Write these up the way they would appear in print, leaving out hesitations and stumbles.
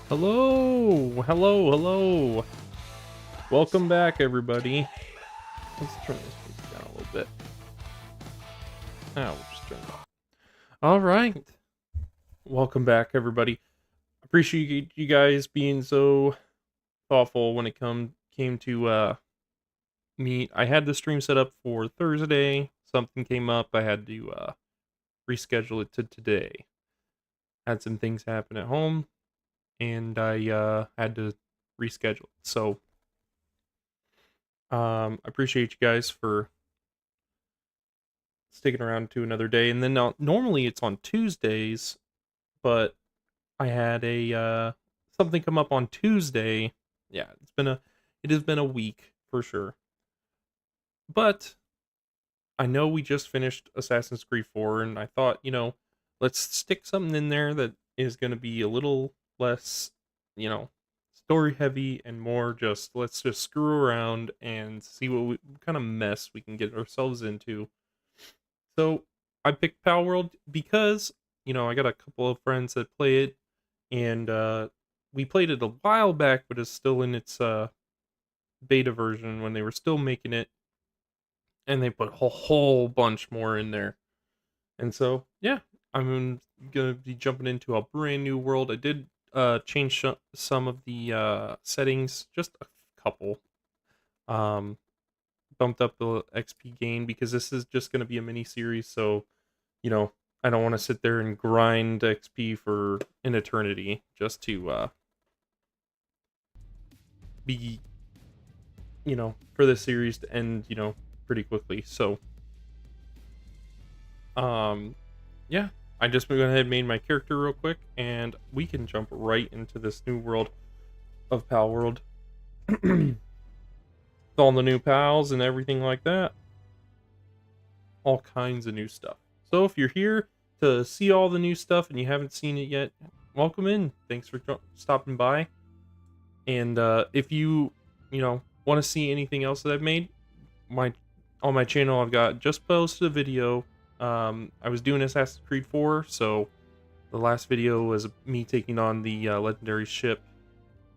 Hello, hello, hello. Welcome back, everybody. Let's turn this music down a little bit. We'll just turn it off. All right. Welcome back, everybody. Appreciate you guys being so thoughtful when it came to meet. I had the stream set up for Thursday. Something came up. I had to reschedule it to today. Had some things happen at home, and I had to reschedule it. So I appreciate you guys for sticking around to another day. And then normally it's on Tuesdays, but I had a something come up on Tuesday. Yeah, it has been a week for sure. But I know we just finished Assassin's Creed 4, and I thought, let's stick something in there that is going to be a little less, story heavy and more just let's just screw around and see what kind of mess we can get ourselves into. So I picked Palworld because, I got a couple of friends that play it, and we played it a while back, but it's still in its beta version when they were still making it, and they put a whole bunch more in there. And so, yeah, I'm gonna be jumping into a brand new world. I did change some of the settings, just a couple. Um, Bumped up the XP gain because this is just going to be a mini series. So, I don't want to sit there and grind XP for an eternity just to be, for this series to end, pretty quickly. So, yeah, I just went ahead and made my character real quick, and we can jump right into this new world of Palworld. With all the new pals and everything like that. All kinds of new stuff. So if you're here to see all the new stuff and you haven't seen it yet, welcome in. Thanks for stopping by. And if you want to see anything else that I've made, on my channel I've got just posted a video. I was doing Assassin's Creed 4, so the last video was me taking on the legendary ship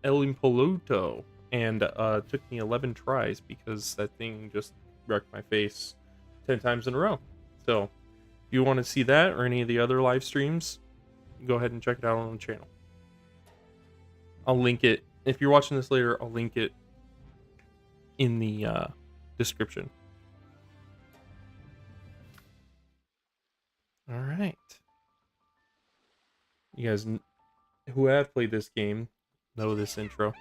El Impoluto, and took me 11 tries because that thing just wrecked my face 10 times in a row. So if you want to see that or any of the other live streams, go ahead and check it out on the channel. I'll link it. If you're watching this later, I'll link it in the description. All right. You guys who have played this game know this intro.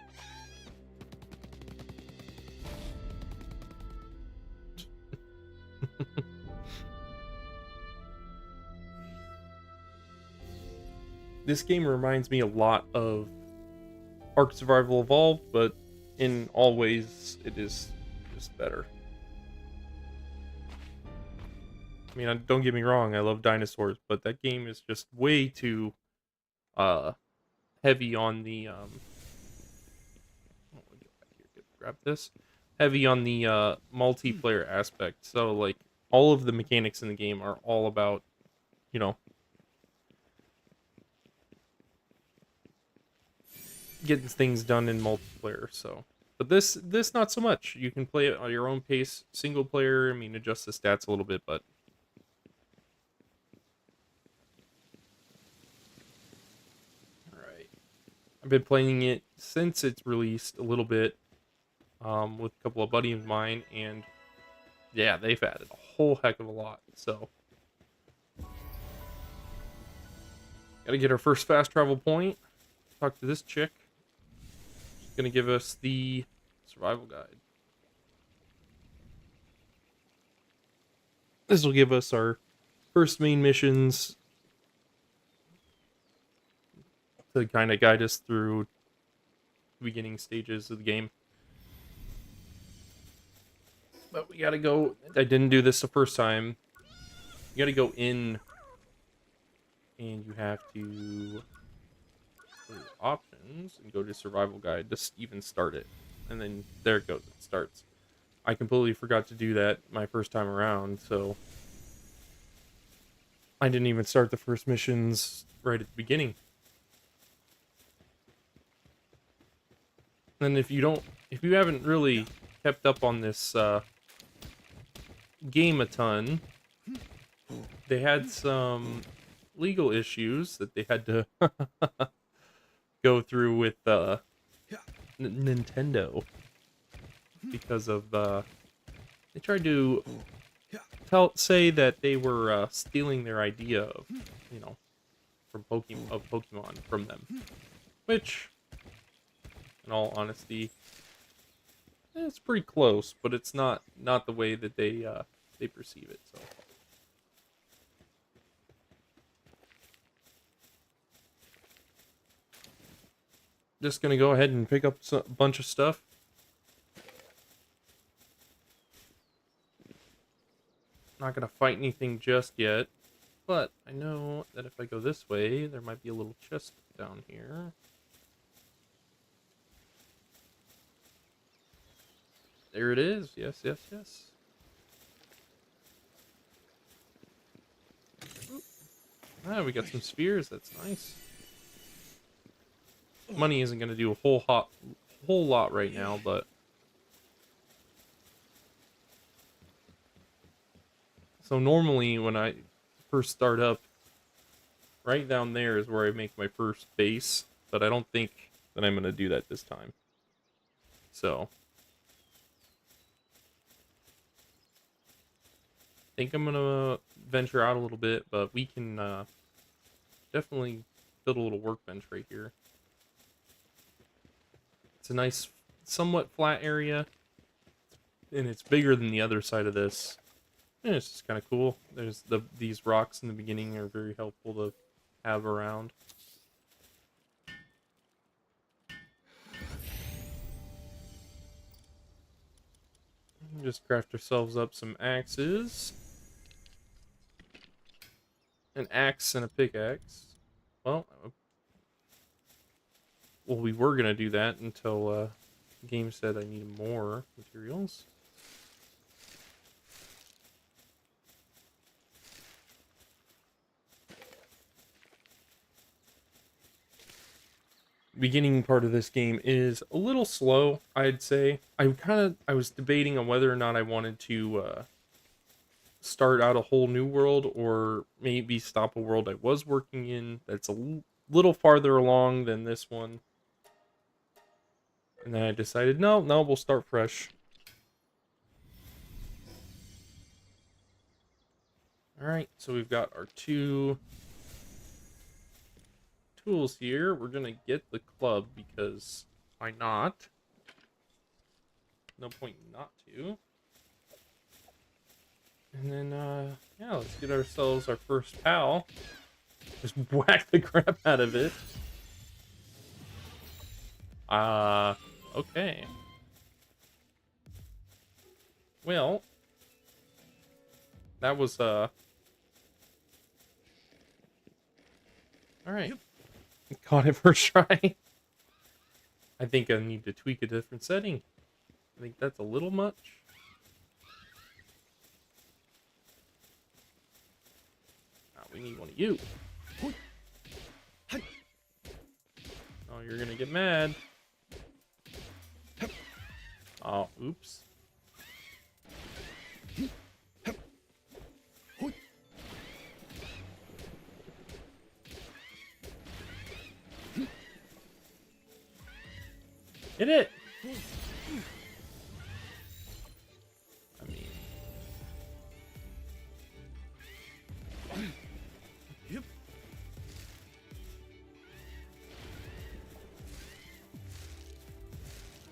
This game reminds me a lot of Ark Survival Evolved, but in all ways, it is just better. I mean, don't get me wrong, I love dinosaurs, but that game is just way too heavy on the grab this. Heavy on the multiplayer aspect. So like all of the mechanics in the game are all about, getting things done in multiplayer. So, but this not so much. You can play it on your own pace, single player. I mean, adjust the stats a little bit, but all right. I've been playing it since it's released a little bit, with a couple of buddies of mine, and yeah, they've added a whole heck of a lot. So, gotta get our first fast travel point. Talk to this chick. She's gonna give us the survival guide. This will give us our first main missions to kind of guide us through the beginning stages of the game. But we gotta go. I didn't do this the first time. You gotta go in, and you have to go to options and go to survival guide to even start it. And then there it goes. It starts. I completely forgot to do that my first time around, so I didn't even start the first missions right at the beginning. And if you haven't really kept up on this game a ton, they had some legal issues that they had to go through with Nintendo because of they tried to say that they were stealing their idea of, you know, from Pokemon from them, which, in all honesty, it's pretty close, but it's not the way that they perceive it. So just gonna go ahead and pick up a bunch of stuff. Not gonna fight anything just yet, but I know that if I go this way, there might be a little chest down here. There it is. Yes, yes, yes. Oop. Ah, we got some spheres. That's nice. Money isn't gonna do a whole lot right now, but so normally when I first start up, right down there is where I make my first base, but I don't think that I'm gonna do that this time. So I think I'm gonna venture out a little bit, but we can definitely build a little workbench right here. It's a nice, somewhat flat area, and it's bigger than the other side of this. And it's just kind of cool. There's these rocks in the beginning are very helpful to have around. Just craft ourselves up some axes. An axe and a pickaxe. Well, we were gonna do that until the game said I needed more materials. Beginning part of this game is a little slow, I'd say. I was debating on whether or not I wanted to start out a whole new world, or maybe stop a world I was working in that's a little farther along than this one. And then I decided, no, we'll start fresh. Alright, so we've got our 2 tools here. We're gonna get the club because why not? No point not to. And then, yeah, let's get ourselves our first pal. Just whack the crap out of it. Okay. Well, that was, alright. Caught it first try. I think I need to tweak a different setting. I think that's a little much. We need one of you. Oh, you're gonna get mad. Oh, oops. Hit it! I mean... Yep.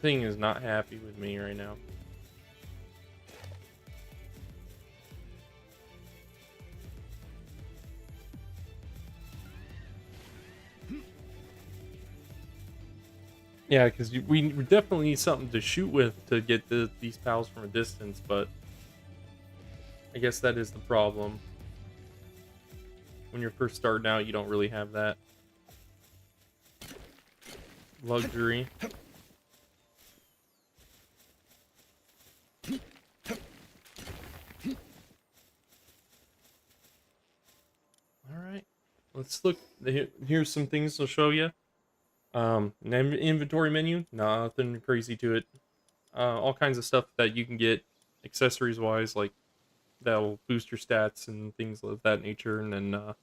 Thing is not happy with me right now. Yeah, because we definitely need something to shoot with to get these pals from a distance, but I guess that is the problem. When you're first starting out, you don't really have that luxury. Alright, let's look. Here's some things to show you. An inventory menu, nothing crazy to it. All kinds of stuff that you can get accessories wise, like that'll boost your stats and things of that nature. And then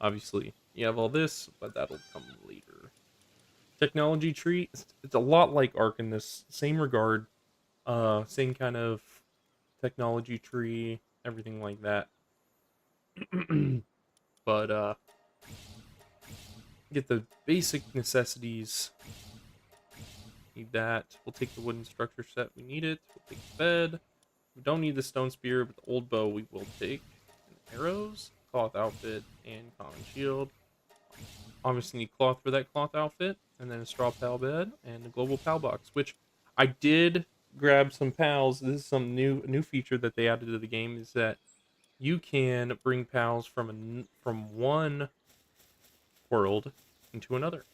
obviously you have all this, but that'll come later. Technology tree, it's a lot like Ark in this same regard. Same kind of technology tree, everything like that. But get the basic necessities. Need that. We'll take the wooden structure set. We need it. We'll take the bed. We don't need the stone spear, but the old bow we will take. And arrows, cloth outfit, and common shield. Obviously need cloth for that cloth outfit, and then a straw pal bed and a global pal box, which I did grab some pals. This is some new feature that they added to the game, is that you can bring pals from one world into another.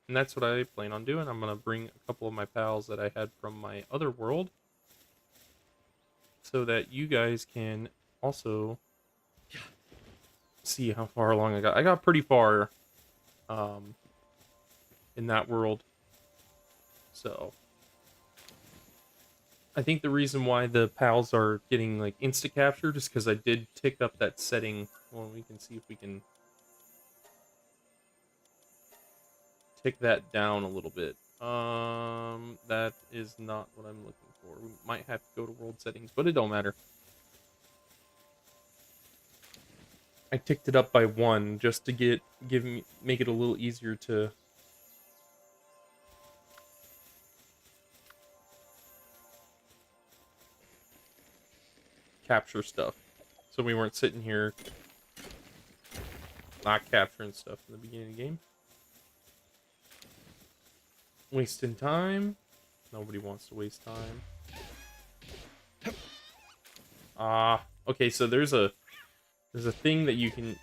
And that's what I plan on doing. I'm going to bring a couple of my pals that I had from my other world so that you guys can also see how far along I got. I got pretty far in that world. So I think the reason why the pals are getting like insta captured is because I did tick up that setting. Well, we can see if we can tick that down a little bit. That is not what I'm looking for. We might have to go to world settings, but it don't matter. I ticked it up by 1 just to make it a little easier to capture stuff. So we weren't sitting here not capturing stuff in the beginning of the game. Wasting time. Nobody wants to waste time. Okay, so there's a thing that you can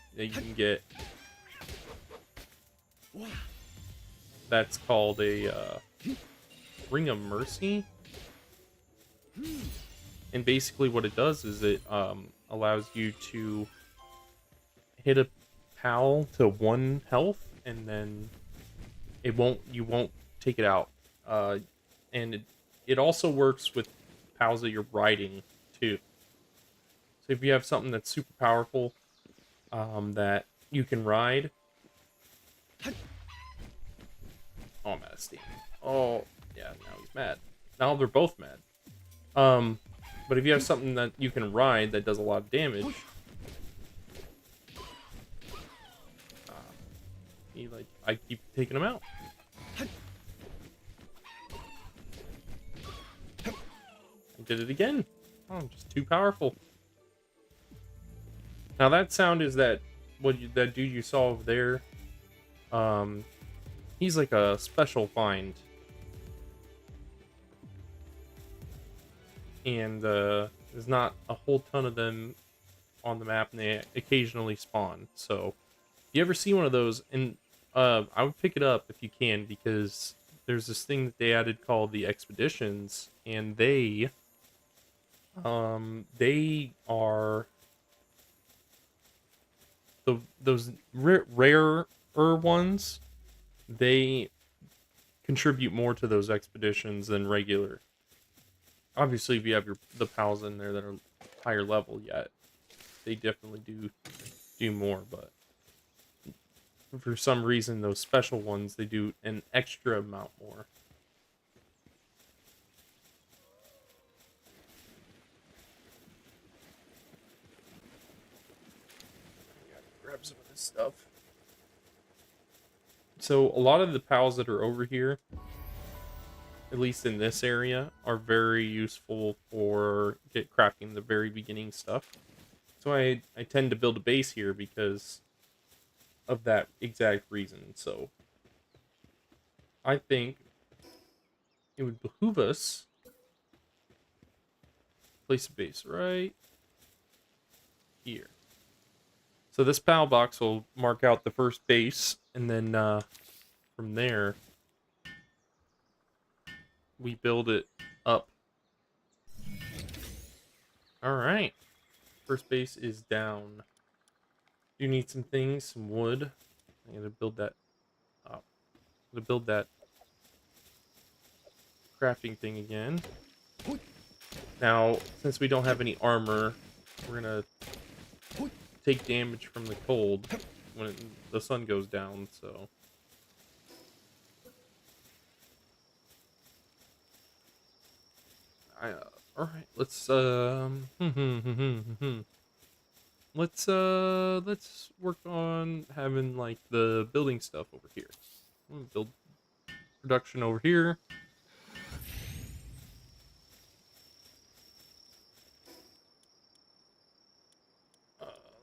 get that's called a Ring of Mercy. And basically what it does is it allows you to hit a pal to 1 health, and then you won't take it out. And it also works with pals that you're riding too. So if you have something that's super powerful that you can ride. Oh, I'm out of steam. Oh, yeah, now he's mad. Now they're both mad. But if you have something that you can ride that does a lot of damage, I keep taking them out. I did it again. Oh, I'm just too powerful. Now that sound is that that dude you saw over there. He's like a special find. And there's not a whole ton of them on the map, and they occasionally spawn. So if you ever see one of those, and I would pick it up if you can, because there's this thing that they added called the expeditions, and they are those rarer ones. They contribute more to those expeditions than regular. Obviously, if you have the pals in there that are higher level yet, they definitely do more. But for some reason, those special ones, they do an extra amount more. Grab some of this stuff. So a lot of the pals that are over here, at least in this area, are very useful for crafting the very beginning stuff. So I tend to build a base here because of that exact reason. So I think it would behoove us place a base right here. So this pal box will mark out the first base, and then from there we build it up. All right, first base is down. You need some things, some wood. I'm gonna build that To build that crafting thing again. Now, since we don't have any armor, we're gonna take damage from the cold when the sun goes down, so... Alright, let's, let's work on having, like, the building stuff over here. I'm gonna build production over here.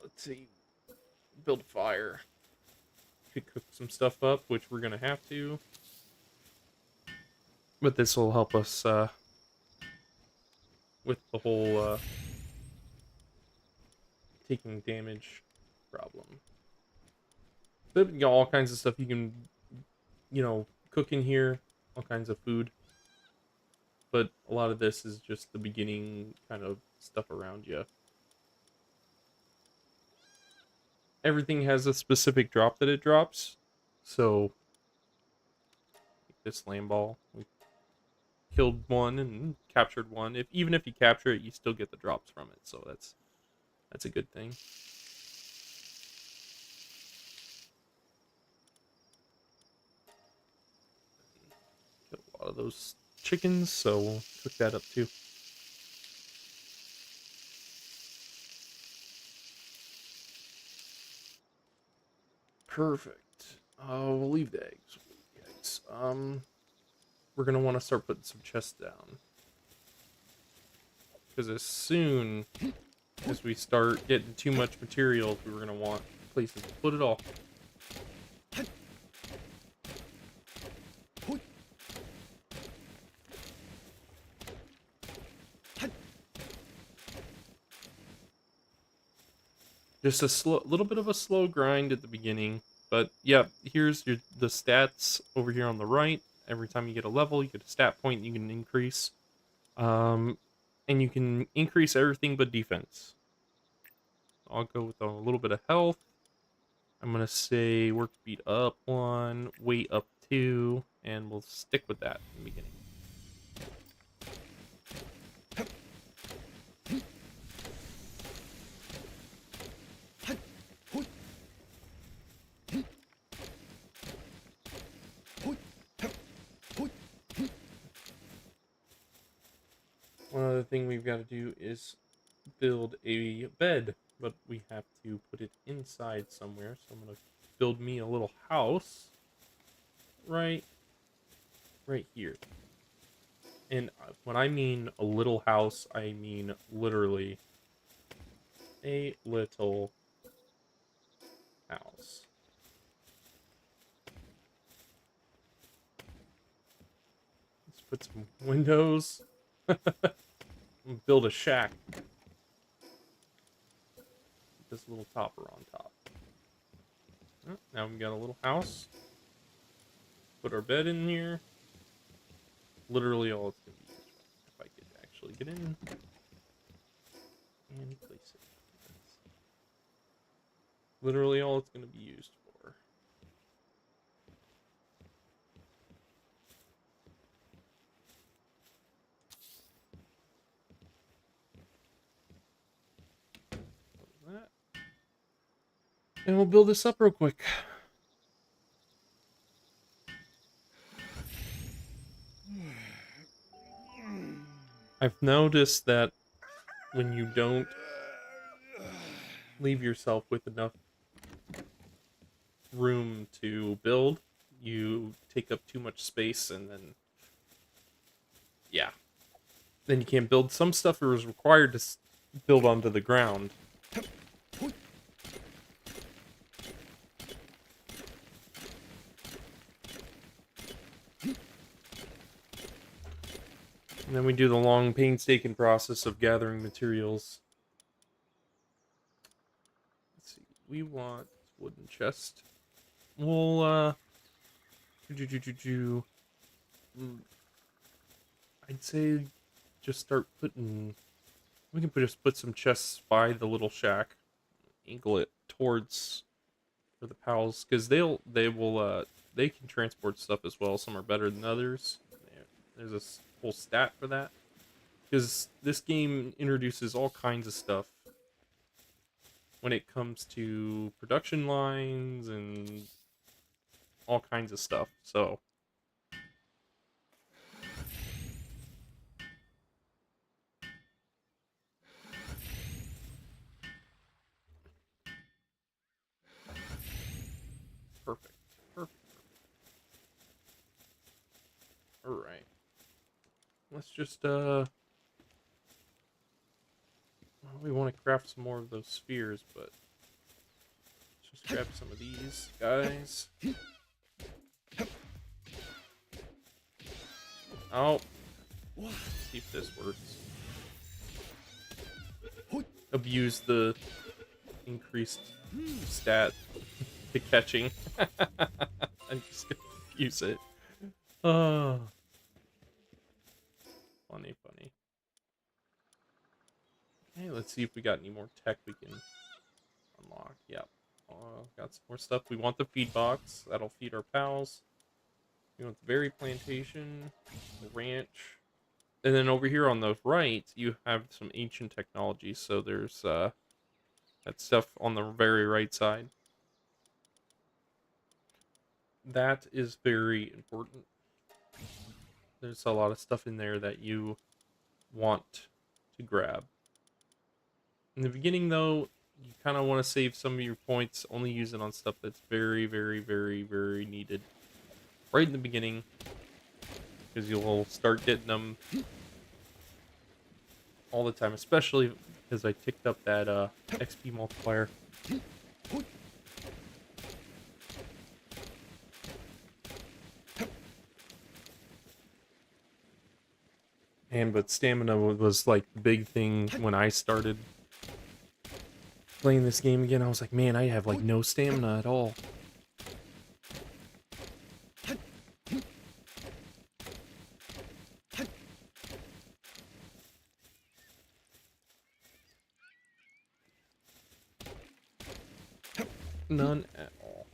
Let's see. Build a fire. Could cook some stuff up, which we're gonna have to. But this will help us, with the whole, taking damage problem. But you got all kinds of stuff you can, cook in here. All kinds of food. But a lot of this is just the beginning kind of stuff around you. Everything has a specific drop that it drops. So, this lamb ball, we killed one and captured one. Even if you capture it, you still get the drops from it. So that's a good thing. Killed a lot of those chickens, so we'll cook that up too. Perfect. We'll leave the eggs. We're gonna want to start putting some chests down, because as soon as we start getting too much materials, we're gonna want places to put it all. Just a little bit of a slow grind at the beginning, but yeah, here's the stats over here on the right. Every time you get a level, you get a stat point you can increase, and you can increase everything but defense. I'll go with a little bit of health. I'm gonna say work speed up 1, weight up 2, and we'll stick with that in the beginning. One other thing we've got to do is build a bed, but we have to put it inside somewhere. So I'm gonna build me a little house right here. And when I mean a little house, I mean literally a little house. Let's put some windows. Build a shack. Put this little topper on top. Oh, now we've got a little house. Put our bed in here. Literally all it's going to be used for. If I could actually get in and place it. That's literally all it's going to be used for. That. And we'll build this up real quick. I've noticed that when you don't leave yourself with enough room to build, you take up too much space, and then you can't build. Some stuff is required to build onto the ground. And then we do the long, painstaking process of gathering materials. Let's see. We want wooden chest. We'll, I'd say just start putting... We can just put some chests by the little shack. Angle it towards for the pals, because they will they can transport stuff as well. Some are better than others. There's a whole stat for that, because this game introduces all kinds of stuff when it comes to production lines and all kinds of stuff. So perfect. Perfect. All right. Let's just well, we want to craft some more of those spheres, but let's just grab some of these guys. Oh, see if this works. Abuse the increased stat to catching. I'm just gonna use it. Oh, funny. Okay, let's see if we got any more tech we can unlock. Yep. Got some more stuff. We want the feed box. That'll feed our pals. We want the berry plantation, the ranch. And then over here on the right, you have some ancient technology. So there's that stuff on the very right side. That is very important. There's a lot of stuff in there that you want to grab. In the beginning, though, you kind of want to save some of your points, only use it on stuff that's very, very, very, very needed. Right in the beginning, because you'll start getting them all the time, especially because I ticked up that XP multiplier. And but stamina was like the big thing when I started playing this game again. I was like, man, I have like no stamina at all. None at all.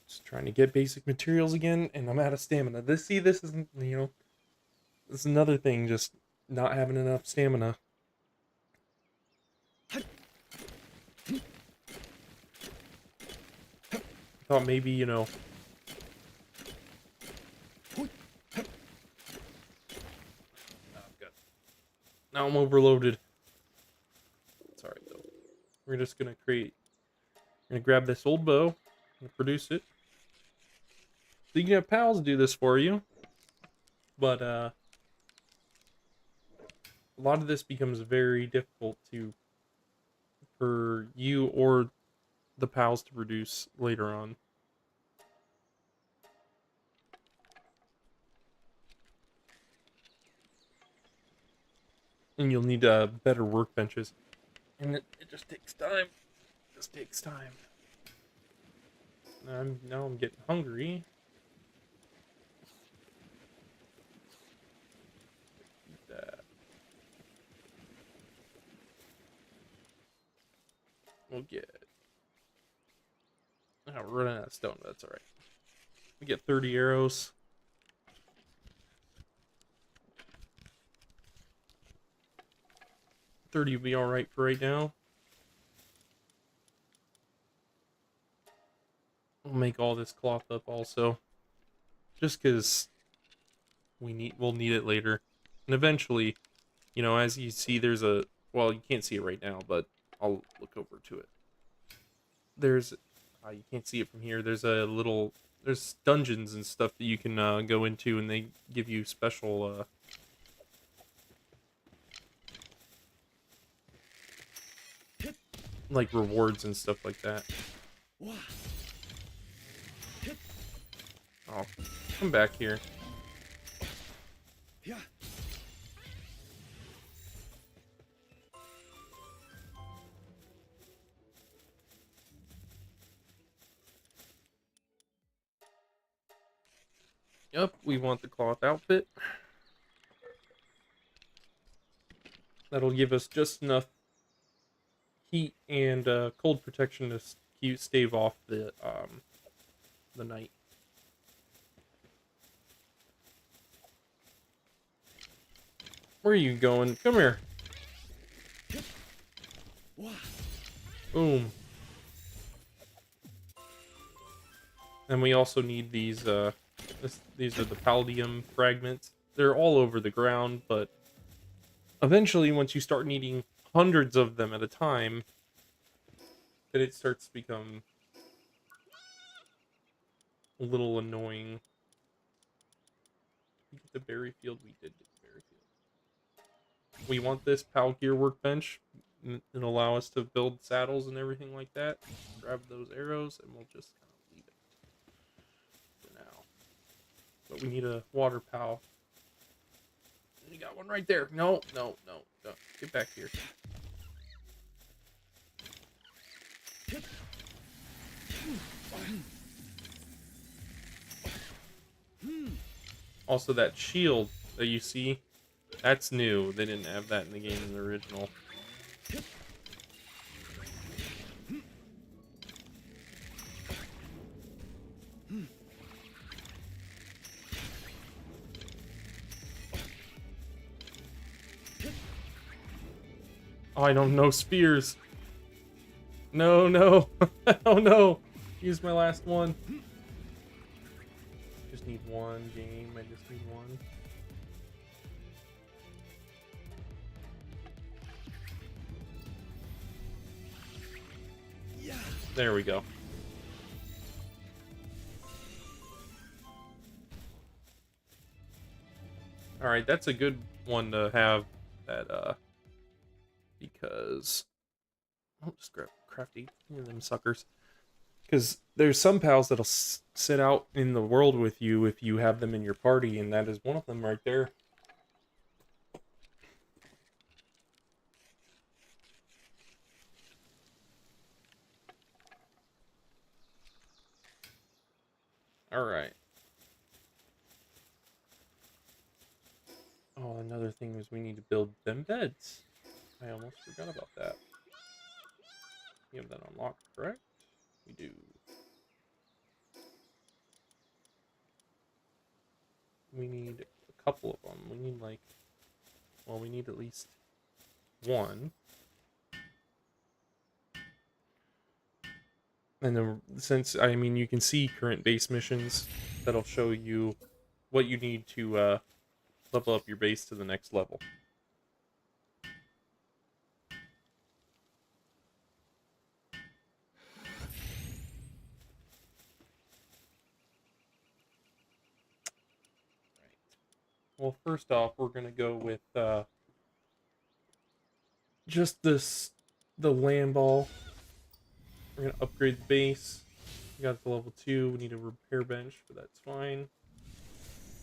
Just trying to get basic materials again, and I'm out of stamina. This isn't, this is another thing, just not having enough stamina. Thought maybe, Oh, God. Now I'm overloaded. It's alright, though. We're just gonna grab this old bow and produce it. So you can have pals do this for you. But, a lot of this becomes very difficult for you or the pals to produce later on. And you'll need better workbenches. And it just takes time. It just takes time. Now I'm getting hungry. Eat that. We'll get... Oh, we're running out of stone, but that's alright. We get 30 arrows. 30 will be alright for right now. We'll make all this cloth up also. Just because we'll need it later. And eventually, as you see, there's a... Well, you can't see it right now, but I'll look over to it. There's... you can't see it from here. There's there's dungeons and stuff that you can go into, and they give you special... like rewards and stuff like that. Oh, come back here. Yep, we want the cloth outfit. That'll give us just enough heat and cold protection to stave off the night. Where are you going? Come here. Boom. And we also need these these are the palladium fragments. They're all over the ground, but eventually once you start needing hundreds of them at a time, then it starts to become a little annoying. Did we get the berry field? We did get the berry field. We want this pal gear workbench and allow us to build saddles and everything like that. Grab those arrows and we'll just kind of leave it for now. But we need a water pal. You got one right there. No. Get back here. Also, that shield that you see, that's new. They didn't have that in the game in the original. Oh, I don't know spears. No. Oh no. Use my last one. Just need one game. I just need one. There we go. Alright, that's a good one to have that, because I'll just craft 18 of them suckers. Because there's some pals that'll sit out in the world with you if you have them in your party, and that is one of them right there. Alright. Oh, another thing is we need to build them beds. I almost forgot about that. You have that unlocked, correct? We do. We need a couple of them. We need like, well, we need at least one. And then since, I mean, you can see current base missions that'll show you what you need to level up your base to the next level. Well, first off, we're going to go with just the land ball. We're going to upgrade the base. We got it to level 2. We need a repair bench, but that's fine.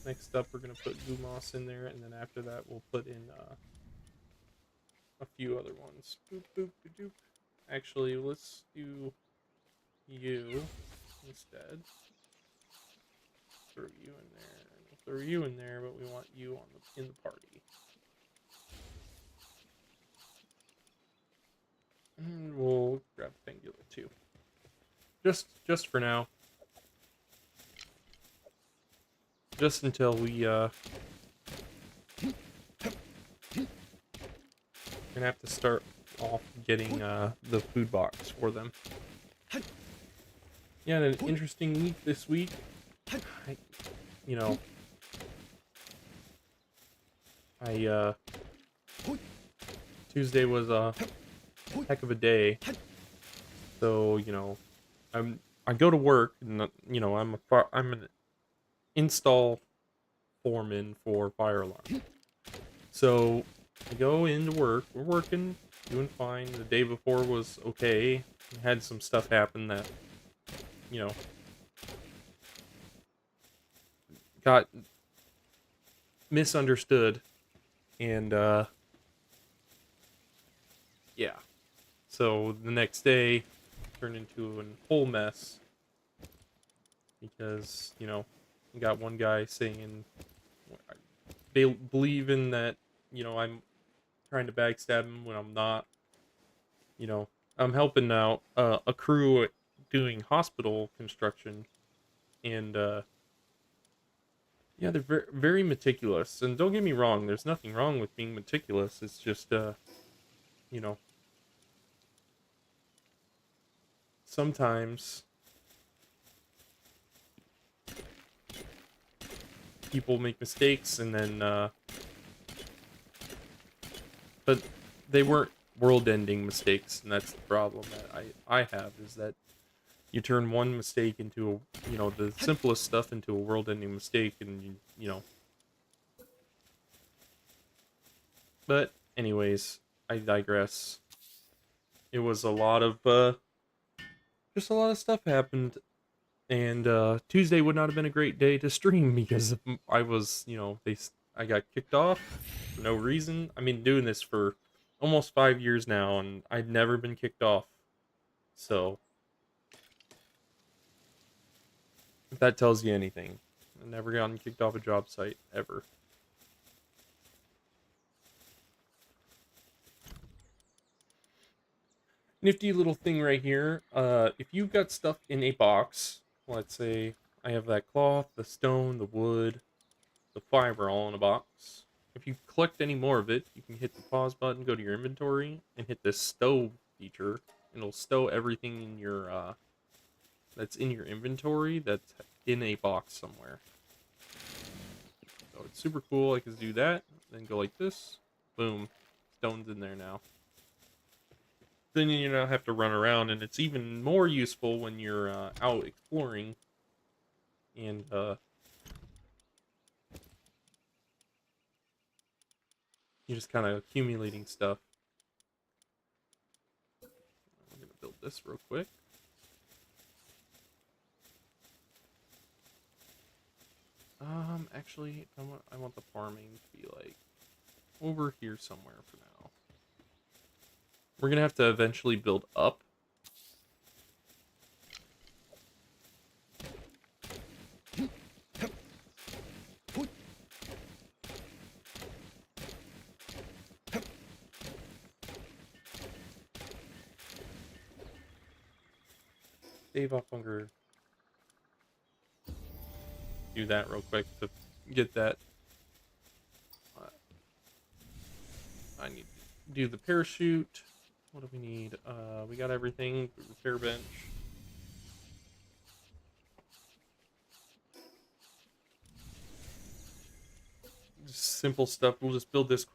Next up, we're going to put Gumas in there, and then after that, we'll put in a few other ones. Boop, boop, boop, boop. Actually, let's do you instead. Throw you in there. We'll throw you in there, but we want you on in the party. And we'll grab Pangula too. Just for now. Just until we we're gonna have to start off getting the food box for them. Yeah, an interesting week this week. Tuesday was a heck of a day. So, I go to work and I'm an install foreman for fire alarm. So I go into work, we're working, doing fine. The day before was okay. Had some stuff happen that, got misunderstood. And, yeah. So the next day turned into a whole mess. Because, You got one guy saying, believing that, I'm trying to backstab him when I'm not. You know, I'm helping out a crew doing hospital construction, and yeah, they're very, very meticulous. And don't get me wrong, there's nothing wrong with being meticulous. It's just, you know, sometimes people make mistakes, and then, but they weren't world-ending mistakes, and that's the problem that I have, is that you turn one mistake into the simplest stuff into a world-ending mistake, and But anyways, I digress. It was a lot of just a lot of stuff happened, and Tuesday would not have been a great day to stream because I was, I got kicked off for no reason. I mean, doing this for almost 5 years now, and I'd never been kicked off. So if that tells you anything, I've never gotten kicked off a job site ever. Nifty little thing right here. If you've got stuff in a box, let's say I have that cloth, the stone, the wood, the fiber all in a box. If you collect any more of it, you can hit the pause button, go to your inventory, and hit this stow feature. And it'll stow everything in your that's in your inventory that's in a box somewhere. So it's super cool. I can do that, then go like this. Boom. Stone's in there now. Then you don't have to run around, and it's even more useful when you're out exploring and you're just kind of accumulating stuff. I'm gonna build this real quick. Actually, I want the farming to be like over here somewhere for now. We're gonna have to eventually build up. Save off hunger. Do that real quick to get that. I need to do the parachute. What do we need? We got everything. Repair bench. Just simple stuff. We'll just build this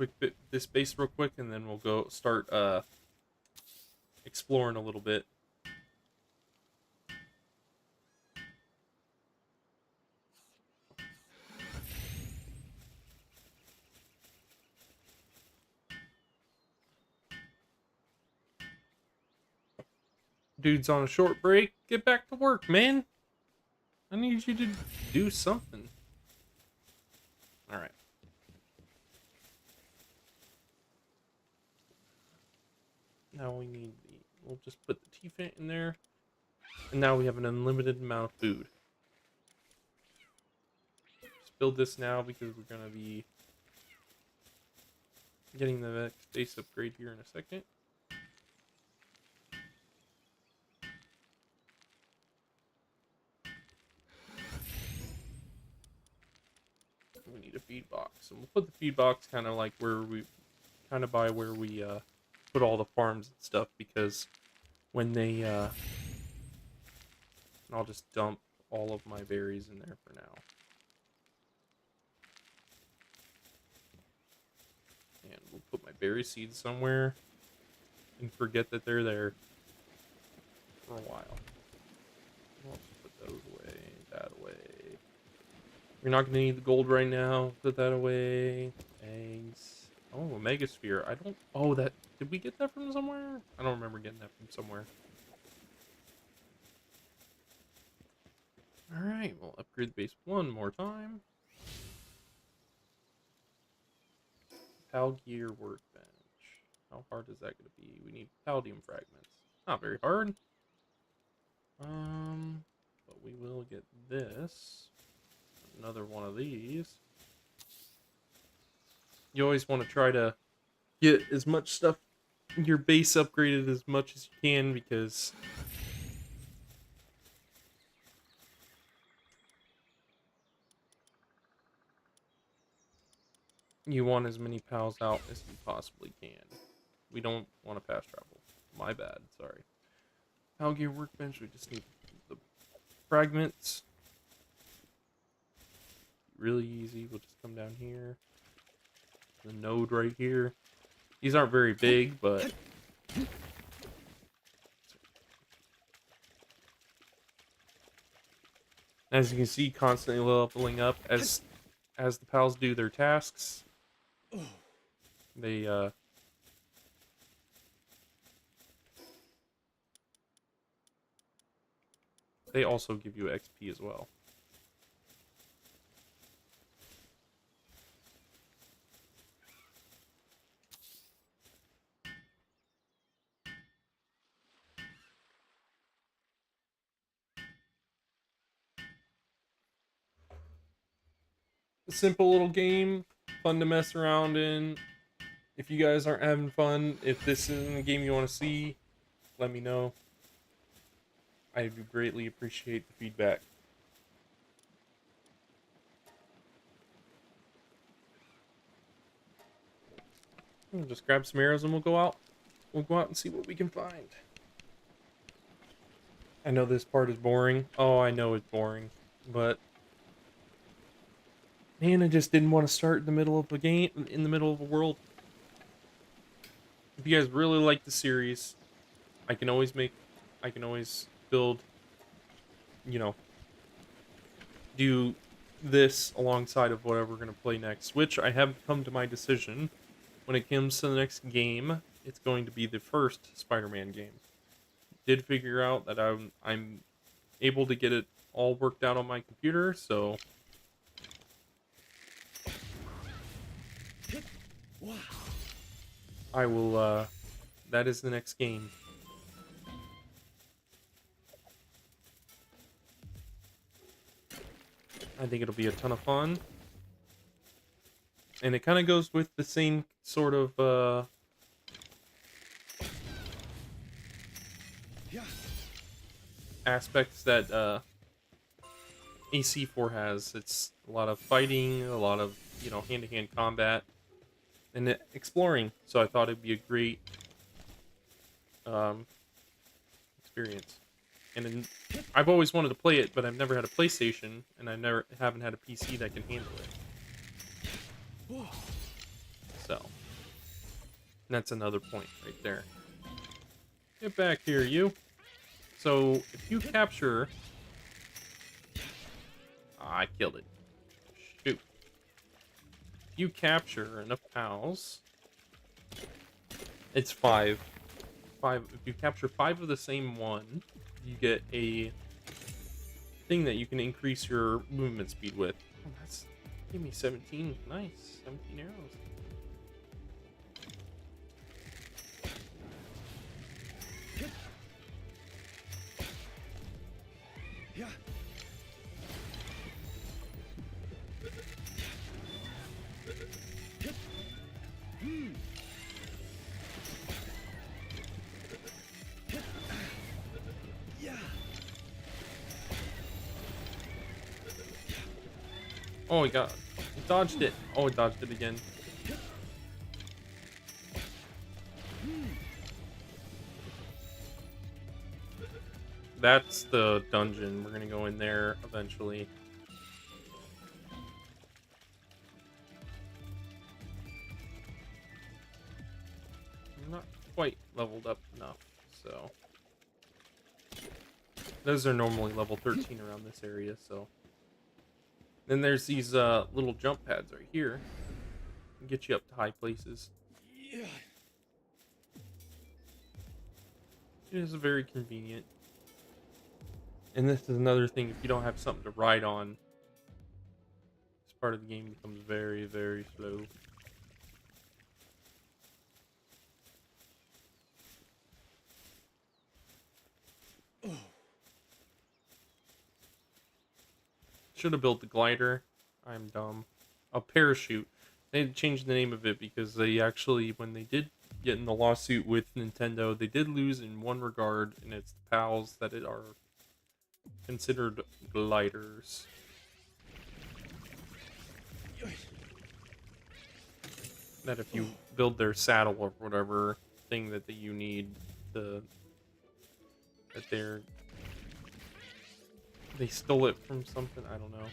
this base real quick, and then we'll go start exploring a little bit. Dude's on a short break. Get back to work, man. I need you to do something. All right. Now we need the. We'll just put the T-Fant in there, and now we have an unlimited amount of food. Just build this now because we're gonna be getting the next base upgrade here in a second. We need a feed box, and we'll put the feed box kind of like where we, kind of by where we put all the farms and stuff, because when they I'll just dump all of my berries in there for now. And we'll put my berry seeds somewhere and forget that they're there for a while. I'll just put those away, that away. You're not going to need the gold right now. Put that away. Eggs. Oh, a mega sphere. I don't... Oh, that... Did we get that from somewhere? I don't remember getting that from somewhere. Alright, we'll upgrade the base one more time. Palgear workbench. How hard is that going to be? We need palladium fragments. Not very hard. But we will get this. Another one of these. You always want to try to get as much stuff, your base upgraded as much as you can, because you want as many pals out as you possibly can. We don't want to fast travel. My bad, sorry. Pal gear workbench, we just need the fragments. Really easy, we'll just come down here. The node right here. These aren't very big, but as you can see, constantly leveling up as the pals do their tasks. They also give you XP as well. A simple little game, fun to mess around in. If you guys aren't having fun, if this isn't a game you want to see, let me know. I would greatly appreciate the feedback. We'll just grab some arrows and we'll go out. We'll go out and see what we can find. I know this part is boring. Oh, I know it's boring. But man, I just didn't want to start in the middle of a game, in the middle of a world. If you guys really like the series, I can always build, you know, do this alongside of whatever we're going to play next, which I have come to my decision. When it comes to the next game, it's going to be the first Spider-Man game. Did figure out that I'm able to get it all worked out on my computer, so I will, that is the next game. I think it'll be a ton of fun. And it kind of goes with the same sort of, aspects that, AC4 has. It's a lot of fighting, a lot of, hand-to-hand combat, and exploring. So I thought it'd be a great experience. And I've always wanted to play it, but I've never had a PlayStation, and I haven't had a PC that can handle it. So that's another point right there. Get back here, you. So if you capture, I killed it. Shoot. If you capture enough pals, it's 5. If you capture 5 of the same one, you get a thing that you can increase your movement speed with. Oh, that's give me 17. Nice, 17 arrows. Yeah. Oh, he dodged it. Oh, he dodged it again. That's the dungeon. We're gonna go in there eventually. I'm not quite leveled up enough, so those are normally level 13 around this area, so. Then there's these little jump pads right here. Can get you up to high places. Yeah. It is very convenient. And this is another thing, if you don't have something to ride on, this part of the game becomes very, very slow. should have built the glider. I'm dumb. A parachute. They had to change the name of it because they actually, when they did get in the lawsuit with Nintendo, they did lose in one regard, and it's the PALs that are considered gliders. That if you build their saddle or whatever thing that you need, they stole it from something. I don't know.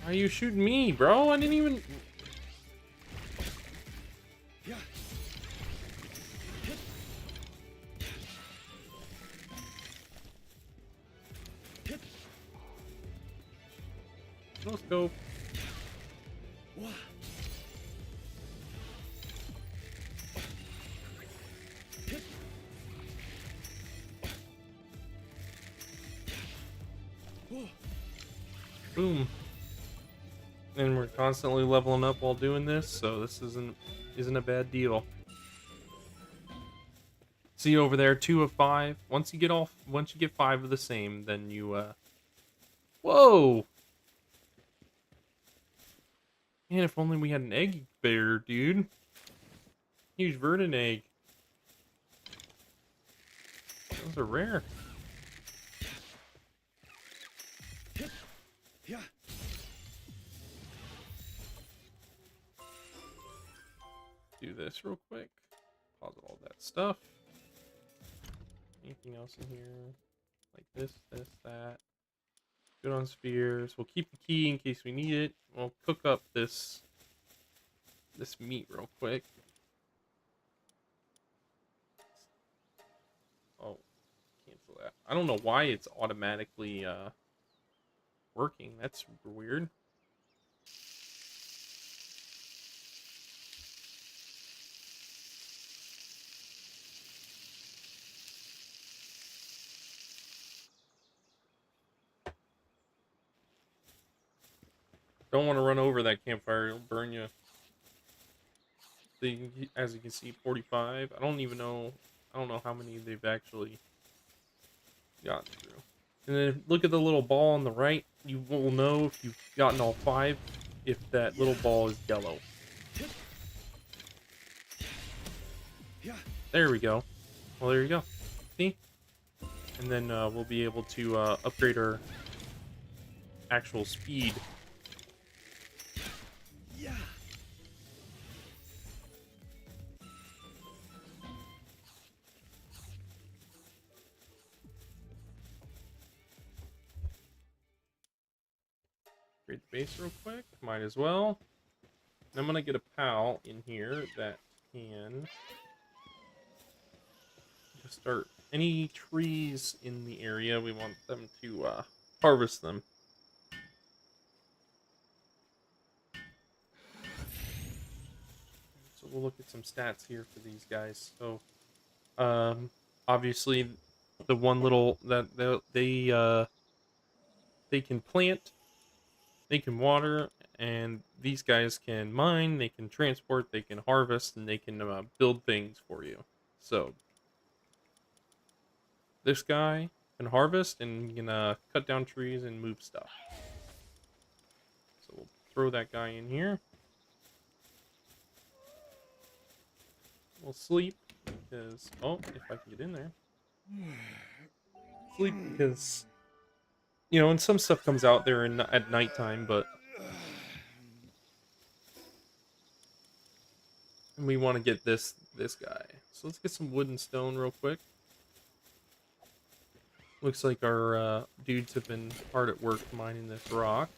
Why are you shooting me, bro? I didn't even. Let's go. Boom. And we're constantly leveling up while doing this, so this isn't a bad deal. See over there, 2 of 5. Once you get 5 of the same, then you whoa! Man, if only we had an egg bear, dude. Huge verdant egg. Those are rare. Do this real quick. Pause all that stuff. Anything else in here? Like this, that. Good on spheres. We'll keep the key in case we need it. We'll cook up this meat real quick. Oh, cancel that. I don't know why it's automatically working. That's super weird. Don't want to run over that campfire. It'll burn you. As you can see, 45. I don't know how many they've actually gotten through. And then look at the little ball on the right. You will know if you've gotten all 5 if that little ball is yellow. There we go. Well, there you go. See? And then we'll be able to upgrade our actual speed. Upgrade the base real quick. Might as well. And I'm gonna get a PAL in here that can just start any trees in the area. We want them to harvest them. So we'll look at some stats here for these guys. So, obviously, the one little that they can plant, they can water, and these guys can mine, they can transport, they can harvest, and they can build things for you. So, this guy can harvest and can cut down trees and move stuff. So we'll throw that guy in here. We'll sleep because if I can get in there. Sleep because and some stuff comes out there at nighttime, but we want to get this guy. So let's get some wood and stone real quick. Looks like our dudes have been hard at work mining this rock.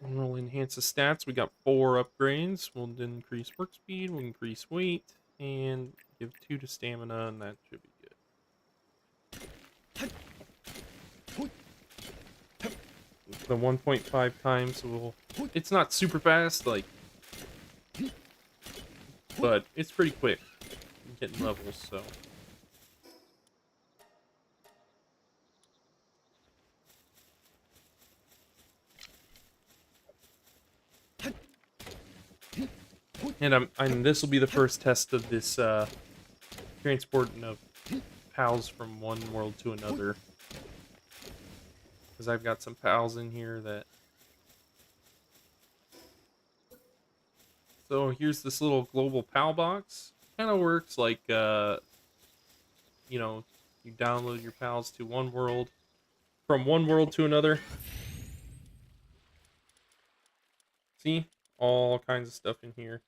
And we'll enhance the stats. We got 4 upgrades. We'll increase work speed, we'll increase weight, and give 2 to stamina, and that should be good. The 1.5 times it's not super fast, but it's pretty quick getting levels, so. And this will be the first test of this transporting of pals from one world to another. Because I've got some pals in here that... So here's this little global pal box. Kind of works like, you know, you download your pals to one world, from one world to another. See? All kinds of stuff in here.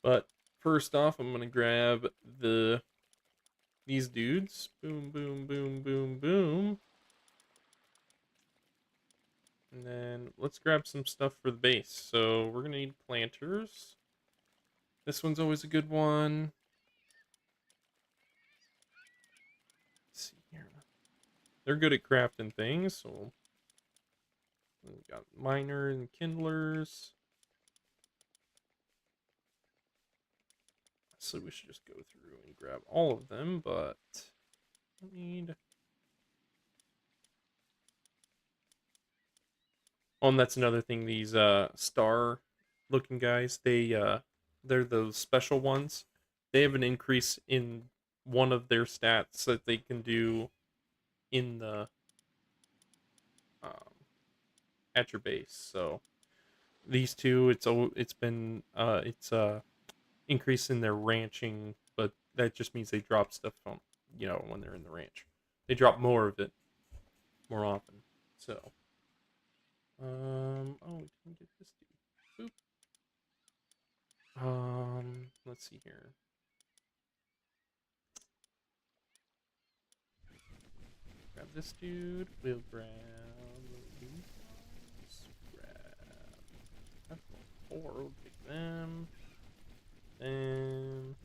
But first off, I'm going to grab these dudes. Boom, boom, boom, boom, boom. And then let's grab some stuff for the base. So we're going to need planters. This one's always a good one. Let's see here. They're good at crafting things, so we've got miner and kindlers. So we should just go through and grab all of them, but I need... Oh, and that's another thing, these star looking guys, they're those special ones. They have an increase in one of their stats that they can do in the at your base. So these two, it's been increase in their ranching, but that just means they drop stuff on, you know, when they're in the ranch. They drop more of it more often. So oh, we didn't get this dude. Boop. Let's see here. Grab this dude. We'll grab these. Grab 4. We'll take them. Them.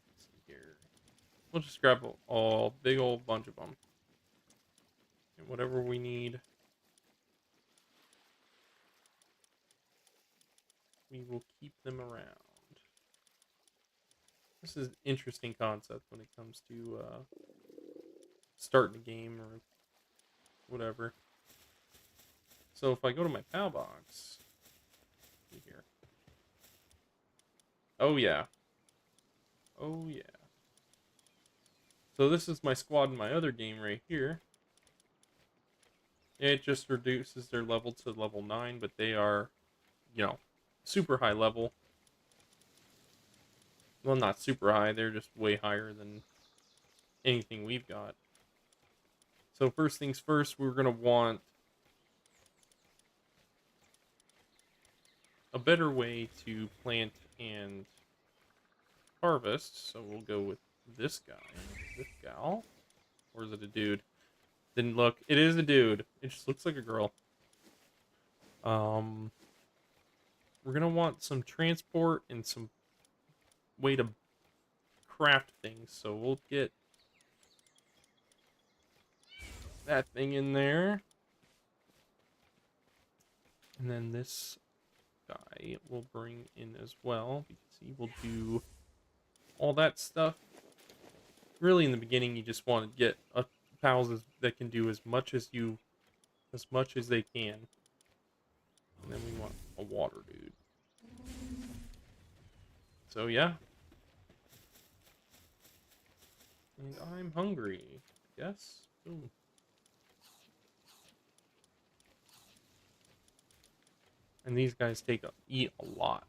Let's see here. We'll just grab a big old bunch of them. And whatever we need, we will keep them around. This is an interesting concept when it comes to starting a game or whatever. So if I go to my PAL box, see here. Oh yeah. Oh yeah. So this is my squad in my other game right here. It just reduces their level to level 9, but they are, you know, super high level. Well, not super high, they're just way higher than anything we've got. So first things first, we're going to want a better way to plant and harvest. So we'll go with this guy, this gal. Or is it a dude? Didn't look. It is a dude. It just looks like a girl. We're going to want some transport and some way to craft things. So we'll get that thing in there. And then this guy will bring in as well, because he will do all that stuff. Really, in the beginning, you just want to get pals that can do as much as they can. And then we want a water dude. So yeah. And I'm hungry, I guess. Ooh. And these guys eat a lot.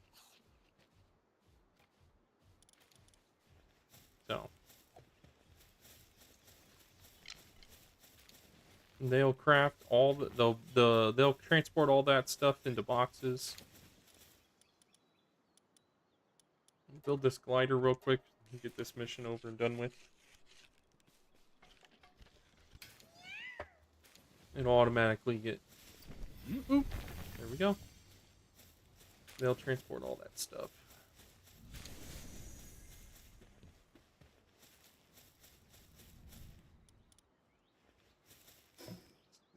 So they'll craft all they'll transport all that stuff into boxes. Build this glider real quick and get this mission over and done with. It'll automatically get... Oop, there we go. They'll transport all that stuff.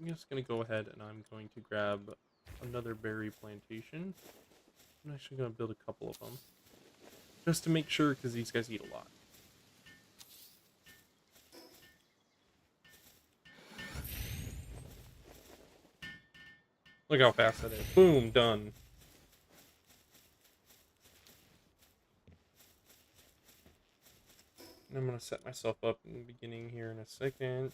I'm just going to go ahead and I'm going to grab another berry plantation. I'm actually going to build a couple of them. Just to make sure, because these guys eat a lot. Look how fast that is. Boom, done. And I'm going to set myself up in the beginning here in a second.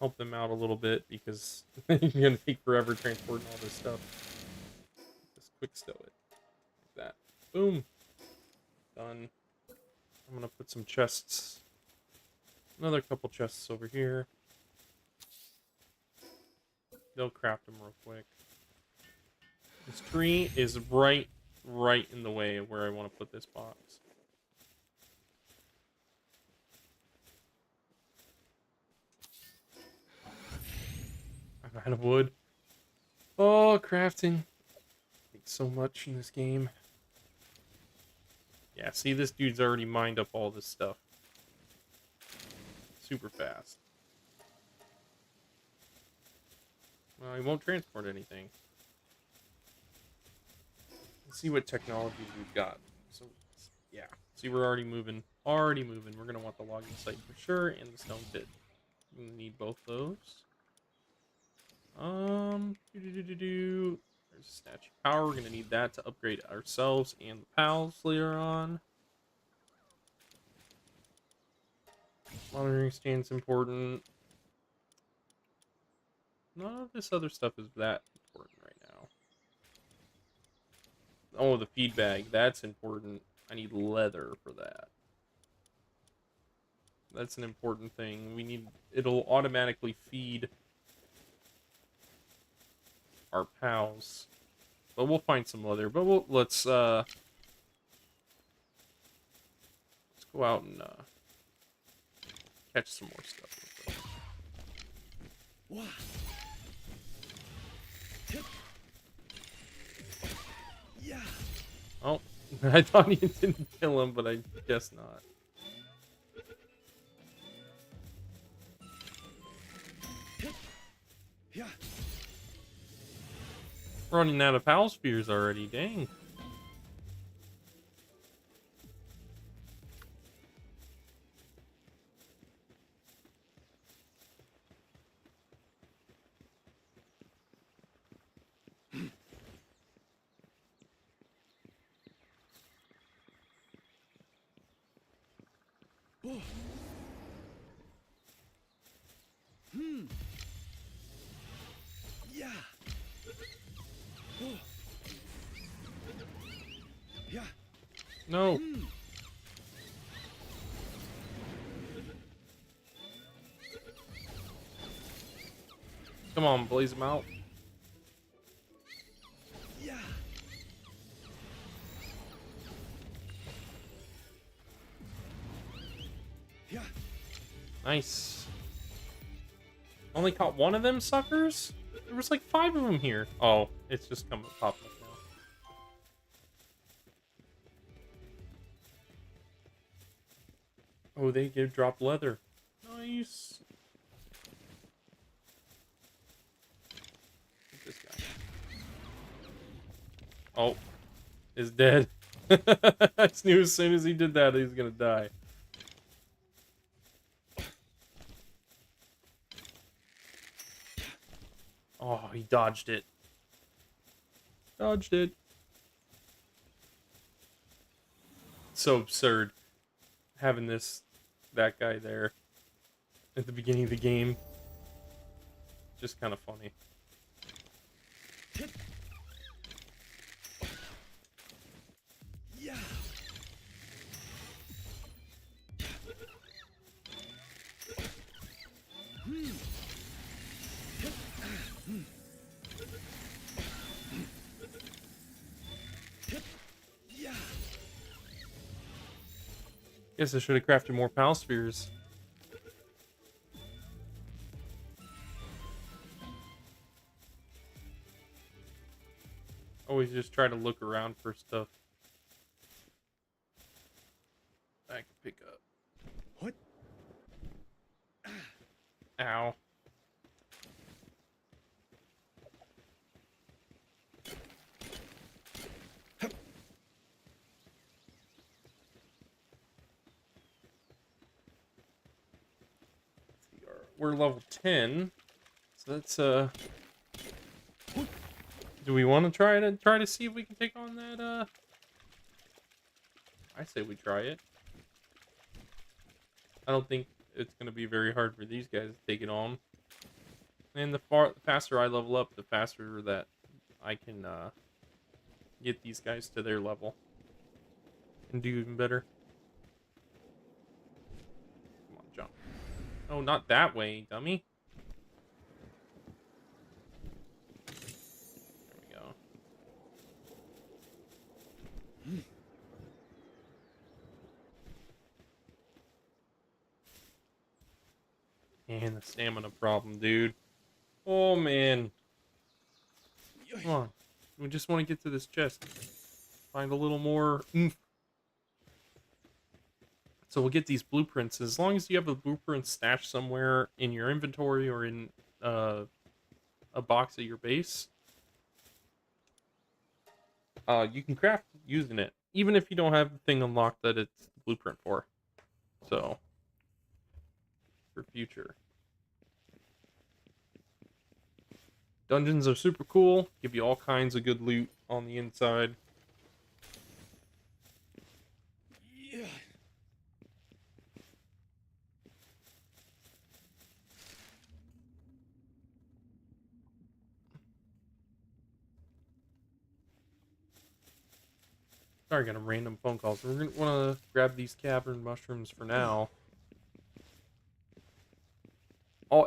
Help them out a little bit because you're going to take forever transporting all this stuff. Just quick stow it. Like that. Boom. Done. I'm going to put some chests. Another couple chests over here. They'll craft them real quick. This tree is right in the way of where I want to put this box. I'm out of wood. Oh, crafting. Takes so much in this game. Yeah, see, this dude's already mined up all this stuff. Super fast. Well, he won't transport anything. Let's see what technologies we've got. So, yeah. See, we're already moving. We're going to want the logging site for sure, and the stone pit. We're going to need both those. There's a statue of power. We're going to need that to upgrade ourselves and the pals later on. Monitoring stand's important. None of this other stuff is that important right now. Oh, the feed bag. That's important. I need leather for that. That's an important thing. We need... It'll automatically feed our pals. But we'll find some leather. But let's go out and catch some more stuff. Oh, I thought he didn't kill him, but I guess not. Running out of pal spears already, dang. No. Come on, blaze them out. Nice. Only caught one of them suckers? There was like 5 of them here. Oh, it's just popping up now. Oh, they give drop leather. Nice. This guy. Oh, is dead. I just knew as soon as he did that, he was gonna die. Oh, he dodged it. Dodged it. So absurd. Having that guy there at the beginning of the game. Just kind of funny. Guess I should have crafted more pal spheres. Always just try to look around for stuff I can pick up. What? Ow. we're level 10. So that's do we want to try to see if we can take on that I say we try it. I don't think it's going to be very hard for these guys to take it on. And the faster I level up, the faster that I can get these guys to their level and do even better. Come on, jump. Oh, not that way, dummy. There we go. And the stamina problem, dude. Oh, man. Come on. We just want to get to this chest. Find a little more oomph. So we'll get these blueprints. As long as you have the blueprints stashed somewhere in your inventory or in a box at your base, you can craft using it. Even if you don't have the thing unlocked that it's blueprint for. So, for future. Dungeons are super cool. Give you all kinds of good loot on the inside. Yeah. Sorry, I got a random phone call. So we're going to want to grab these cavern mushrooms for now.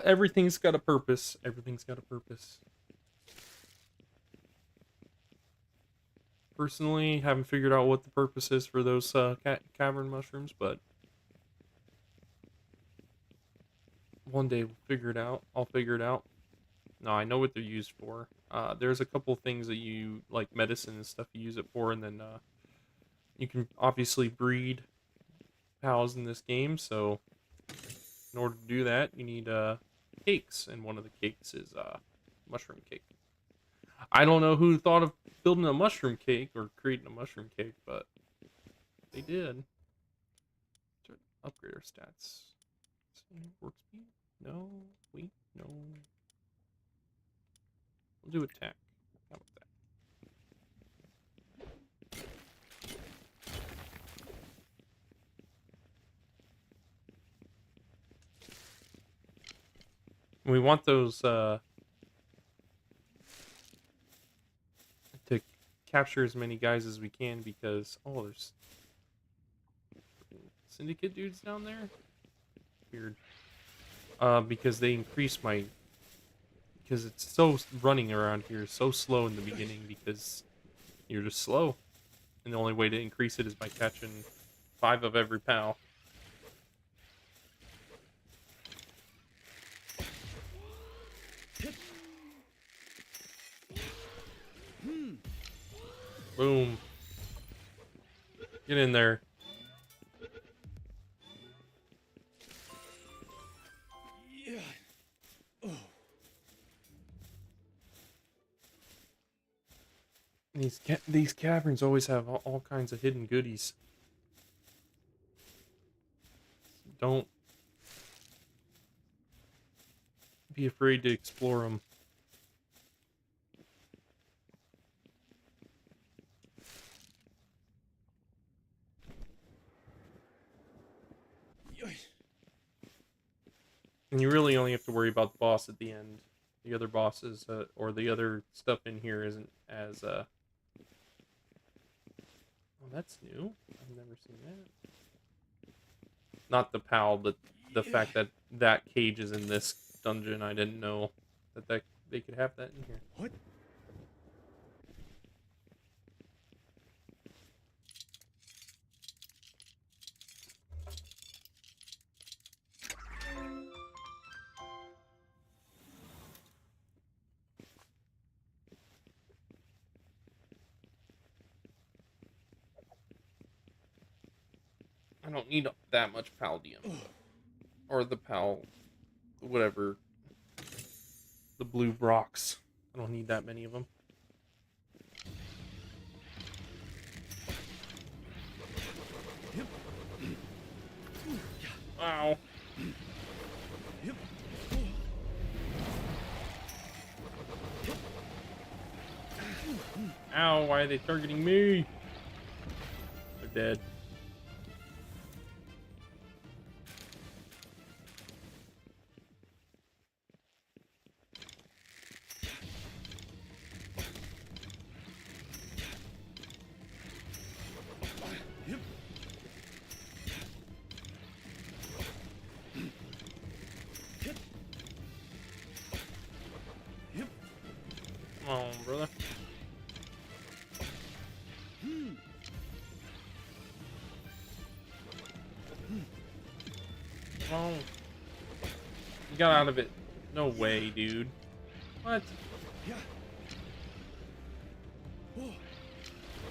Everything's got a purpose. Everything's got a purpose. Personally, haven't figured out what the purpose is for those cavern mushrooms, but one day we'll figure it out. I'll figure it out. No, I know what they're used for. There's a couple things that you, like medicine and stuff, you use it for, and then you can obviously breed pals in this game, so in order to do that, you need cakes, and one of the cakes is mushroom cake. I don't know who thought of building a mushroom cake or creating a mushroom cake, but they did. Upgrade our stats. Work speed? No. Weight? No. We'll do attack. How about that? We want those to capture as many guys as we can because there's syndicate dudes down there. Weird. Because they increase my because it's so running around here is so slow in the beginning because you're just slow, and the only way to increase it is by catching 5 of every pal. Boom. Get in there. Yeah. Oh. These caverns always have all kinds of hidden goodies. Don't be afraid to explore them. And you really only have to worry about the boss at the end. The other bosses, or the other stuff in here isn't as, Oh, that's new. I've never seen that. Not the PAL, but the fact that that cage is in this dungeon. I didn't know that they could have that in here. What? I don't need that much Paldium. Or the Pal... whatever. The blue rocks. I don't need that many of them. Wow. Ow, why are they targeting me? They're dead. Come on, brother. Come on. You got out of it. No way, dude. What?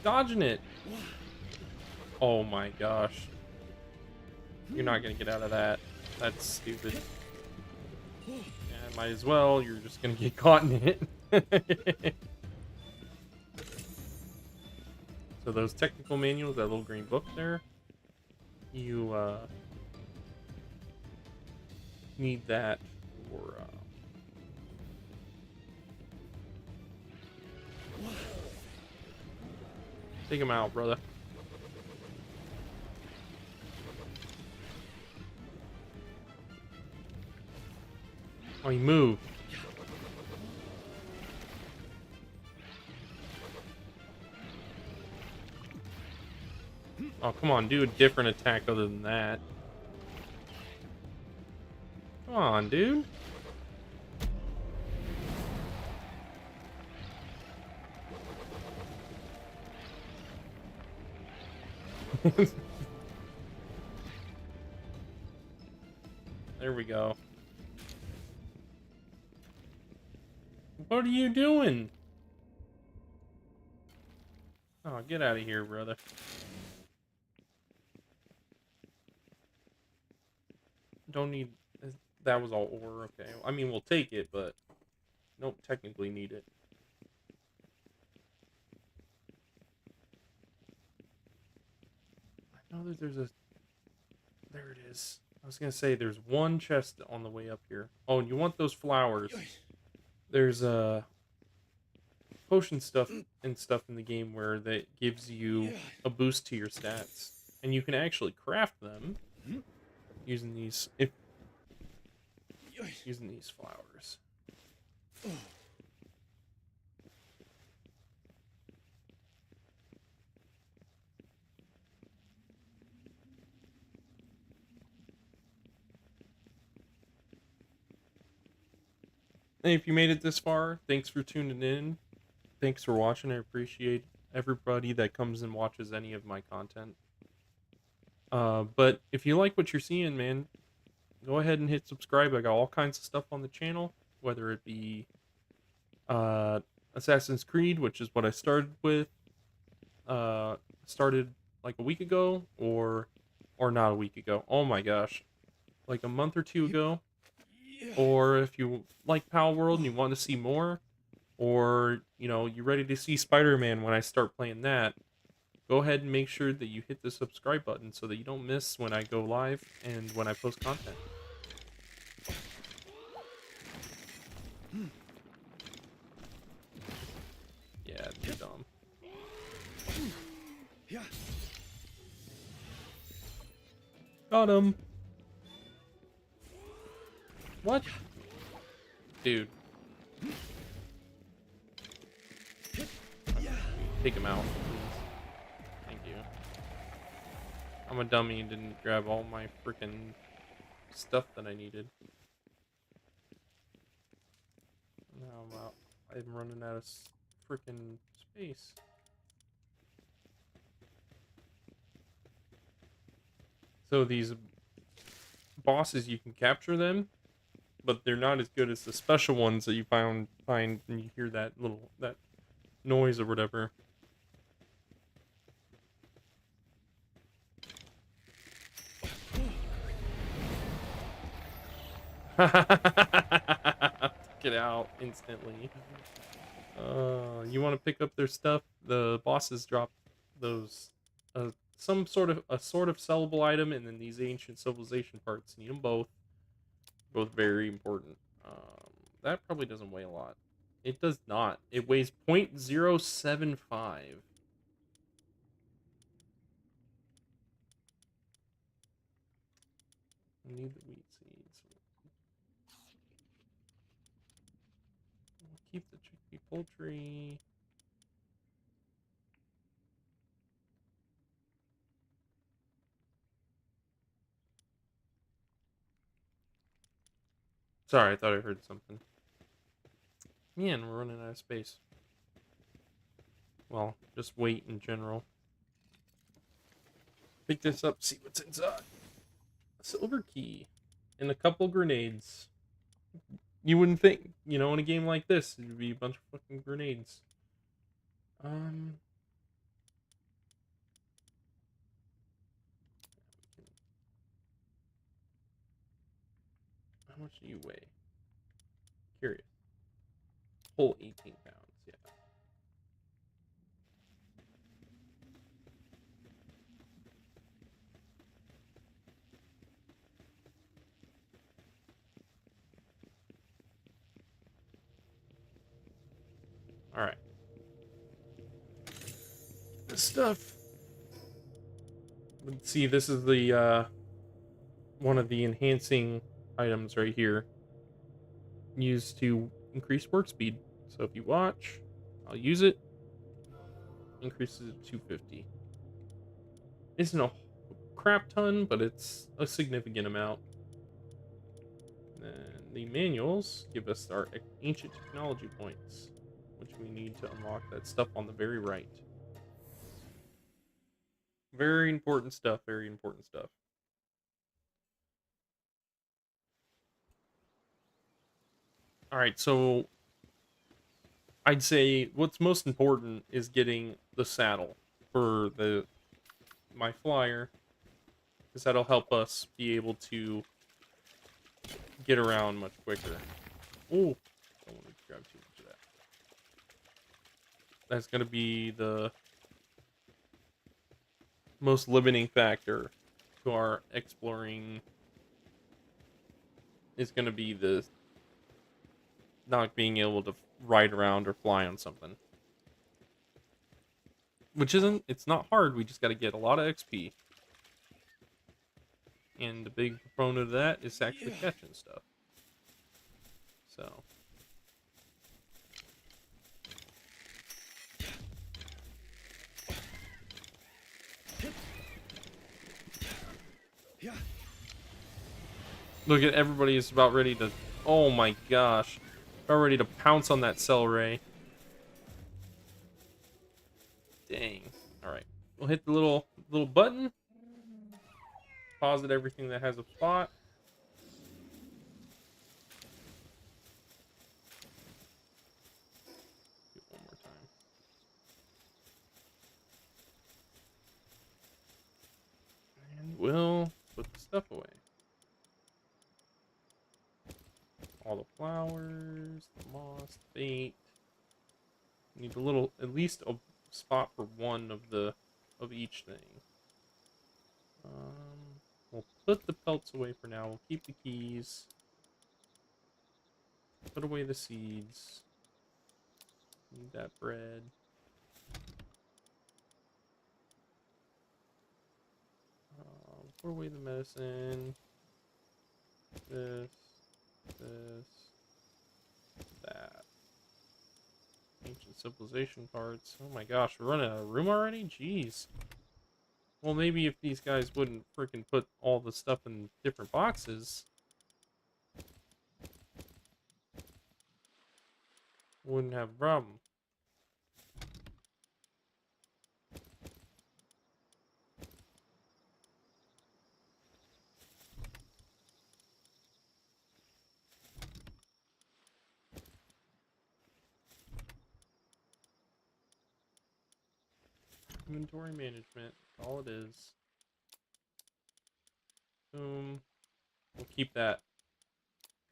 Dodging it. Oh my gosh. You're not gonna get out of that. That's stupid. Yeah, might as well. You're just gonna get caught in it. So those technical manuals, that little green book there, you need that for take him out, brother. Oh, he moved. Oh, come on, do a different attack other than that. Come on, dude. There we go. What are you doing? Oh, get out of here, brother. Don't need... That was all ore, okay. I mean, we'll take it, but don't technically need it. I know that there's a... There it is. I was gonna say, there's one chest on the way up here. Oh, and you want those flowers. There's potion stuff and stuff in the game where that gives you a boost to your stats. And you can actually craft them using these using these flowers. And if you made it this far, thanks for tuning in. Thanks for watching. I appreciate everybody that comes and watches any of my content. But if you like what you're seeing, man, go ahead and hit subscribe. I got all kinds of stuff on the channel, whether it be Assassin's Creed, which is what I started with. Started like a week ago, or not a week ago. Oh my gosh, like a month or two ago. Or if you like Palworld and you want to see more, or you know you're ready to see Spider-Man when I start playing that, go ahead and make sure that you hit the subscribe button so that you don't miss when I go live and when I post content. Yeah, you're dumb. Got him. What? Dude. Take him out, please. Thank you. I'm a dummy and didn't grab all my freaking stuff that I needed. Now I'm out. I'm running out of freaking space. So these bosses, you can capture them, but they're not as good as the special ones that you find when you hear that noise or whatever. Get out instantly. You want to pick up their stuff? The bosses drop those some sort of sellable item, and then these ancient civilization parts. Need them both. Both very important. That probably doesn't weigh a lot. It does not. It weighs 0.075. I need the wheat seeds. We'll keep the chickpea poultry. Sorry, I thought I heard something. Man, we're running out of space. Well, just weight in general. Pick this up, see what's inside. A silver key. And a couple grenades. You wouldn't think, in a game like this, it'd be a bunch of fucking grenades. Um... How much do you weigh? Curious. Whole 18 pounds, yeah. Alright. This stuff. Let's see, this is the, one of the enhancing items right here. Used to increase work speed. So if you watch, I'll use it. Increases it to 250. Isn't a crap ton, but it's a significant amount. And the manuals give us our ancient technology points, which we need to unlock that stuff on the very right. Very important stuff, very important stuff. Alright, so I'd say what's most important is getting the saddle for my flyer, because that'll help us be able to get around much quicker. Oh, don't want to grab too much of that. That's going to be the most limiting factor to our exploring. Is going to be the not being able to ride around or fly on something. Which it's not hard, we just got to get a lot of XP. And the big proponent of that is actually catching stuff. So. Look at everybody is about ready to... Oh my gosh. About ready to pounce on that cell ray. Dang. Alright. We'll hit the little button. Deposit everything that has a spot. Do it one more time. And we'll put the stuff away. All the flowers, the moss, the bait. Need a little, at least a spot for one of each thing. We'll put the pelts away for now. We'll keep the keys. Put away the seeds. Need that bread. Put away the medicine. This. That. Ancient civilization parts. Oh my gosh, we're running out of room already? Jeez. Well, maybe if these guys wouldn't freaking put all the stuff in different boxes, wouldn't have a problem. Inventory management, all it is. Boom. We'll keep that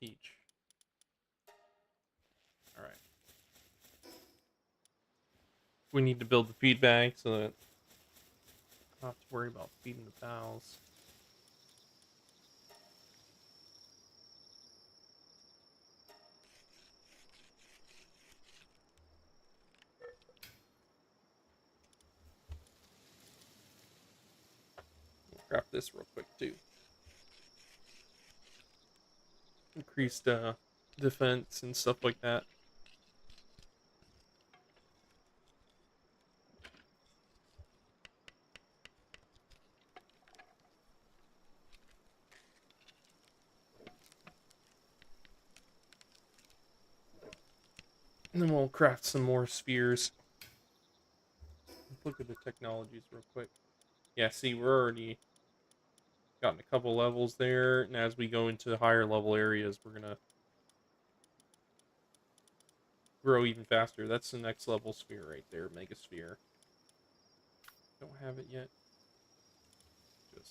peach. Alright. We need to build the feed bag so that I don't have to worry about feeding the cows. craft this real quick too. Increased defense and stuff like that. And then we'll craft some more spheres. Let's look at the technologies real quick. Yeah, see, we're already gotten a couple levels there, and as we go into higher level areas, we're gonna grow even faster. That's the next level sphere right there, Mega Sphere. Don't have it yet. Just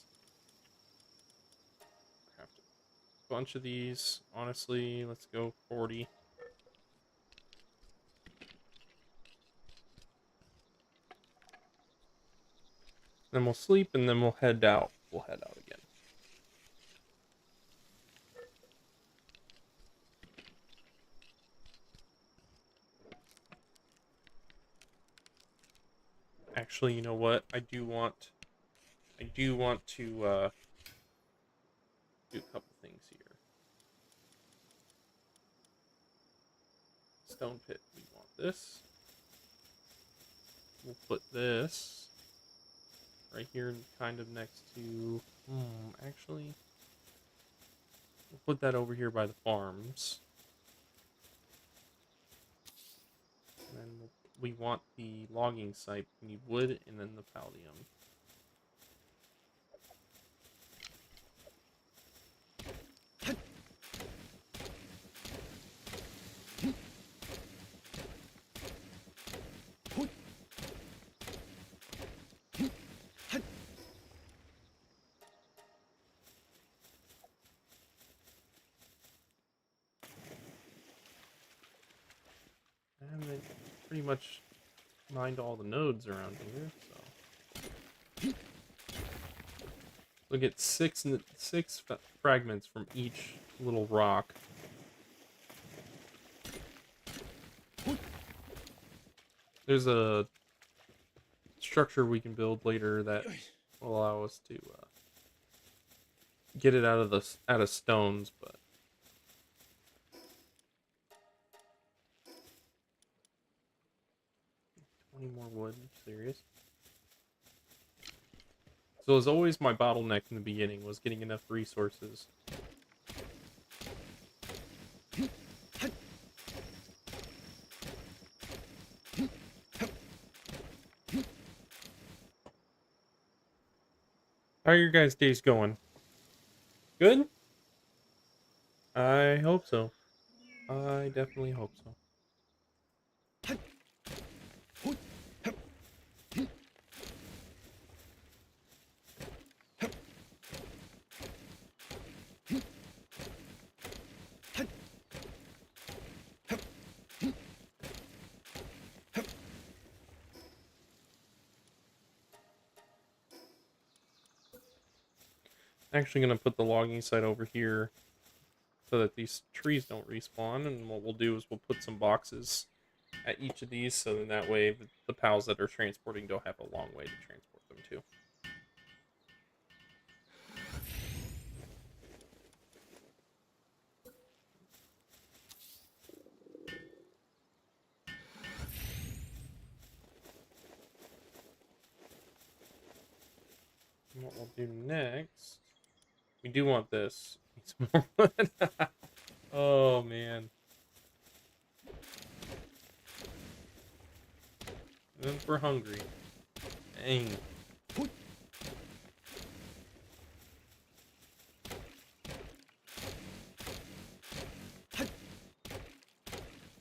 craft a bunch of these. Honestly, let's go 40. Then we'll sleep, and then we'll head out. We'll head out again. Actually, you know what? I do want to do a couple things here. Stone pit. We want this. We'll put this right here, kind of next to. Actually, we'll put that over here by the farms. And then we want the logging site. We need wood and then the pallium. And they pretty much mined all the nodes around here, so we'll get six fragments from each little rock. There's a structure we can build later that will allow us to get it out of stones, but 20 more wood. Serious? So as always, my bottleneck in the beginning was getting enough resources. How are your guys' days going? Good? I hope so. I definitely hope so. Actually gonna put the logging site over here so that these trees don't respawn, and what we'll do is we'll put some boxes at each of these so then that way the pals that are transporting don't have a long way to transport them to. And what we'll do next, we do want this. Need some more wood. Oh man. And then we're hungry. Dang.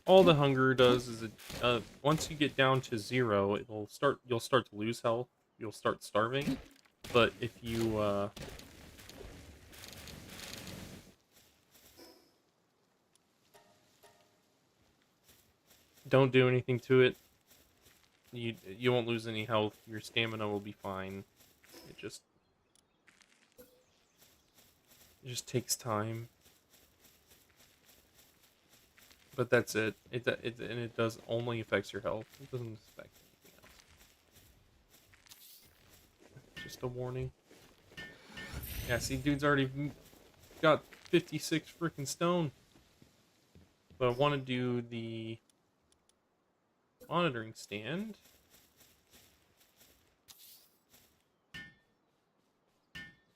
All the hunger does is it once you get down to 0, you'll start to lose health. You'll start starving. But if you don't do anything to it, you won't lose any health. Your stamina will be fine. It just takes time. But that's it. And it does only affects your health. It doesn't affect anything else. Just a warning. Yeah, see, dude's already got 56 freaking stone. But I want to do the monitoring stand.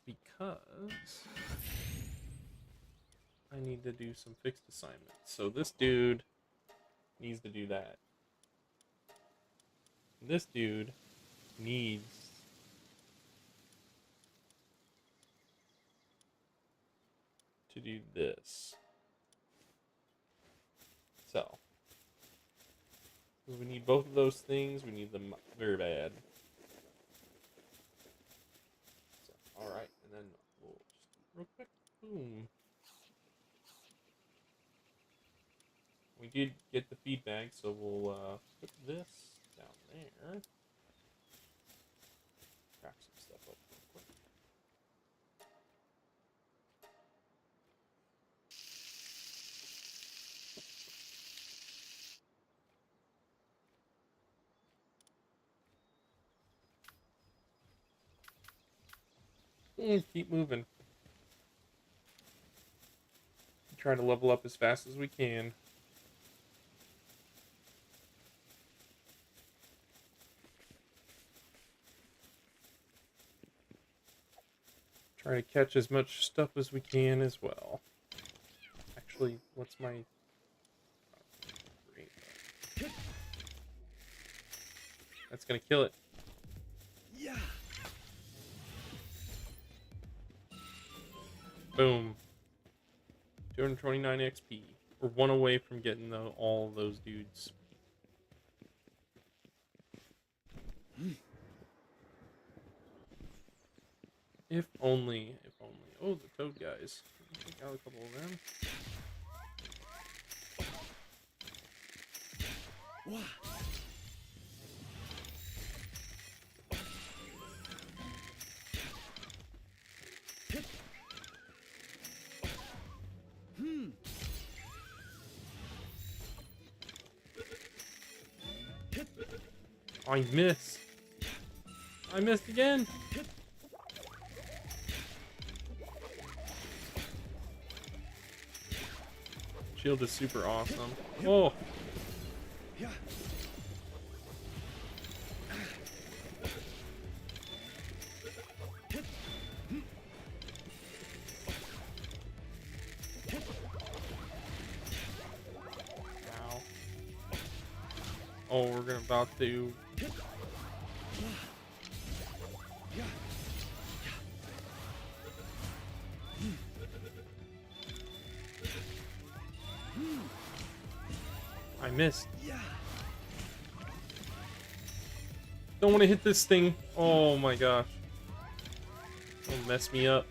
Because I need to do some fixed assignments. So this dude needs to do that. This dude needs to do this. So we need both of those things. We need them very bad. So, all right, and then we'll just real quick. Boom. We did get the feedback, so we'll put this down there. Craft some stuff up real quick. Keep moving. Try to level up as fast as we can. Try to catch as much stuff as we can as well. Actually, what's my... That's gonna kill it. Yeah. Boom. 229 XP. We're one away from getting all those dudes. If only, if only. Oh, the toad guys. Take out a couple of them. Wah. 'Oh, I missed. I missed again. Shield is super awesome. Oh. Yeah. Ow. Oh, we're about to. I missed. Don't want to hit this thing. Oh my gosh. Don't mess me up.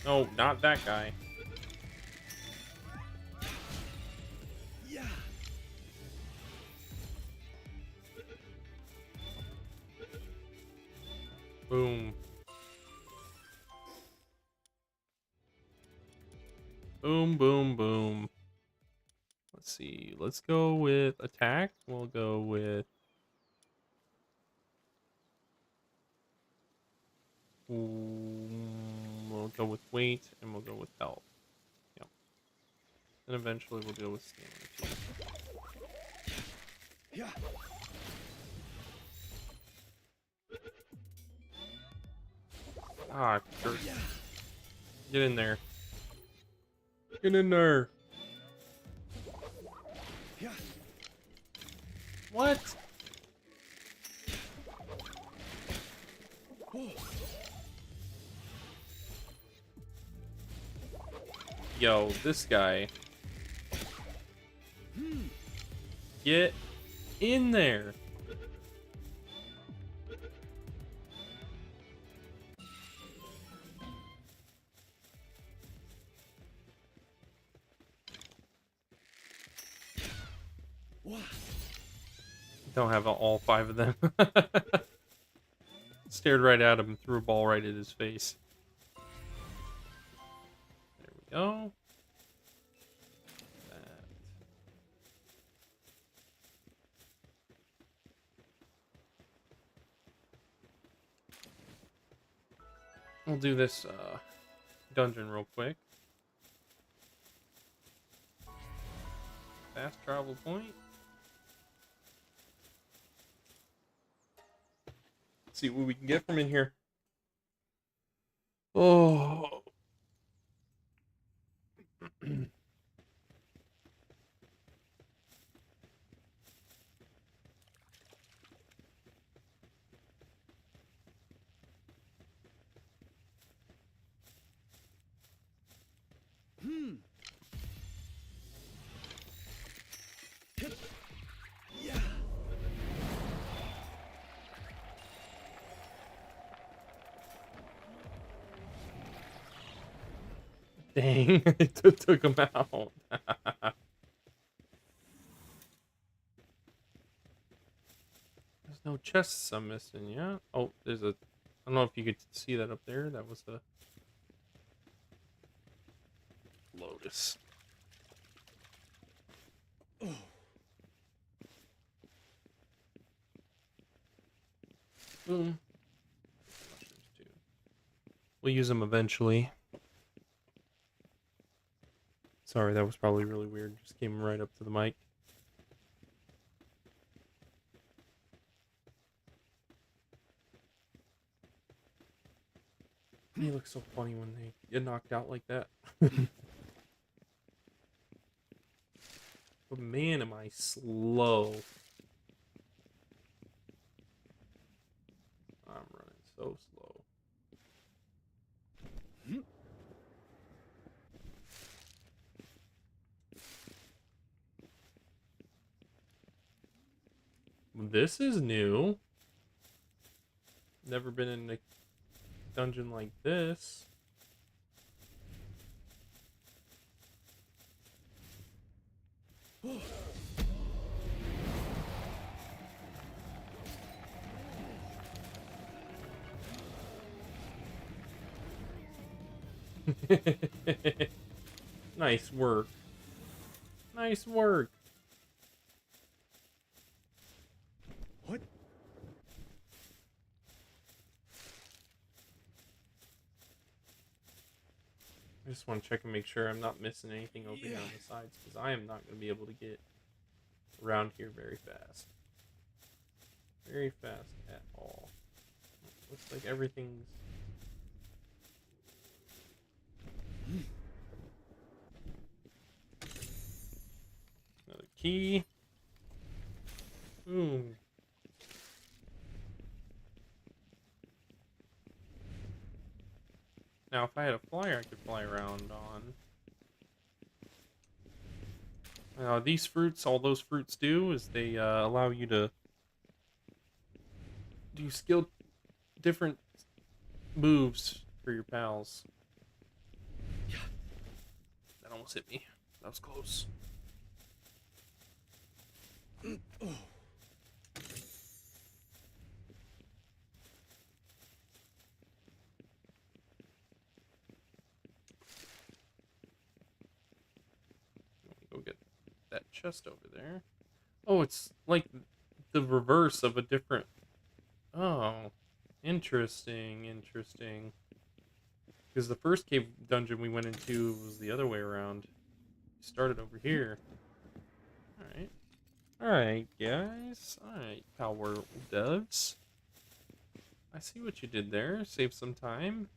No, not that guy. Yeah. Boom. Boom, boom, boom. Let's see. Let's go with attack. We'll go with... we'll go with weight, and we'll go with health. Yep. And eventually we'll go with stamina too. Yeah. Ah, jerk. Get in there. Get in there. Yeah. What? Yo, this guy. Get in there. Don't have all 5 of them. Stared right at him and threw a ball right at his face. There we go. That. We'll do this dungeon real quick. Fast travel point. Let's see what we can get from in here. Oh. Hmm. Yeah. Dang, it took him out. There's no chests I'm missing, yeah? Oh, there's a... I don't know if you could see that up there. That was a... Lotus. Oh. Boom. Mushrooms too. We'll use them eventually. Sorry, that was probably really weird. Just came right up to the mic. They look so funny when they get knocked out like that. But man, am I slow. I'm running so slow. This is new. Never been in a dungeon like this. Nice work. Nice work. What? I just want to check and make sure I'm not missing anything over here on the sides, because I am not going to be able to get around here very fast. Very fast at all. Looks like everything's... Another key. Boom. Now, if I had a flyer, I could fly around on. These fruits, all those fruits do is they allow you to do different moves for your pals. That almost hit me. That was close. Oh. Go get that chest over there. Oh, it's like the reverse of a different... Oh, interesting, interesting. Because the first cave dungeon we went into was the other way around. We started over here. Alright. Alright, guys. Alright, Palworld devs. I see what you did there. Save some time.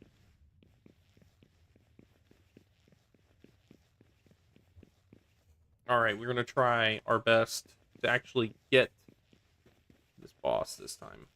Alright, we're going to try our best to actually get this boss this time.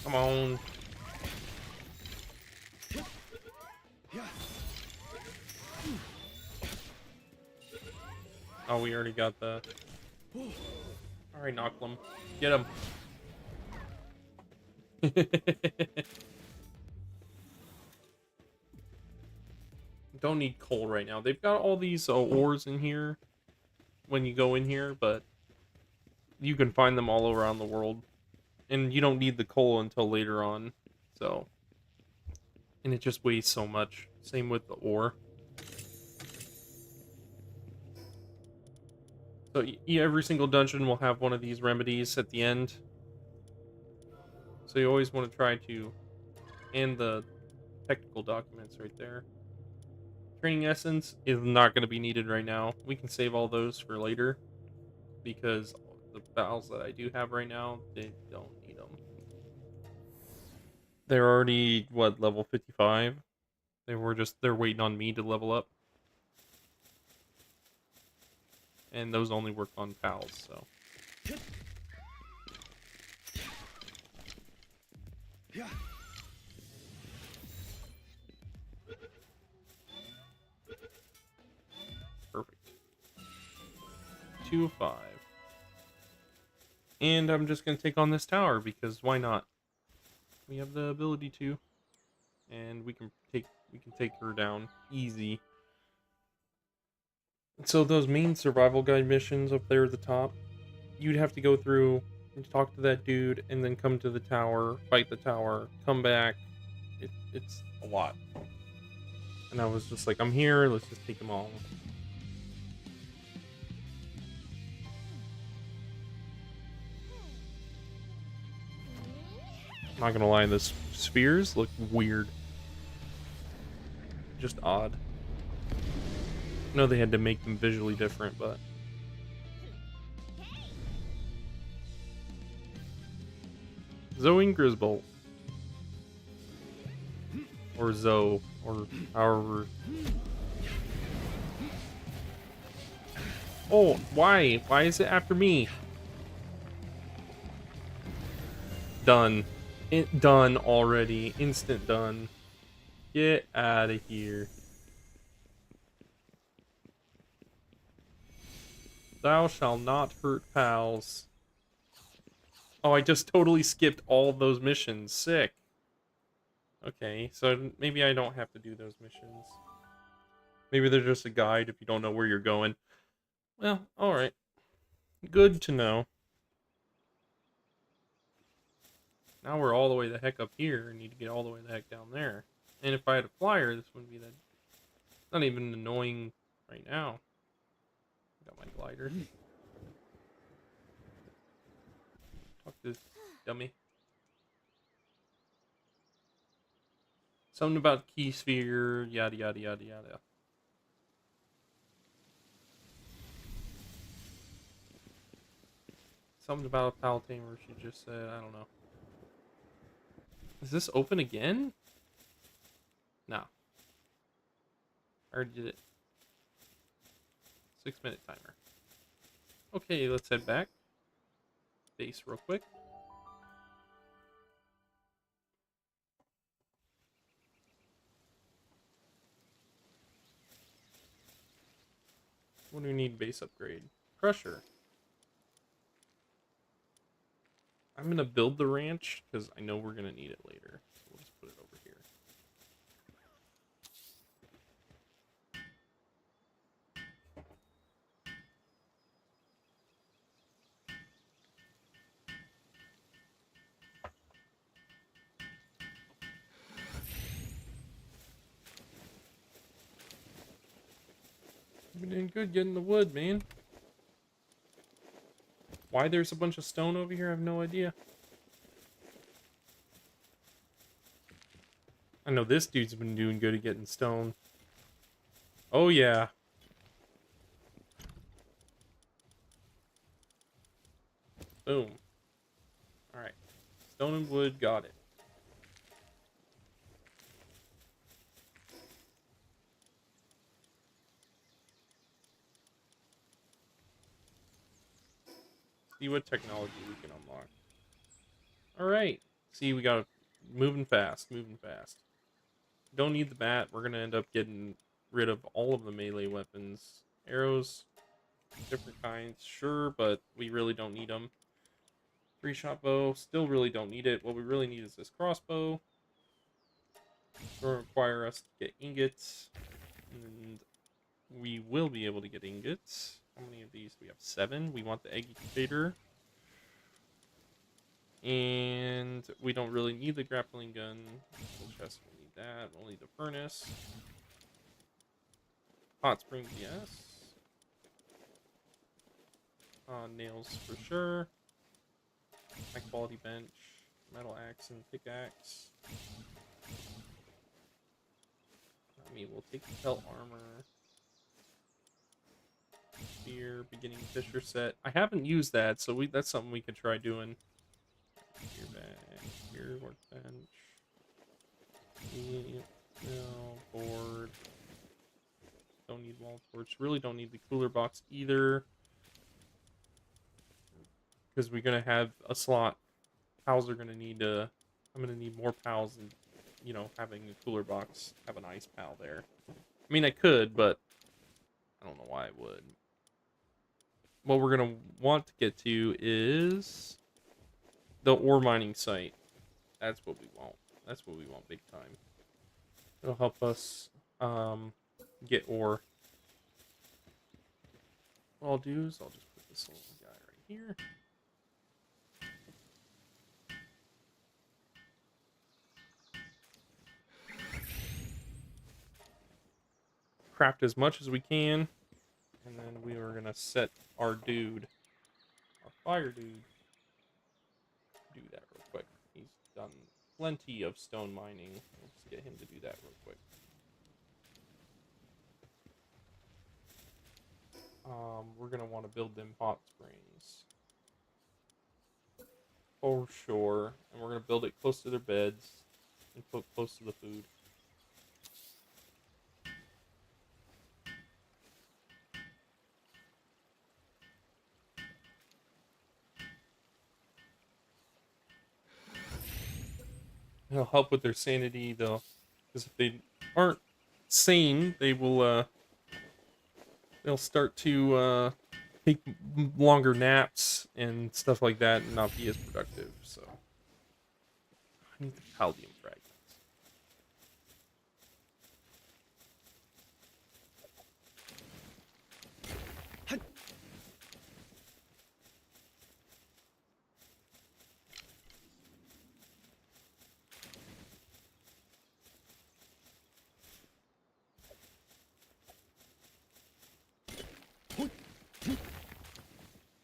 Come on. Oh, we already got the... Alright, Knock'em. Get him. Don't need coal right now. They've got all these ores in here when you go in here, but you can find them all around the world. And you don't need the coal until later on. So... And it just weighs so much. Same with the ore. So every single dungeon will have one of these remedies at the end. So you always want to try to... And the technical documents right there. Training essence is not going to be needed right now. We can save all those for later. Because the battles that I do have right now, they don't need them. They're already, what, level 55? They're waiting on me to level up. And those only work on pals, so. Yeah. Perfect. 2 of 5. And I'm just going to take on this tower, because why not? We have the ability to. And we can take her down easy. So those main survival guide missions up there at the top, you'd have to go through and talk to that dude, and then come to the tower, fight the tower, come back. It's a lot. And I was just like, I'm here, let's just take them all. Not gonna lie, the spheres look weird. Just odd. I know they had to make them visually different, but... Zoe and Grisbolt. Or Zoe, or however... Oh, why? Why is it after me? Done. Done already. Instant done. Get out of here. Thou shalt not hurt pals. Oh, I just totally skipped all of those missions. Sick. Okay, so maybe I don't have to do those missions. Maybe they're just a guide if you don't know where you're going. Well, alright. Good to know. Now we're all the way the heck up here. I need to get all the way the heck down there. And if I had a flyer, this wouldn't be that... Not even annoying right now. Got my glider. Talk to this dummy. Something about key sphere, yada yada yada yada. Something about a pal tamer, she just said, I don't know. Is this open again? No. I already did it. 6-minute timer. Okay, let's head back. Base real quick. What do we need base upgrade? Crusher. I'm gonna build the ranch because I know we're gonna need it later. So we'll just put it over here. You've been doing good getting the wood, man. Why there's a bunch of stone over here, I have no idea. I know this dude's been doing good at getting stone. Oh yeah. Boom. Alright. Stone and wood, got it. See what technology we can unlock. Alright. See, we got moving fast, moving fast. Don't need the bat. We're going to end up getting rid of all of the melee weapons. Arrows. Different kinds, sure, but we really don't need them. 3-shot bow, still really don't need it. What we really need is this crossbow. It's going to require us to get ingots, and we will be able to get ingots. How many of these? We have 7. We want the egg incubator. And we don't really need the grappling gun. Full chest, we'll need that. We'll need the furnace. Hot springs, yes. Nails for sure. High quality bench. Metal axe and pickaxe. I mean, we'll take the belt armor. Spear, beginning fisher set. I haven't used that, so that's something we could try doing. Spear bag, spear workbench. No, board. Don't need wall torch. Really don't need the cooler box either. Because we're going to have a slot. Pals are going to need I'm going to need more pals and, you know, having a cooler box. Have an ice pal there. I mean, I could, but I don't know why I would. What we're going to want to get to is the ore mining site. That's what we want. That's what we want big time. It'll help us get ore. What I'll do is I'll just put this little guy right here. Craft as much as we can. And then we are going to set our dude, our fire dude, do that real quick. He's done plenty of stone mining. Let's get him to do that real quick. We're going to want to build them hot springs. For sure. And we're going to build it close to their beds and close to the food. It'll help with their sanity, though, because if they aren't sane, they will they'll start to take longer naps and stuff like that, and not be as productive. So I need the paldium fragments.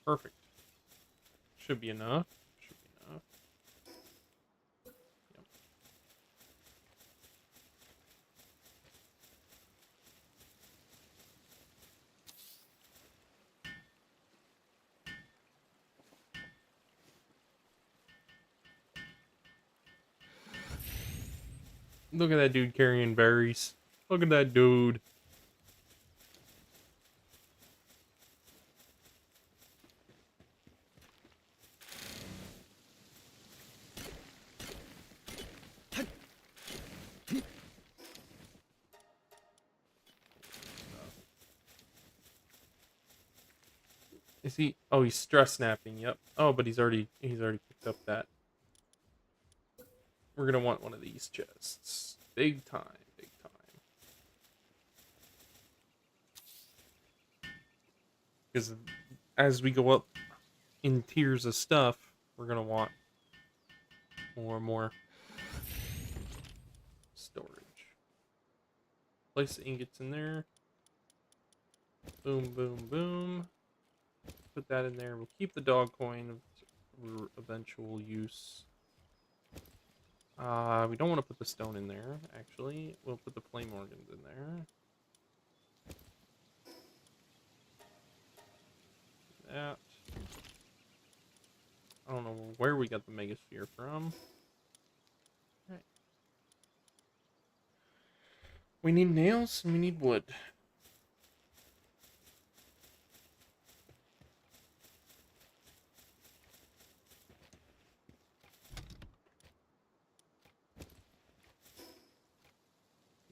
Perfect. Should be enough. Should be enough. Yep. Look at that dude carrying berries. Look at that dude. Is he? Oh, he's stress snapping. Yep. Oh, but he's already picked up that. We're gonna want one of these chests. Big time. Big time. Because as we go up in tiers of stuff, we're gonna want more and more storage. Place the ingots in there. Boom, boom, boom. Put that in there. We'll keep the dog coin for eventual use. We don't want to put the stone in there, actually. We'll put the flame organs in there. That. I don't know where we got the megasphere from. Right. We need nails and we need wood.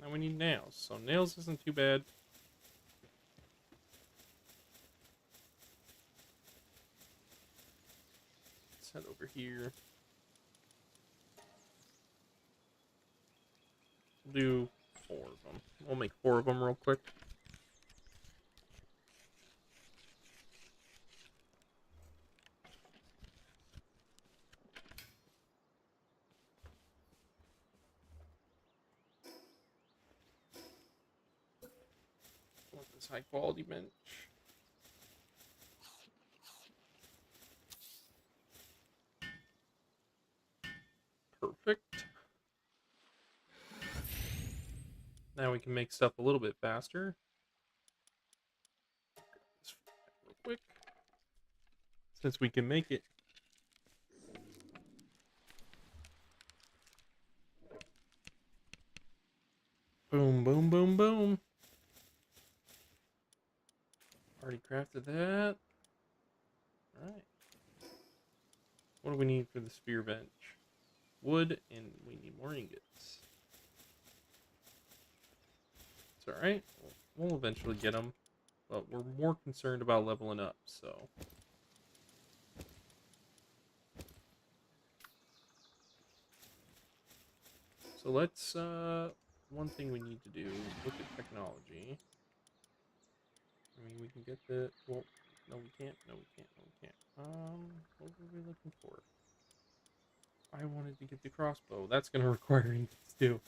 Now we need nails. So nails isn't too bad. head over here. We'll do 4 of them. We'll make 4 of them real quick. I want this high quality bench. Perfect. Now we can make stuff a little bit faster. This real quick. Since we can make it. Boom, boom, boom, boom. Already crafted that. Alright. What do we need for the spear bench? Wood, and we need more ingots. It's alright. We'll eventually get them. But we're more concerned about leveling up, so. So let's, one thing we need to do, look at technology. I mean, we can get the, well, no we can't, no we can't, no we can't. What were we looking for? I wanted to get the crossbow. That's gonna require ingots too.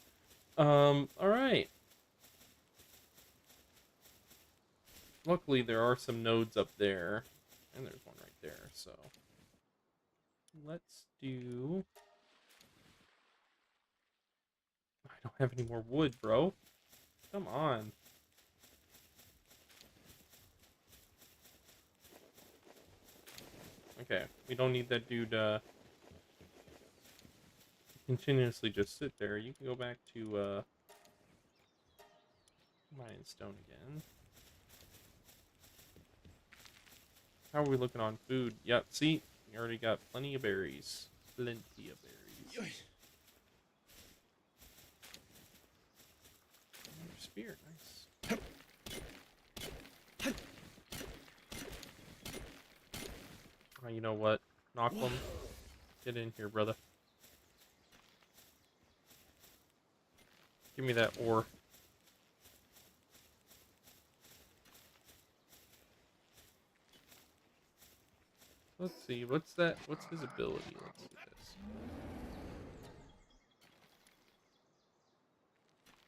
Alright. Luckily, there are some nodes up there. And there's one right there, so. Let's do... I don't have any more wood, bro. Come on. Okay, we don't need that dude, continuously just sit there. You can go back to, mine stone again. How are we looking on food? Yep, see? We already got plenty of berries. Plenty of berries. Spear, nice. Oh, you know what? Knocklem, get in here, brother. Give me that ore. Let's see, what's that? What's his ability? Let's see this.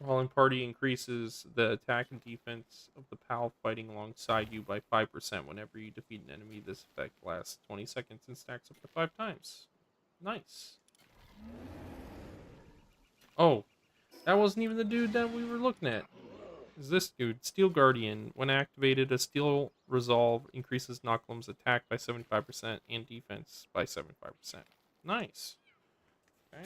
While in party increases the attack and defense of the pal fighting alongside you by 5% whenever you defeat an enemy. This effect lasts 20 seconds and stacks up to 5 times. Nice. Oh, that wasn't even the dude that we were looking at. Is this dude, Steel Guardian. When activated, a Steel Resolve increases Knocklem's attack by 75% and defense by 75%. Nice. Okay.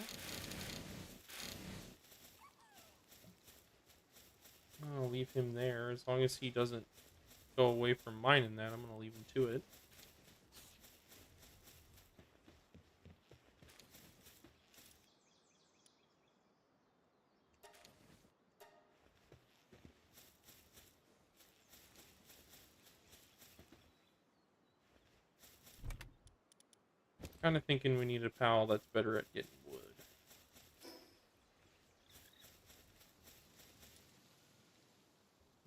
I'll leave him there. As long as he doesn't go away from mining that, I'm going to leave him to it. Kind of thinking we need a pal that's better at getting wood.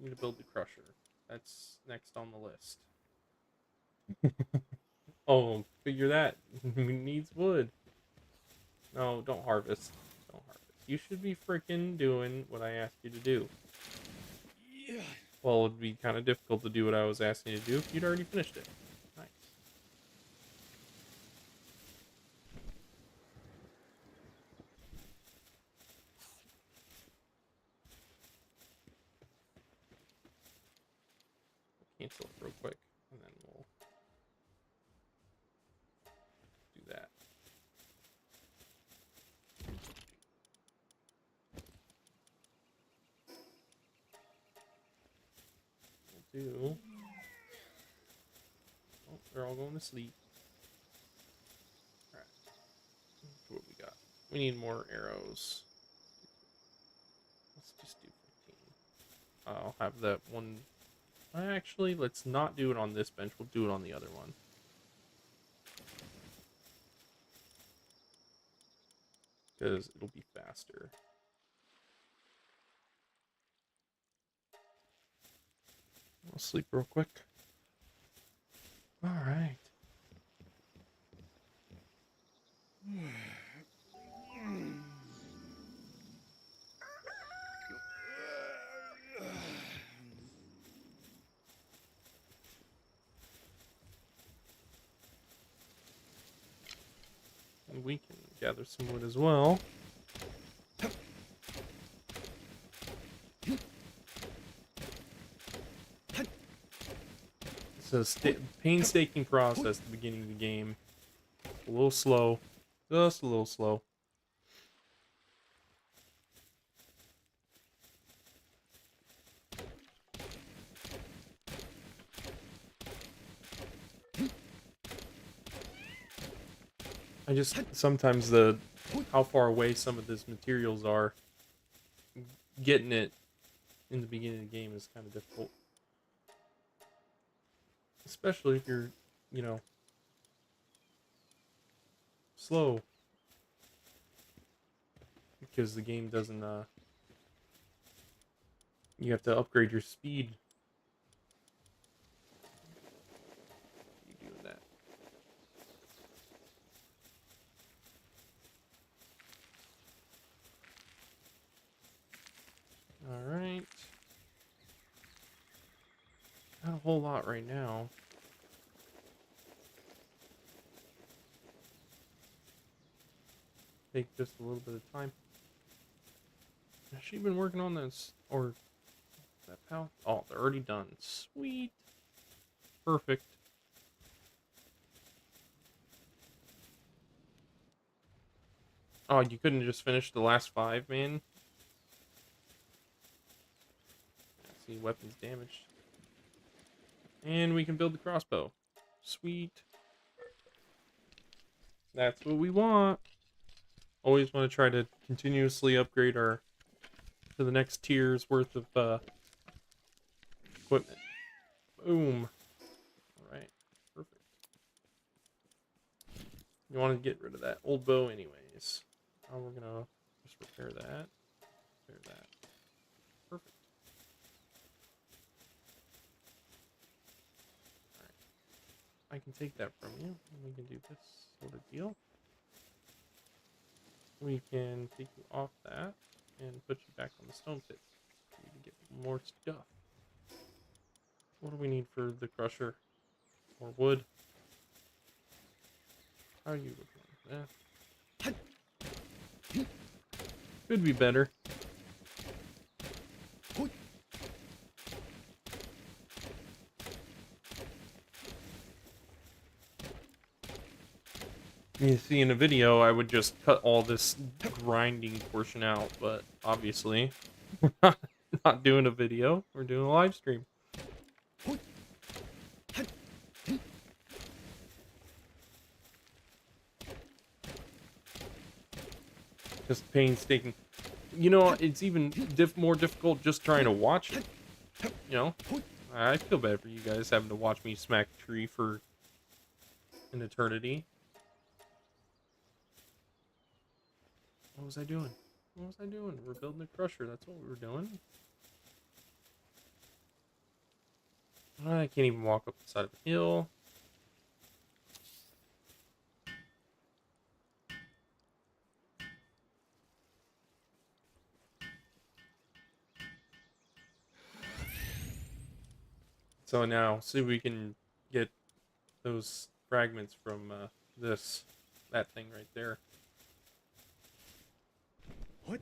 Need to build the crusher. That's next on the list. Oh, figure that. Needs wood. No, don't harvest. Don't harvest. You should be freaking doing what I asked you to do. Yeah. Well, it would be kind of difficult to do what I was asking you to do if you'd already finished it. Nice. Cancel it real quick, and then we'll do that. We'll do... Oh, they're all going to sleep. Alright. What we got? We need more arrows. Let's just do 15. I'll have that one... Actually, let's not do it on this bench. We'll do it on the other one. because it'll be faster. I'll sleep real quick. All right. And we can gather some wood as well. It's a painstaking process at the beginning of the game. A little slow. Just a little slow. I just sometimes how far away some of these materials are, getting it in the beginning of the game is kind of difficult. Especially if you're, you know, slow. Because the game doesn't you have to upgrade your speed. You doing that. Alright. Not a whole lot right now. Take just a little bit of time. Has she been working on this? Or that pal? Oh, they're already done. Sweet. Perfect. Oh, you couldn't just finish the last 5, man? See, weapons damaged. And we can build the crossbow. Sweet. That's what we want. Always want to try to continuously upgrade our to the next tier's worth of equipment. Boom. Alright. Perfect. You want to get rid of that old bow anyways. Oh, we're gonna just repair that. Repair that. Perfect. Alright. I can take that from you, and we can do this sort of deal. We can take you off that and put you back on the stone pit. We need to get more stuff. What do we need for the crusher? More wood. How are you looking? Could be better. You see, in a video, I would just cut all this grinding portion out, but obviously, we're not doing a video. We're doing a live stream. Just painstaking. You know, it's even more difficult just trying to watch it. You know, I feel bad for you guys having to watch me smack a tree for an eternity. What was I doing? What was I doing? We're building a crusher. That's what we were doing. I can't even walk up the side of a hill. So now, see if we can get those fragments from that thing right there. What?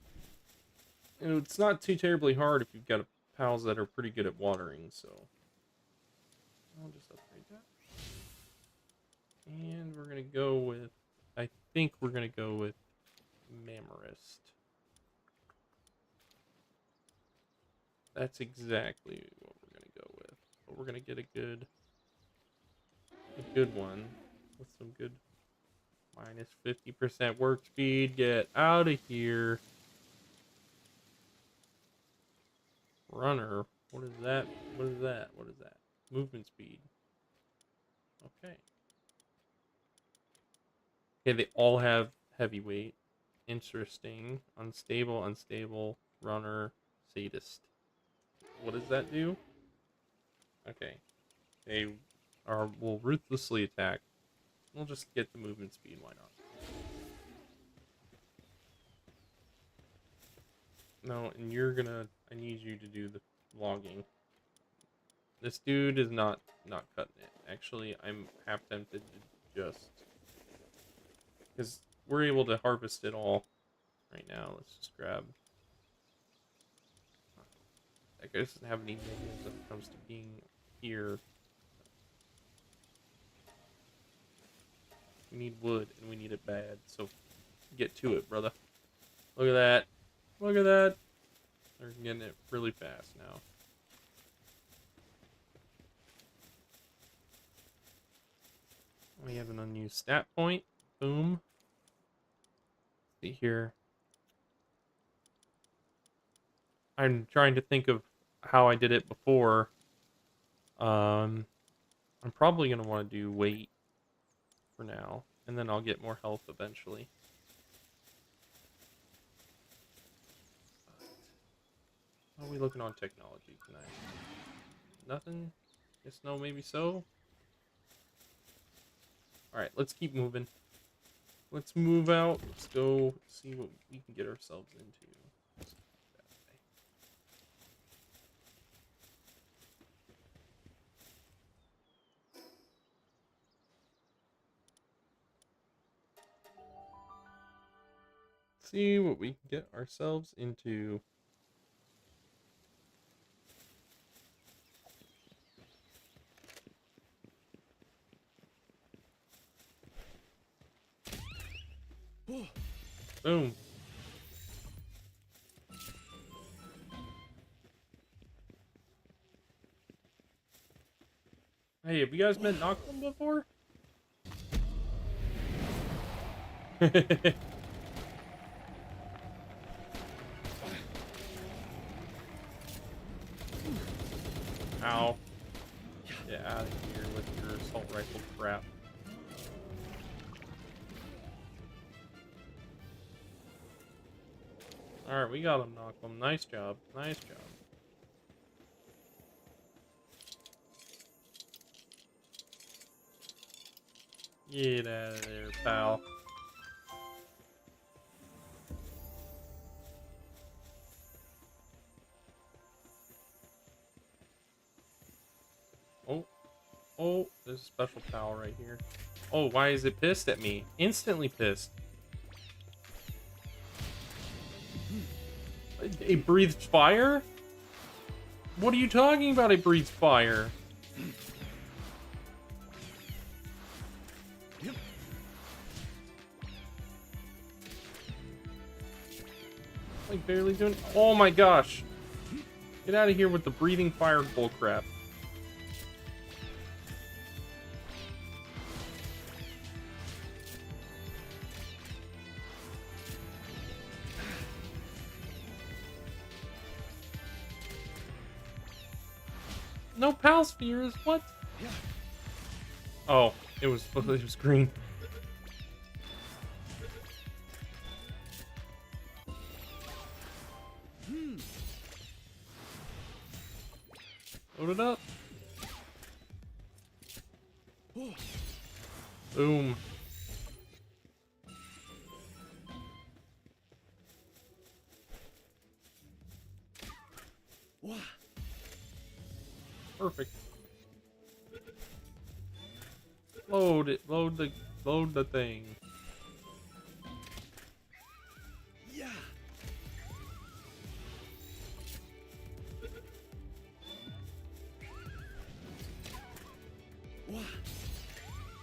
And it's not too terribly hard if you've got pals that are pretty good at watering, so I'll just upgrade that. And we're gonna go with, I think we're gonna go with Mammarist. That's exactly what we're gonna go with. But we're gonna get a good one with some good minus 50% work speed. Get out of here. Runner. What is that? What is that? What is that? Movement speed. Okay. Okay, they all have heavyweight. Interesting. Unstable, unstable, runner, sadist. What does that do? Okay. They will ruthlessly attack. We'll just get the movement speed, why not? No, and I need you to do the logging. This dude is not cutting it. Actually, I'm half tempted to just... Because we're able to harvest it all right now. Let's just grab... That guy doesn't have any negatives when it comes to being here. We need wood, and we need it bad, so get to it, brother. Look at that. Look at that. They're getting it really fast now. We have an unused stat point. Boom. Let's see here. I'm trying to think of how I did it before. I'm probably going to want to do weight for now, and then I'll get more health eventually. How are we looking on technology tonight? Nothing? Guess no, maybe so? Alright, let's keep moving. Let's move out. Let's go see what we can get ourselves into. See what we can get ourselves into. Boom. Hey, have you guys met Knock'em before? Ow. Get out of here with your assault rifle crap. Alright, we got him, Knock'em. Nice job. Nice job. Get out of there, pal. Oh. Oh, there's a special pal right here. Oh, why is it pissed at me? Instantly pissed. It breathed fire? What are you talking about? It breathes fire. Like barely doing. Oh my gosh! Get out of here with the breathing fire bullcrap. No pal spheres. What? Oh, it was green. Load it up. Boom. Perfect. Load it. Load the thing. Yeah.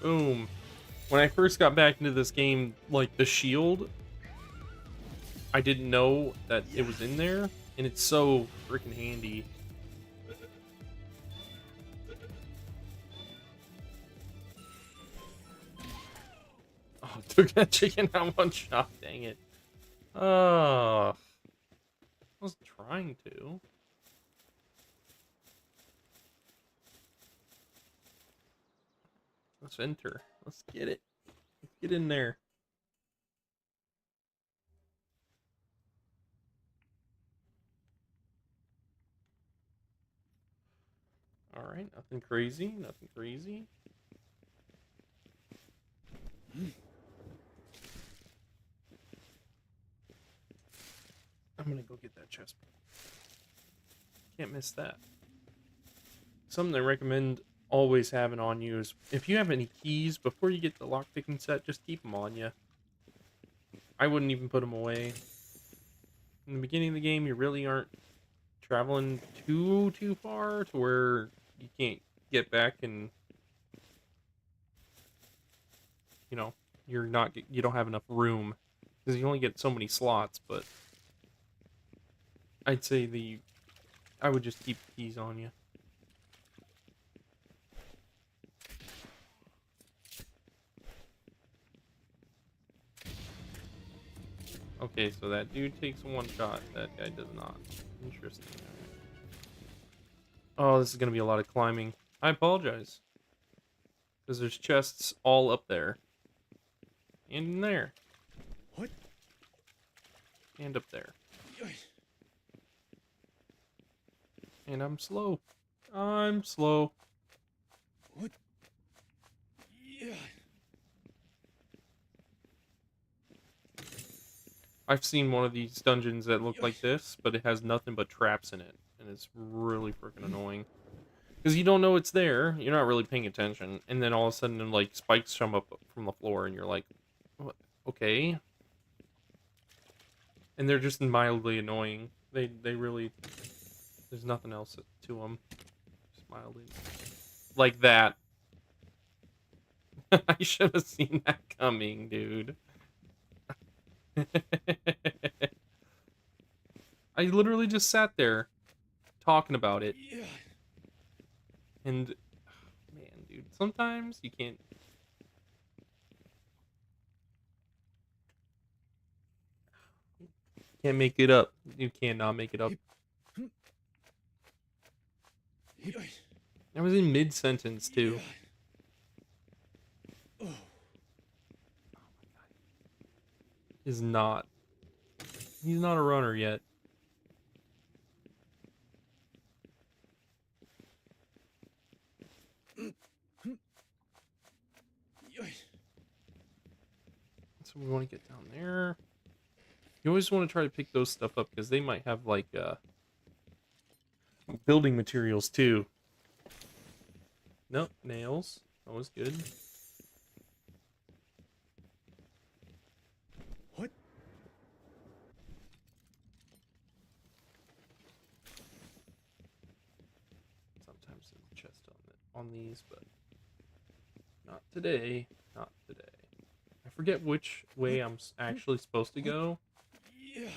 Boom. When I first got back into this game, like the shield, I didn't know that it was in there, and it's so freaking handy. Oh, took that chicken out one shot, dang it. I was trying to. Let's enter. Let's get it. Let's get in there. Alright, nothing crazy, nothing crazy. I'm gonna go get that chest. Can't miss that. Something I recommend always having on you is if you have any keys before you get the lockpicking set, just keep them on you. I wouldn't even put them away. In the beginning of the game, you really aren't traveling too far to where you can't get back and you know you don't have enough room because you only get so many slots. But I'd say I would just keep the keys on you. Okay, so that dude takes one shot. That guy does not. Interesting. Oh, this is gonna be a lot of climbing. I apologize. Because there's chests all up there. And in there. What? And up there. And I'm slow. I'm slow. What? Yeah. I've seen one of these dungeons that look like this, but it has nothing but traps in it. And it's really freaking annoying. Because you don't know it's there. You're not really paying attention. And then all of a sudden, like, spikes come up from the floor, and you're like, what? Okay. And they're just mildly annoying. They really... There's nothing else to them. Just mildly... Like that. I should have seen that coming, dude. I literally just sat there talking about it. Yeah. And man, dude, sometimes you can't make it up. You cannot make it up. I was in mid-sentence too. Oh. He's not a runner yet. So we want to get down there. You always want to try to pick those stuff up because they might have like building materials too. Nope, nails. Always good. What? Sometimes there's a chest on these, but not today. Not today. I forget which way I'm actually supposed to go. Yeah.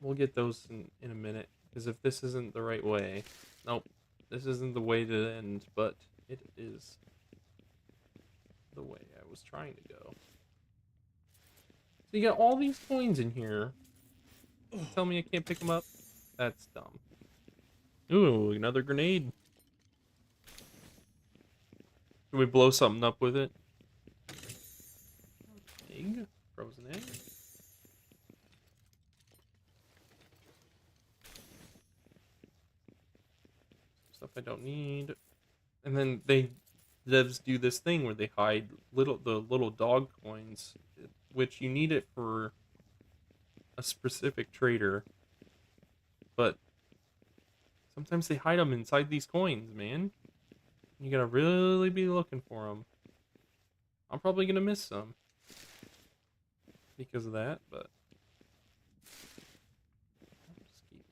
We'll get those in a minute, because if this isn't the right way... Nope, this isn't the way to end, but it is the way I was trying to go. So you got all these coins in here. Tell me I can't pick them up? That's dumb. Ooh, another grenade. Can we blow something up with it? Egg? Frozen egg? Stuff I don't need. And then devs do this thing where they hide the little dog coins, which you need it for a specific trader. But sometimes they hide them inside these coins, man. You gotta really be looking for them. I'm probably gonna miss some because of that, but I'll just keep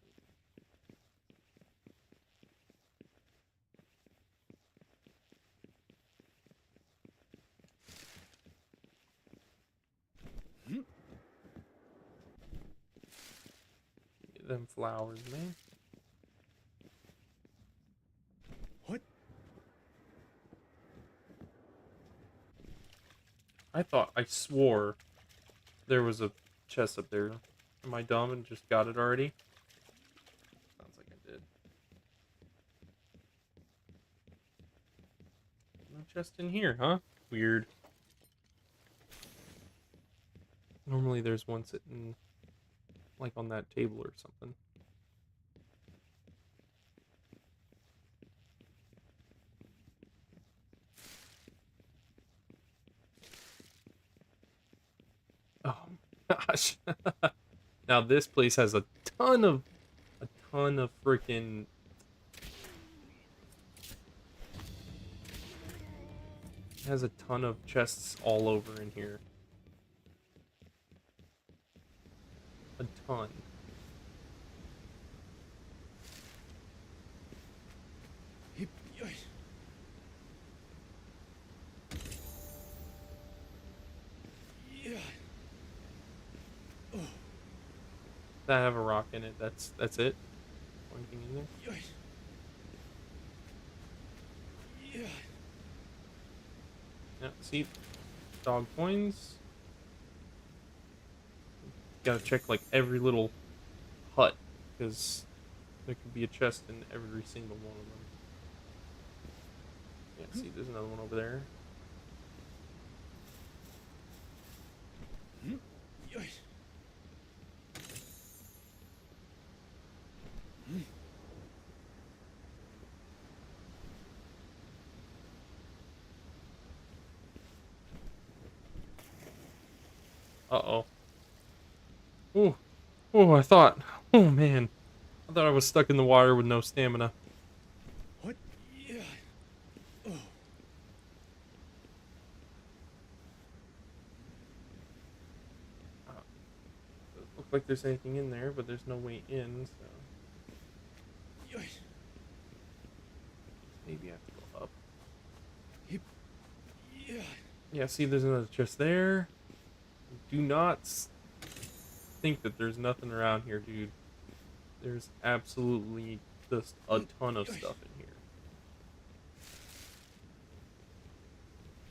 it. Get them flowers, man. What? I swore there was a chest up there. Am I dumb and just got it already? Sounds like I did. No chest in here, huh? Weird. Normally there's one sitting like on that table or something. gosh. Now this place has a ton of freaking. Has a ton of chests all over in here. A ton. Hip, yoy. Yeah. Oh, That have a rock in it. That's it. Anything in there? yoy. Yeah. Yeah. See, dog coins. Gotta check like every little hut because there could be a chest in every single one of them. Yeah. See, there's another one over there. Yoy. Uh-oh. Ooh. Oh, I thought. Oh, man. I thought I was stuck in the water with no stamina. What? Yeah. Oh. Doesn't look like there's anything in there, but there's no way in, so... Yoy. Maybe I have to go up. Hip. Yeah. Yeah, see, there's another chest there. Do not think that there's nothing around here, dude. There's absolutely just a ton of stuff in here.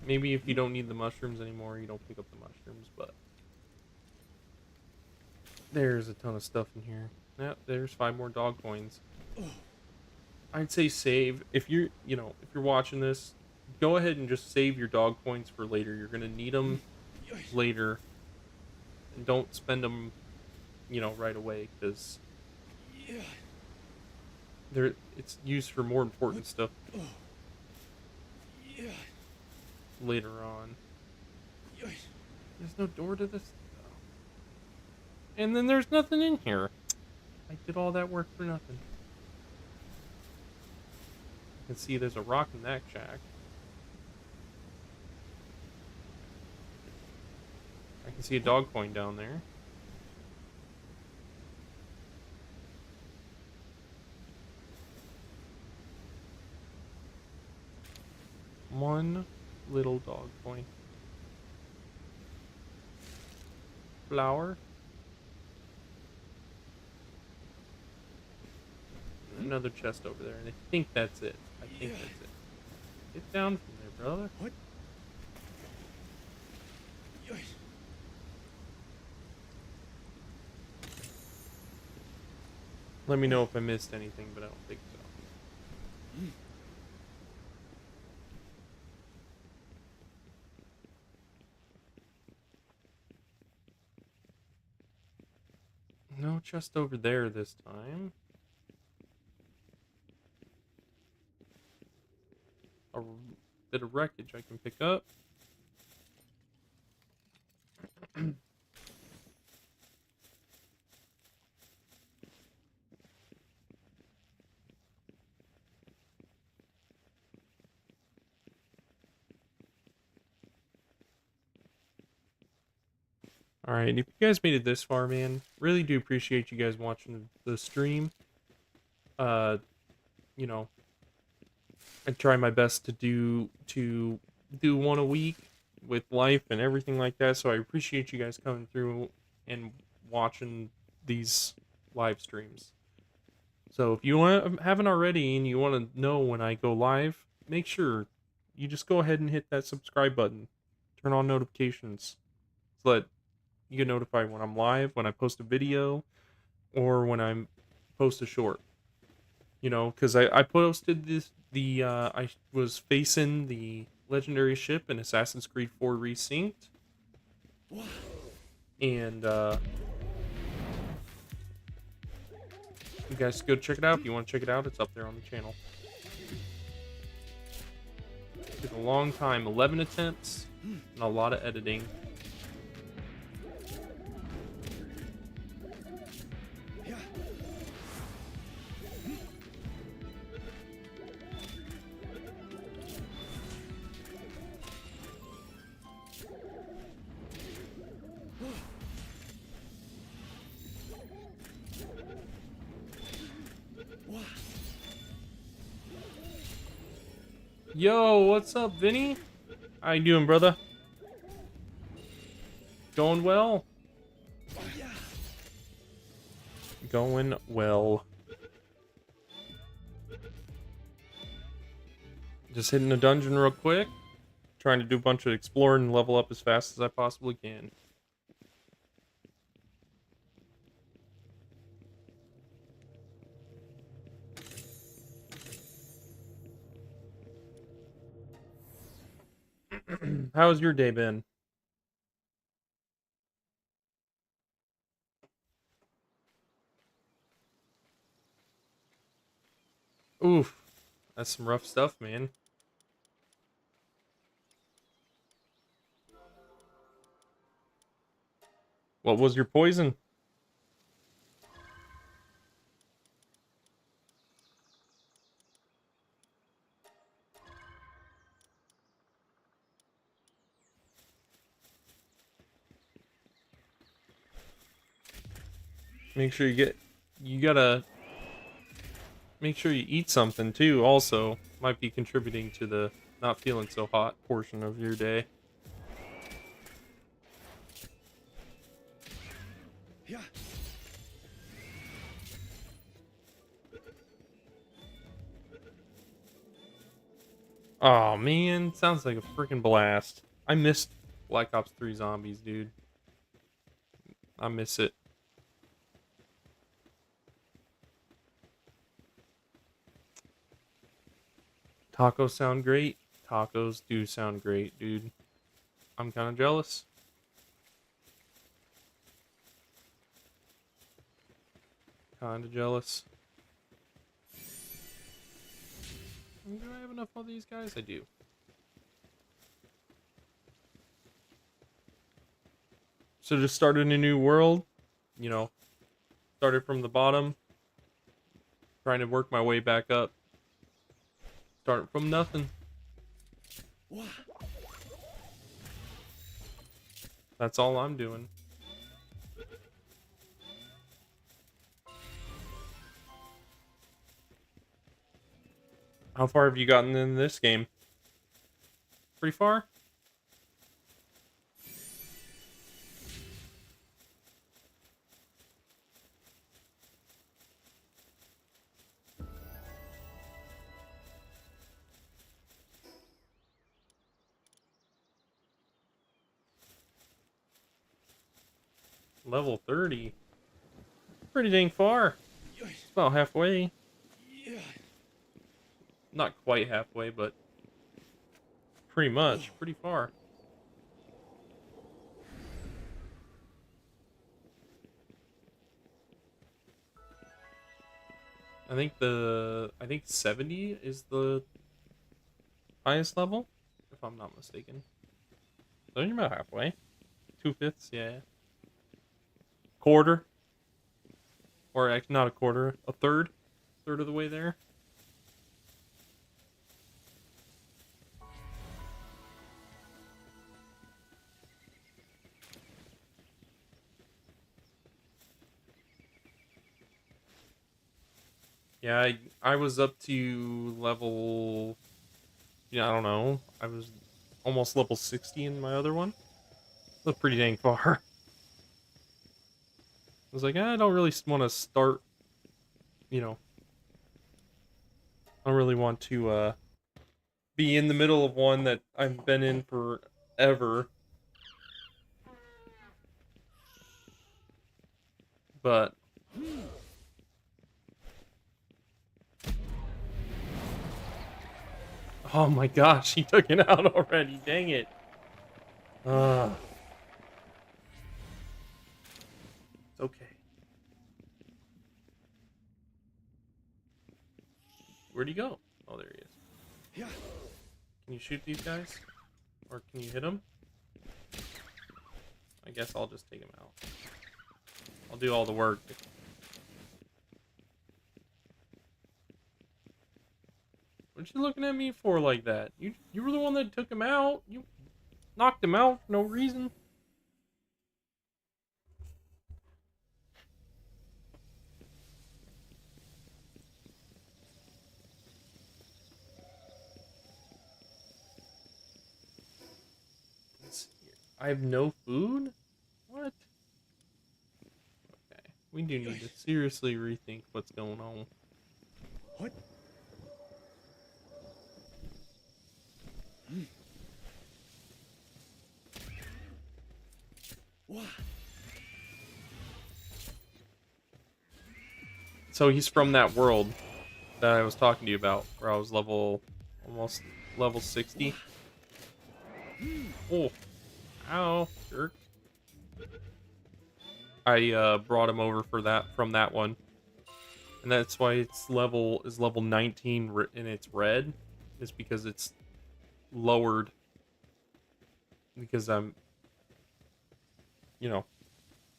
Maybe if you don't need the mushrooms anymore, you don't pick up the mushrooms, but... There's a ton of stuff in here. Yep, there's 5 more dog coins. Oh. I'd say save. If you're, if you're watching this, go ahead and just save your dog coins for later. You're going to need them Yoy. later. And don't spend them, right away, because Yeah. it's used for more important stuff Oh. Yeah. later on. Yoy. There's no door to this. And then there's nothing in here. I did all that work for nothing. You can see there's a rock in that shack. I can see a dog coin down there. One little dog coin. Flower. Another chest over there, and I think that's it. I think that's it. Get down from there, brother. What? Yoy. Let me know if I missed anything, but I don't think so. No chest over there this time. A bit of wreckage I can pick up. Alright, if you guys made it this far, man, really do appreciate you guys watching the stream. You know, I try my best to do one a week with life and everything like that, so I appreciate you guys coming through and watching these live streams. So if you haven't already and you want to know when I go live, make sure you just go ahead and hit that subscribe button. Turn on notifications so that you get notified when I'm live, when I post a video, or when I post a short. You know, because I posted I was facing the legendary ship in Assassin's Creed 4 Resynced. And you guys go check it out. If you want to check it out, it's up there on the channel. It took a long time, 11 attempts, and a lot of editing. Yo, what's up, Vinny? How you doing, brother? Going well? Yeah. Going well. Just hitting a dungeon real quick. Trying to do a bunch of exploring and level up as fast as I possibly can. How's your day been? Oof. That's some rough stuff, man. What was your poison? Make sure you gotta make sure you eat something too, also. Might be contributing to the not feeling so hot portion of your day. Yeah. Oh man, sounds like a freaking blast. I missed Black Ops 3 Zombies, dude. I miss it. Tacos sound great. Tacos do sound great, dude. I'm kind of jealous. Kind of jealous. Do I have enough of these guys? I do. So just started a new world. You know, started from the bottom. Trying to work my way back up. Start from nothing. Wah. That's all I'm doing. How far have you gotten in this game? Pretty far? Level 30. Pretty dang far. It's about halfway. Yeah. Not quite halfway, but pretty much. Pretty far. I think 70 is the highest level, if I'm not mistaken. So you're about halfway. 2/5, yeah. Quarter. Or not a quarter, a third. Third of the way there. Yeah, I was up to level, yeah, I don't know. I was almost level 60 in my other one. That's pretty dang far. I was like, I don't really want to start, you know, I don't really want to be in the middle of one that I've been in forever. But oh my gosh, he took it out already. Dang it. It's okay. Where'd he go? Oh, there he is. Yeah. Can you shoot these guys? Or can you hit them? I guess I'll just take him out. I'll do all the work. What you looking at me for like that? You were the one that took him out. You knocked him out for no reason. I have no food? What? Okay. We do need to seriously rethink what's going on. What? Wah. So he's from that world that I was talking to you about, where I was almost level 60. Oh, ow, jerk. I brought him over for that from that one, and that's why its level is level 19 and it's red, is because it's lowered because I'm, you know,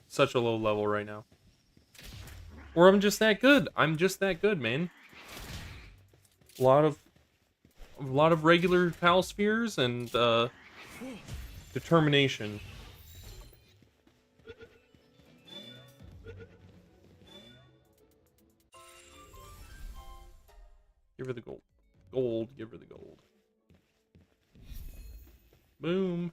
such a low level right now. Or I'm just that good. I'm just that good, man. A lot of regular pal spheres and determination. Give her the gold. Gold, give her the gold. Boom.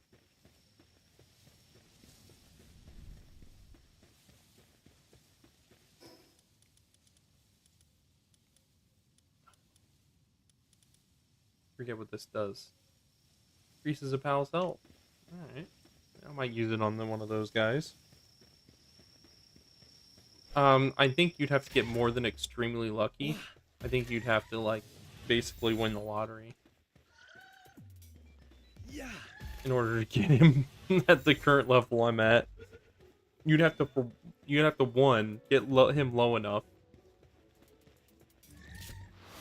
Forget what this does. Increases a pal's health. Alright. I might use it on one of those guys. I think you'd have to get more than extremely lucky. I think you'd have to, like, basically win the lottery Yeah. in order to get him at the current level I'm at. You'd have to, one, get him low enough,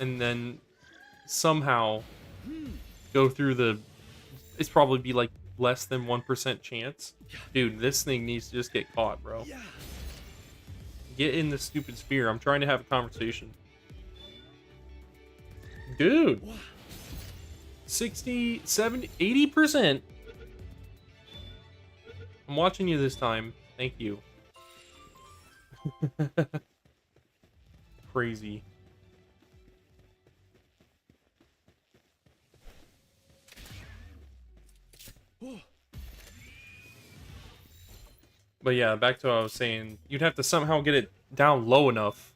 and then somehow go through the. It's probably be like less than 1% chance. Dude, this thing needs to just get caught, bro. Yeah. Get in the stupid sphere. I'm trying to have a conversation. Dude. 60, 70, 80%. I'm watching you this time. Thank you. Crazy. But yeah, back to what I was saying. You'd have to somehow get it down low enough.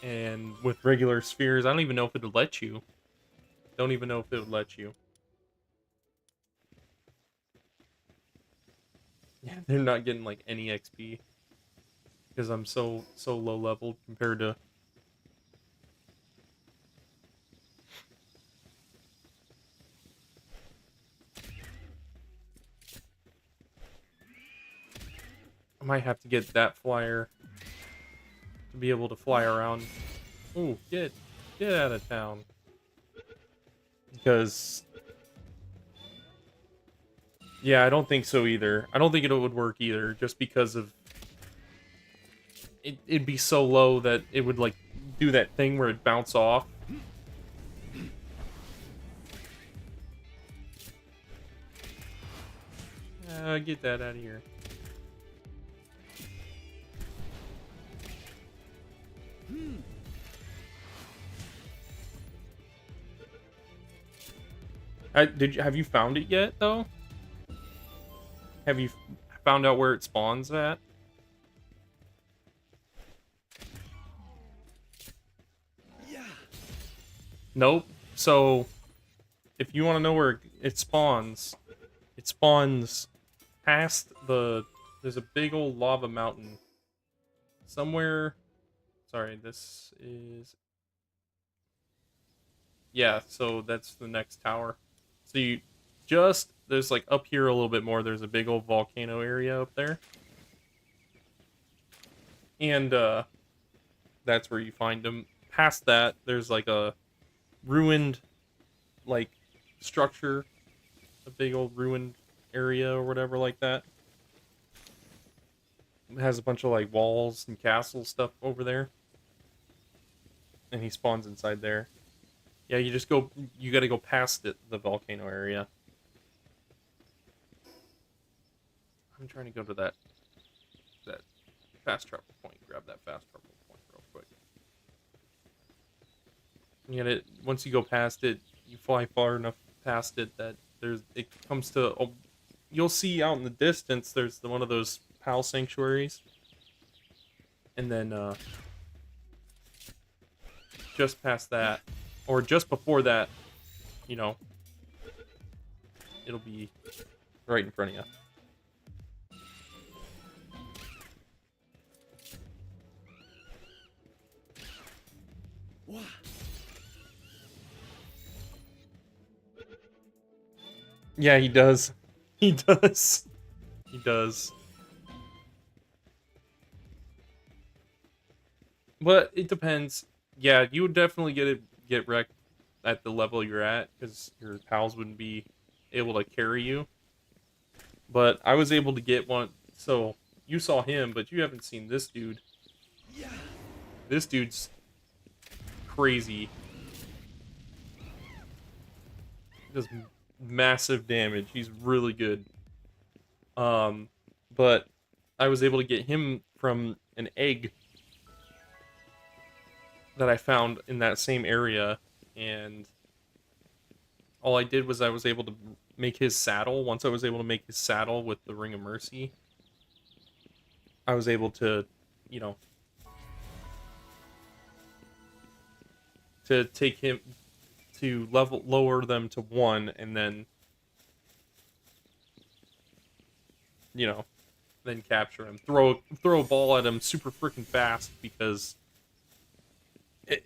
And with regular spheres, I don't even know if it would let you. Don't even know if it would let you. Yeah, they're not getting like any XP. Because I'm so low leveled compared to. I might have to get that flyer to be able to fly around. Ooh, get out of town. Because yeah, I don't think so either. I don't think it would work either, just because of it'd be so low that it would like do that thing where it bounce off. Get that out of here. Have you found it yet though? Have you found out where it spawns at? Yeah. Nope. So if you want to know where it spawns past the. There's a big old lava mountain somewhere. Sorry, this is. Yeah, so that's the next tower. So you just there's like up here a little bit more. There's a big old volcano area up there, and that's where you find them. Past that, there's like a ruined like structure, a big old ruined area or whatever like that. It has a bunch of like walls and castle stuff over there, and he spawns inside there. Yeah, you just go. You got to go past it, the volcano area. I'm trying to go to that fast travel point. Grab that fast travel point real quick. And yet, once you go past it, you fly far enough past it that it comes to you'll see out in the distance there's one of those PAL sanctuaries, and then just past that, or just before that, you know, it'll be right in front of you. Wah. Yeah, he does. He does. He does. But it depends. Yeah, you would definitely get wrecked at the level you're at because your pals wouldn't be able to carry you. But I was able to get one. So you saw him, but you haven't seen this dude. Yeah. This dude's crazy. He does massive damage. He's really good. Um, but I was able to get him from an egg that I found in that same area, and all I did was I was able to make his saddle. Once I was able to make his saddle with the Ring of Mercy, I was able to, you know, to take him to lower them to 1, and then, you know, then capture him. Throw a ball at him super freaking fast because it,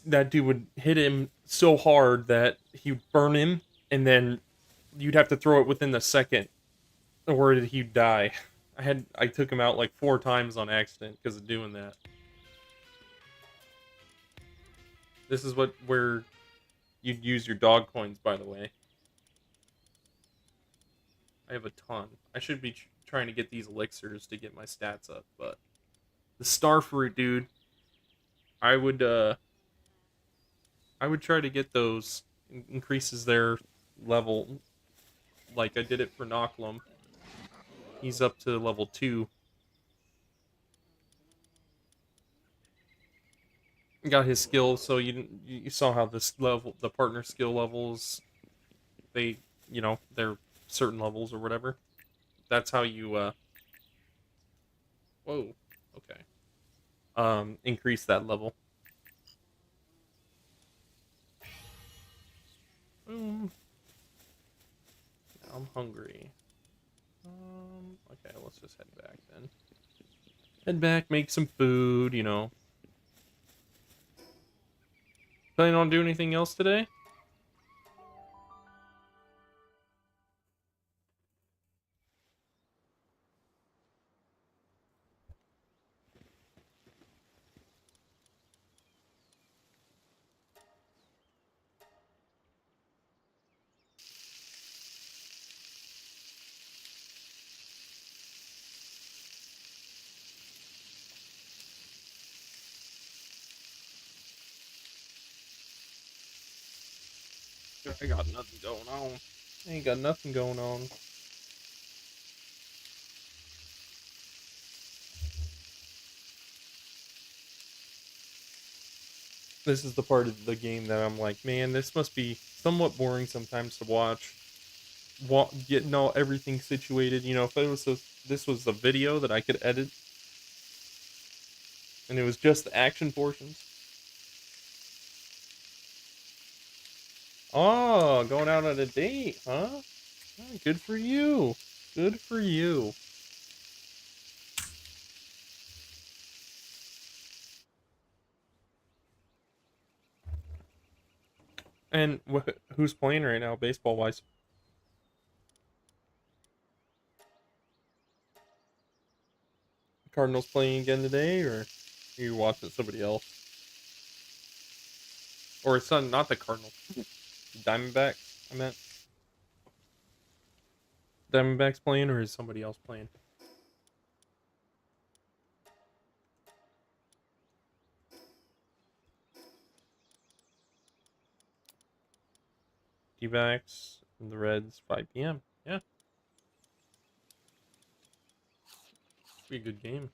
that dude would hit him so hard that he would burn him, and then you'd have to throw it within the second, or he'd die. I took him out like 4 times on accident because of doing that. This is where you'd use your dog coins, by the way. I have a ton. I should be trying to get these elixirs to get my stats up, but the star fruit, dude, I would I would try to get those. Increases their level like I did it for Nocklum. He's up to level 2. Got his skill, so you saw how this level, the partner skill levels, they, they're certain levels or whatever. That's how you whoa, okay. Increase that level. Boom. Now I'm hungry. Okay, let's just head back then. Head back, make some food, Planning on doing anything else today? I got nothing going on. I ain't got nothing going on. This is the part of the game that I'm like, man, this must be somewhat boring sometimes to watch. Getting all everything situated. If this was a video that I could edit, and it was just the action portions. Oh, going out on a date, huh? Oh, good for you. Good for you. And who's playing right now, baseball wise? Cardinals playing again today, or are you watching somebody else? Or it's not the Cardinals, Diamondbacks. I meant Diamondbacks playing, or is somebody else playing? D-backs and the Reds, 5 p.m. Yeah, be a good game.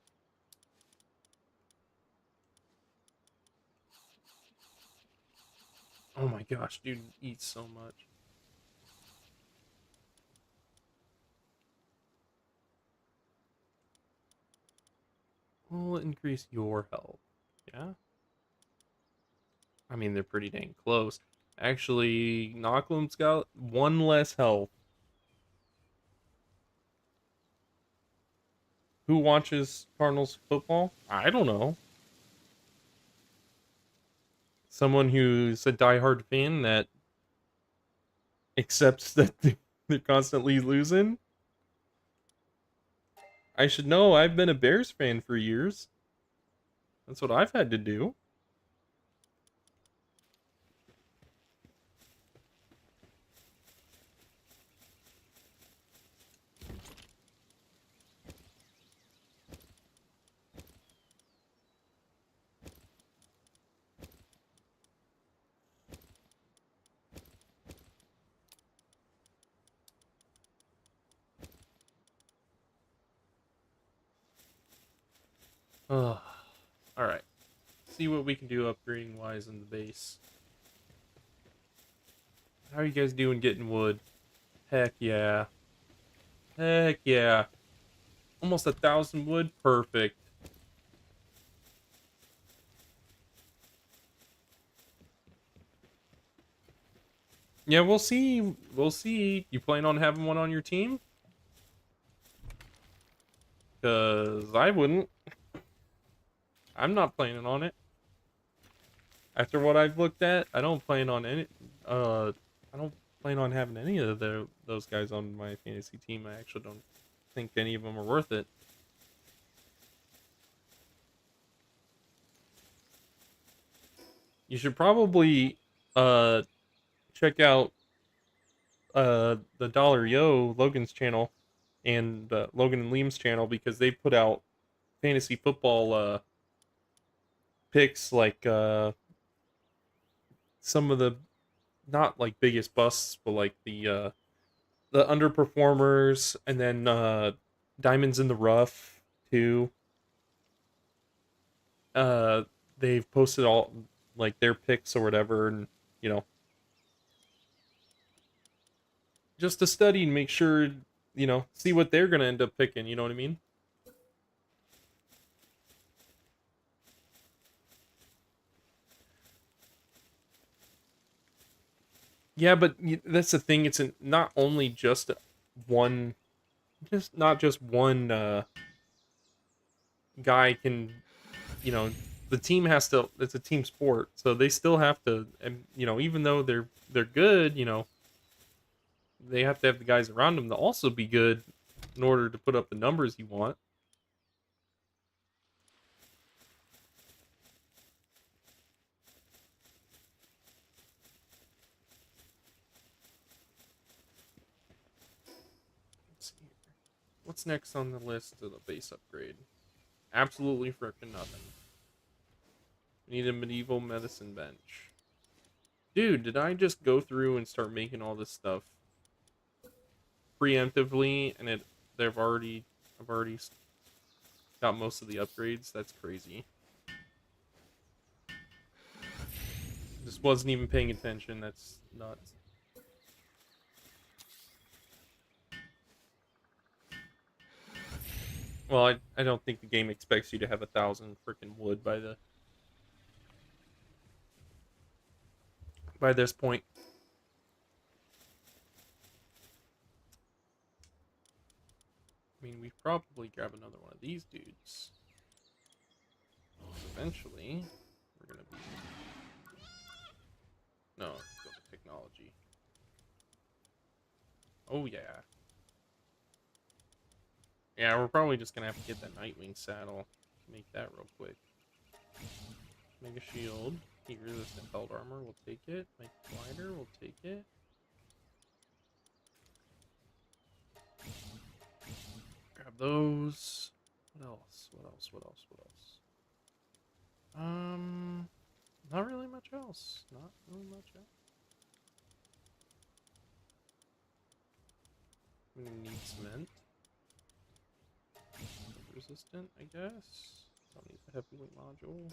Oh my gosh, dude eats so much. will increase your health. Yeah? I mean, they're pretty dang close. Actually, Knockloom's got one less health. Who watches Cardinals football? I don't know. Someone who's a diehard fan that accepts that they're constantly losing? I should know. I've been a Bears fan for years. That's what I've had to do. Ugh. Alright. See what we can do upgrading wise in the base. How are you guys doing getting wood? Heck yeah. Heck yeah. Almost 1,000 wood? Perfect. Yeah, we'll see. We'll see. You plan on having one on your team? Because I wouldn't. I'm not planning on it. After what I've looked at, I don't plan on any. I don't plan on having any of those guys on my fantasy team. I actually don't think any of them are worth it. You should probably uh check out the Dollar Yo Logan's channel and Logan and Liam's channel because they put out fantasy football picks like some of the not like biggest busts but like the underperformers and then diamonds in the rough too. uh they've posted all like their picks or whatever, and you know, just to study and make sure, you know, see what they're gonna end up picking, you know what I mean? Yeah, but that's the thing, it's not only just one, just not just one guy can, you know, the team has to, it's a team sport, so they still have to, and you know, even though they're good, you know, they have to have the guys around them to also be good in order to put up the numbers you want. Let's see here. What's next on the list of the base upgrade? Absolutely frickin' nothing. We need a medieval medicine bench. Dude, did I just go through and start making all this stuff preemptively and I've already got most of the upgrades? That's crazy. Just wasn't even paying attention. That's nuts. Well, I don't think the game expects you to have 1,000 freaking wood by this point. I mean, we probably grab another one of these dudes. Eventually, we're gonna be. No, go to technology. Oh yeah. Yeah, we're probably just gonna have to get that Nightwing saddle. Make that real quick. Mega shield. Heat resistant belt armor, we'll take it. Make glider, we'll take it. Grab those. What else? What else? What else? What else? Not really much else. Not really much else. I'm gonna need cement. Resistant, I guess. Don't need the heavyweight module.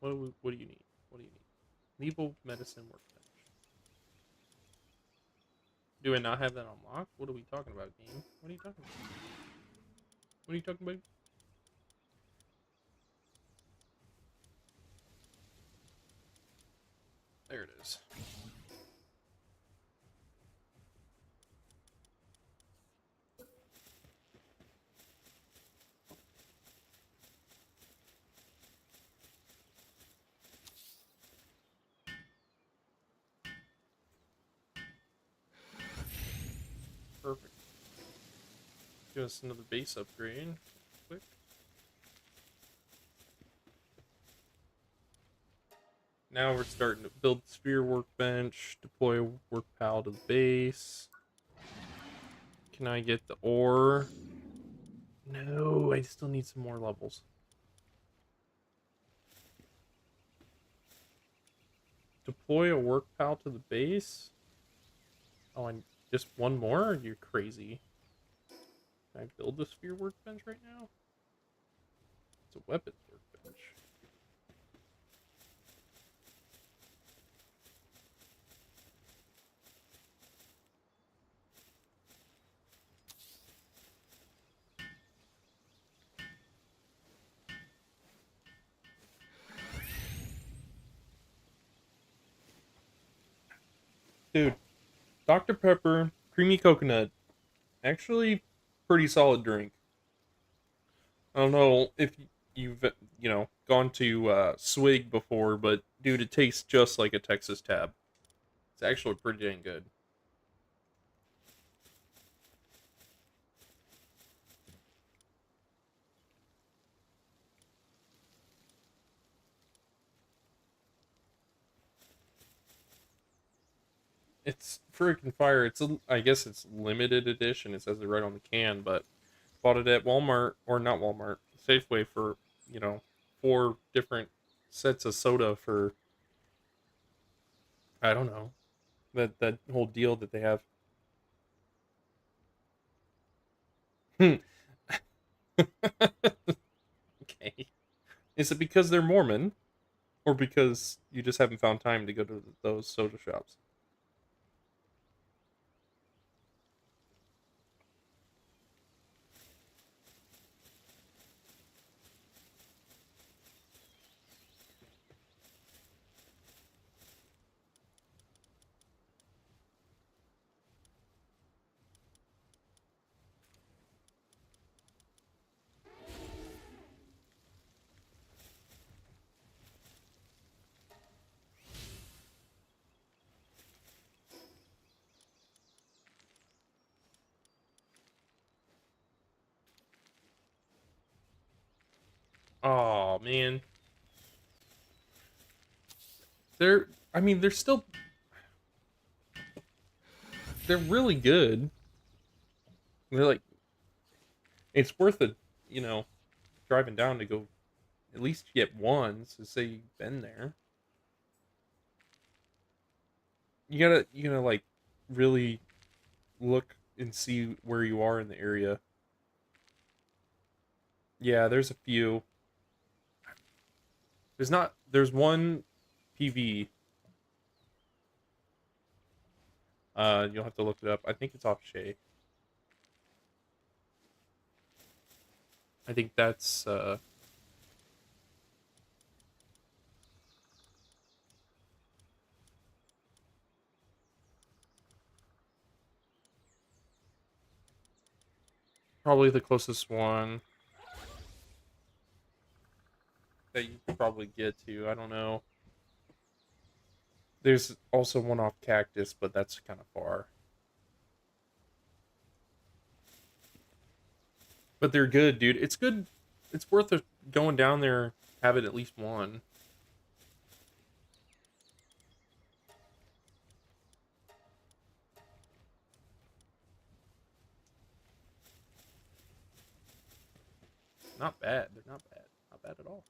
What do you need? What do you need? Lethal medicine workbench. Do I not have that unlocked? What are we talking about, game? What are you talking about? What are you talking about? There it is. Perfect. Give us another base upgrade. Quick. Now we're starting to build sphere workbench, deploy a work pal to the base. Can I get the ore? No, I still need some more levels. Deploy a work pal to the base? Oh, and just one more? You're crazy. Can I build the sphere workbench right now? It's a weapons workbench. Dude, Dr. Pepper, creamy coconut. Actually, pretty solid drink. I don't know if you've, gone to Swig before, but dude, it tastes just like a Texas Tab. It's actually pretty dang good. It's freaking fire. I guess it's limited edition. It says it right on the can, but bought it at Walmart, or not Walmart, Safeway for, you know, 4 different sets of soda for, I don't know, that whole deal that they have. Okay. Is it because they're Mormon, or because you just haven't found time to go to those soda shops? Oh man, I mean, they're really good. They're like, it's worth it, you know, driving down to go at least get one to say you've been there. You gotta like really look and see where you are in the area. Yeah, there's a few. There's one PV. You'll have to look it up. I think it's off Shay. I think that's probably the closest one that you could probably get to. I don't know. There's also one off Cactus, but that's kind of far. But they're good, dude. It's good. It's worth it going down there, have it at least one. Not bad. They're not bad. Not bad at all.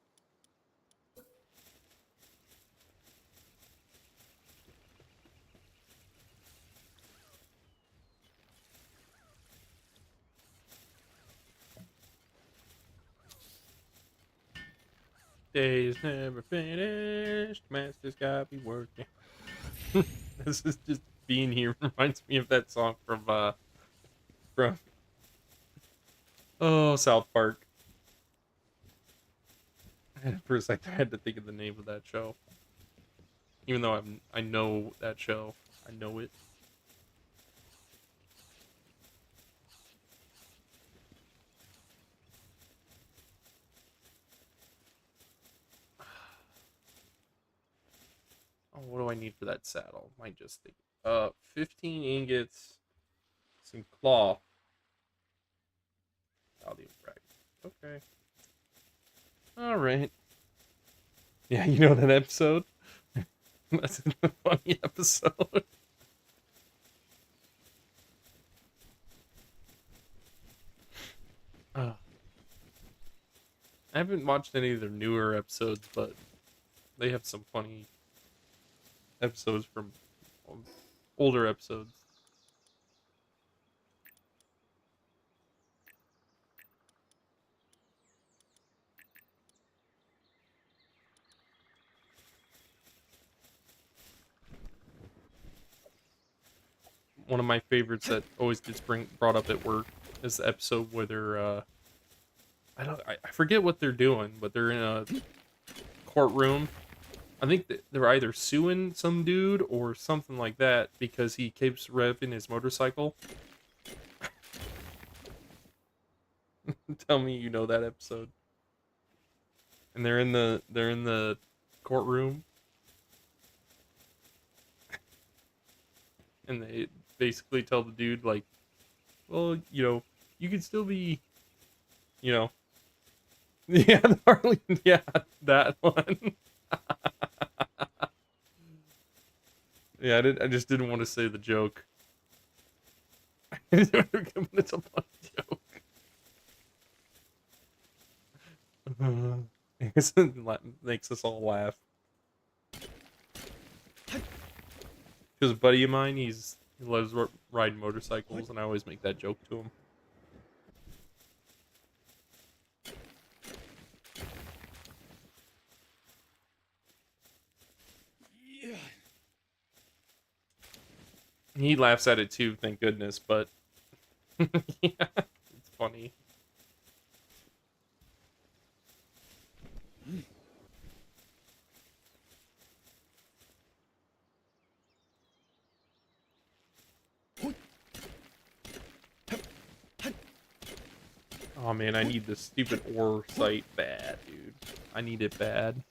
Days never finished. Master's got me working. This is just being here reminds me of that song from oh, South Park. For a second, I had to think of the name of that show. Even though I know that show. I know it. Oh, what do I need for that saddle? Might just think. 15 ingots, some cloth. Value right. Okay. All right. Yeah, you know that episode? That's a funny episode. Uh, I haven't watched any of their newer episodes, but they have some funny episodes from older episodes. One of my favorites that always gets brought up at work is the episode where they're I forget what they're doing, but they're in a courtroom. I think that they're either suing some dude or something like that because he keeps revving his motorcycle. Tell me you know that episode. And they're in the courtroom and they basically tell the dude like, well, you could still be, you know, yeah, the Harley, yeah, that one. Yeah, I just didn't want to say the joke. It's a funny joke. It makes us all laugh. Because a buddy of mine, he loves riding motorcycles, and I always make that joke to him. Yeah. He laughs at it too, thank goodness, but yeah, it's funny. Oh man, I need this stupid ore site bad, dude. I need it bad.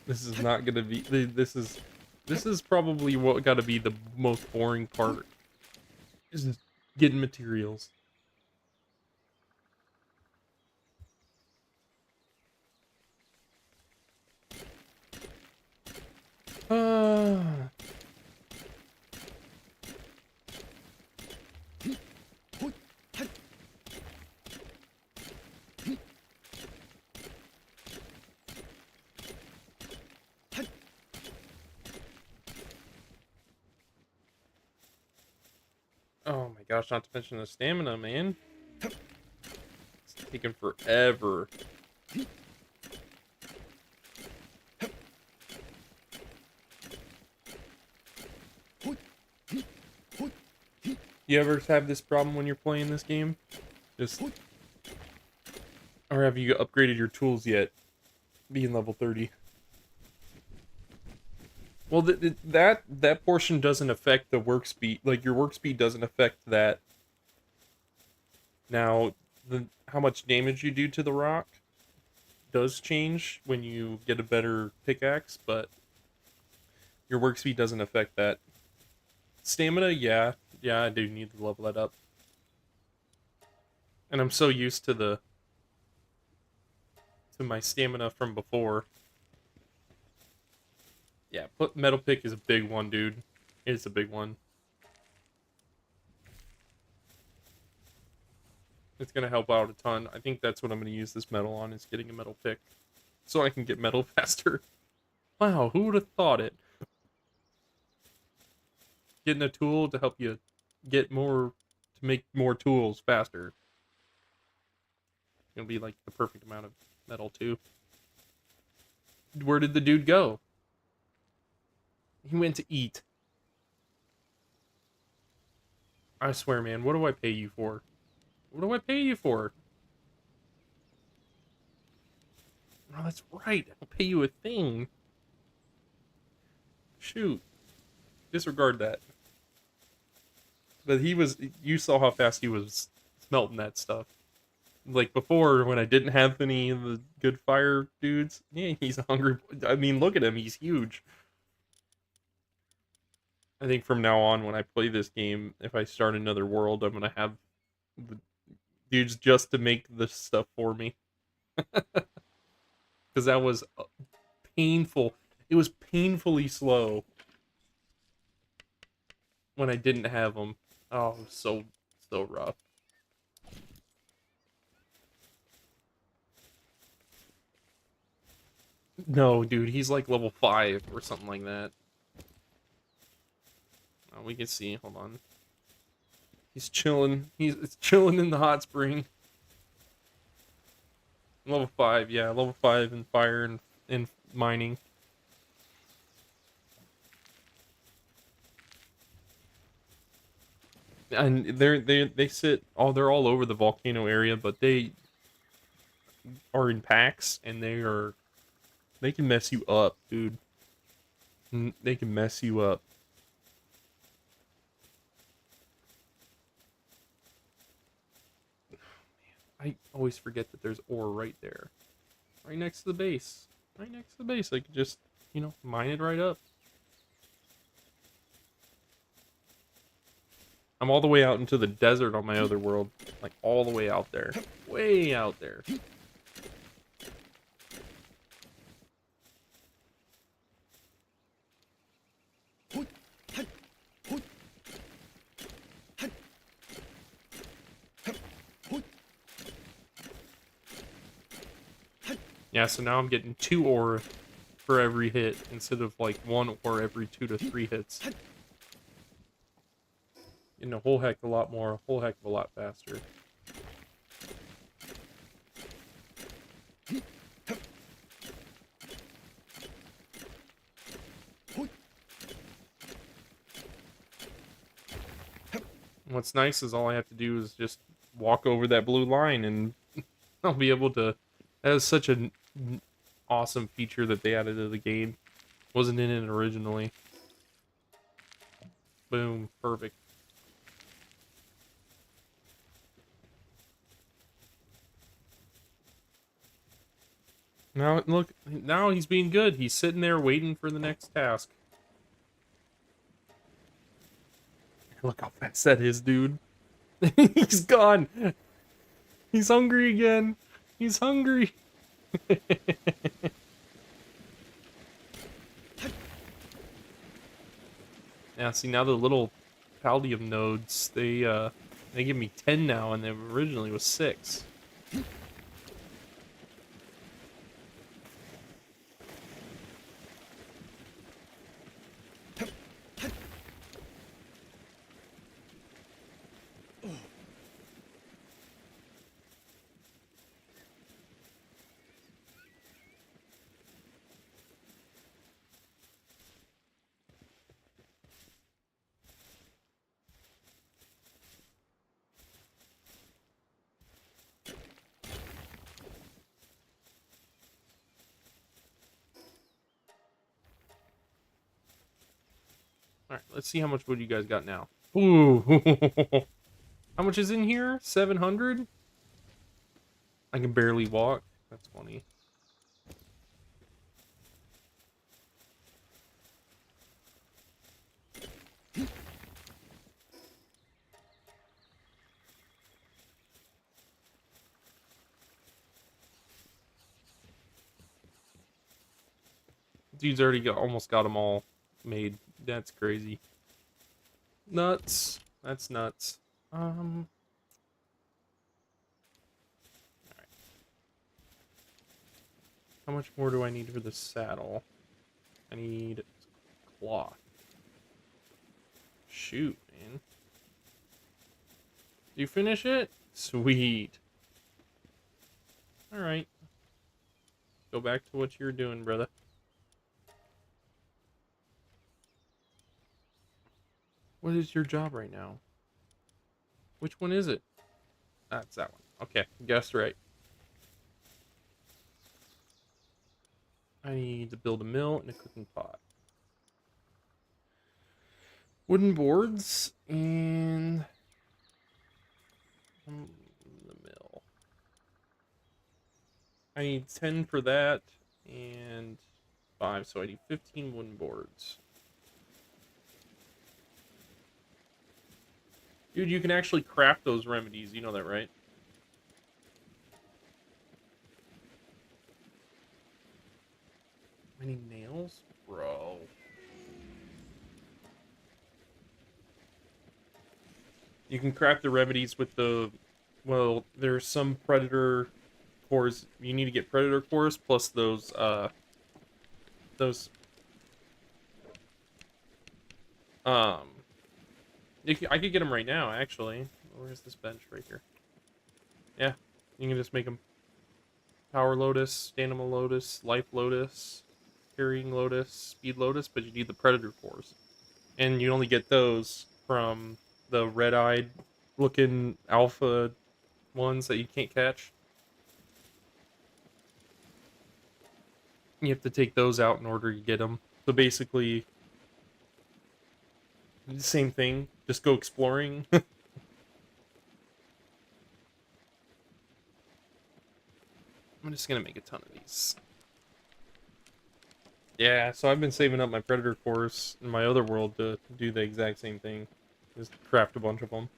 This is not gonna be. This is probably what got to be the most boring part. Is just getting materials. Ah. Oh my gosh, not to mention the stamina, man. It's taking forever. You ever have this problem when you're playing this game? Just, or have you upgraded your tools yet? Being level 30. Well, that portion doesn't affect the work speed. Like your work speed doesn't affect that. Now, how much damage you do to the rock does change when you get a better pickaxe, but your work speed doesn't affect that. Stamina, yeah, I do need to level that up. And I'm so used to my stamina from before. Yeah, metal pick is a big one, dude. It's a big one. It's gonna help out a ton. I think that's what I'm gonna use this metal on, is getting a metal pick. So I can get metal faster. Wow, who would have thought it? Getting a tool to help you get more, to make more tools faster. It's gonna be like the perfect amount of metal too. Where did the dude go? He went to eat. I swear, man, what do I pay you for? What do I pay you for? Oh, that's right. I'll pay you a thing. Shoot. Disregard that. But you saw how fast he was smelting that stuff. Like before, when I didn't have any of the good fire dudes, yeah, he's hungry. I mean, look at him, he's huge. I think from now on, when I play this game, if I start another world, I'm gonna have the dudes just to make this stuff for me. Because that was painful. It was painfully slow when I didn't have them. Oh, it was so rough. No, dude, he's like level 5 or something like that. Oh, we can see. Hold on. He's chilling. It's chilling in the hot spring. Level 5, yeah, level 5 in fire and mining. And they sit all they're all over the volcano area, but they are in packs and they can mess you up, dude. They can mess you up. I always forget that there's ore right there. Right next to the base. Right next to the base. I could just, mine it right up. I'm all the way out into the desert on my other world. Like, all the way out there. Way out there. Yeah, so now I'm getting 2 ore for every hit instead of like 1 ore every 2 to 3 hits. In a whole heck of a lot more, a whole heck of a lot faster. What's nice is all I have to do is just walk over that blue line and I'll be able to. That is such an awesome feature that they added to the game. Wasn't in it originally. Boom, perfect. Now look, now he's being good. He's sitting there waiting for the next task. Look how fast that is, dude. He's gone. He's hungry again. He's hungry. Yeah, see now the little Paldium nodes, they give me 10 now and they originally was 6. Alright, let's see how much wood you guys got now. Ooh. How much is in here? 700? I can barely walk. That's funny. Dude's already almost got them all made. That's crazy. Nuts. That's nuts. Alright. How much more do I need for the saddle? I need cloth. Shoot, man. Did you finish it? Sweet. Alright. Go back to what you're doing, brother. What is your job right now? Which one is it? That's that one. Okay, guessed right. I need to build a mill and a cooking pot. Wooden boards and the mill. I need 10 for that and 5, so I need 15 wooden boards. Dude, you can actually craft those remedies. You know that, right? I need nails? Bro. You can craft the remedies with the... Well, there's some predator cores. You need to get predator cores plus those, Those... Um... I could get them right now, actually. Where's this bench? Right here. Yeah. You can just make them Power Lotus, Stamina Lotus, Life Lotus, Carrying Lotus, Speed Lotus, but you need the Predator cores. And you only get those from the red-eyed looking alpha ones that you can't catch. You have to take those out in order to get them. So basically, the same thing. Just go exploring. I'm just gonna make a ton of these. Yeah, so I've been saving up my Predator cores in my other world to do the exact same thing. Just craft a bunch of them.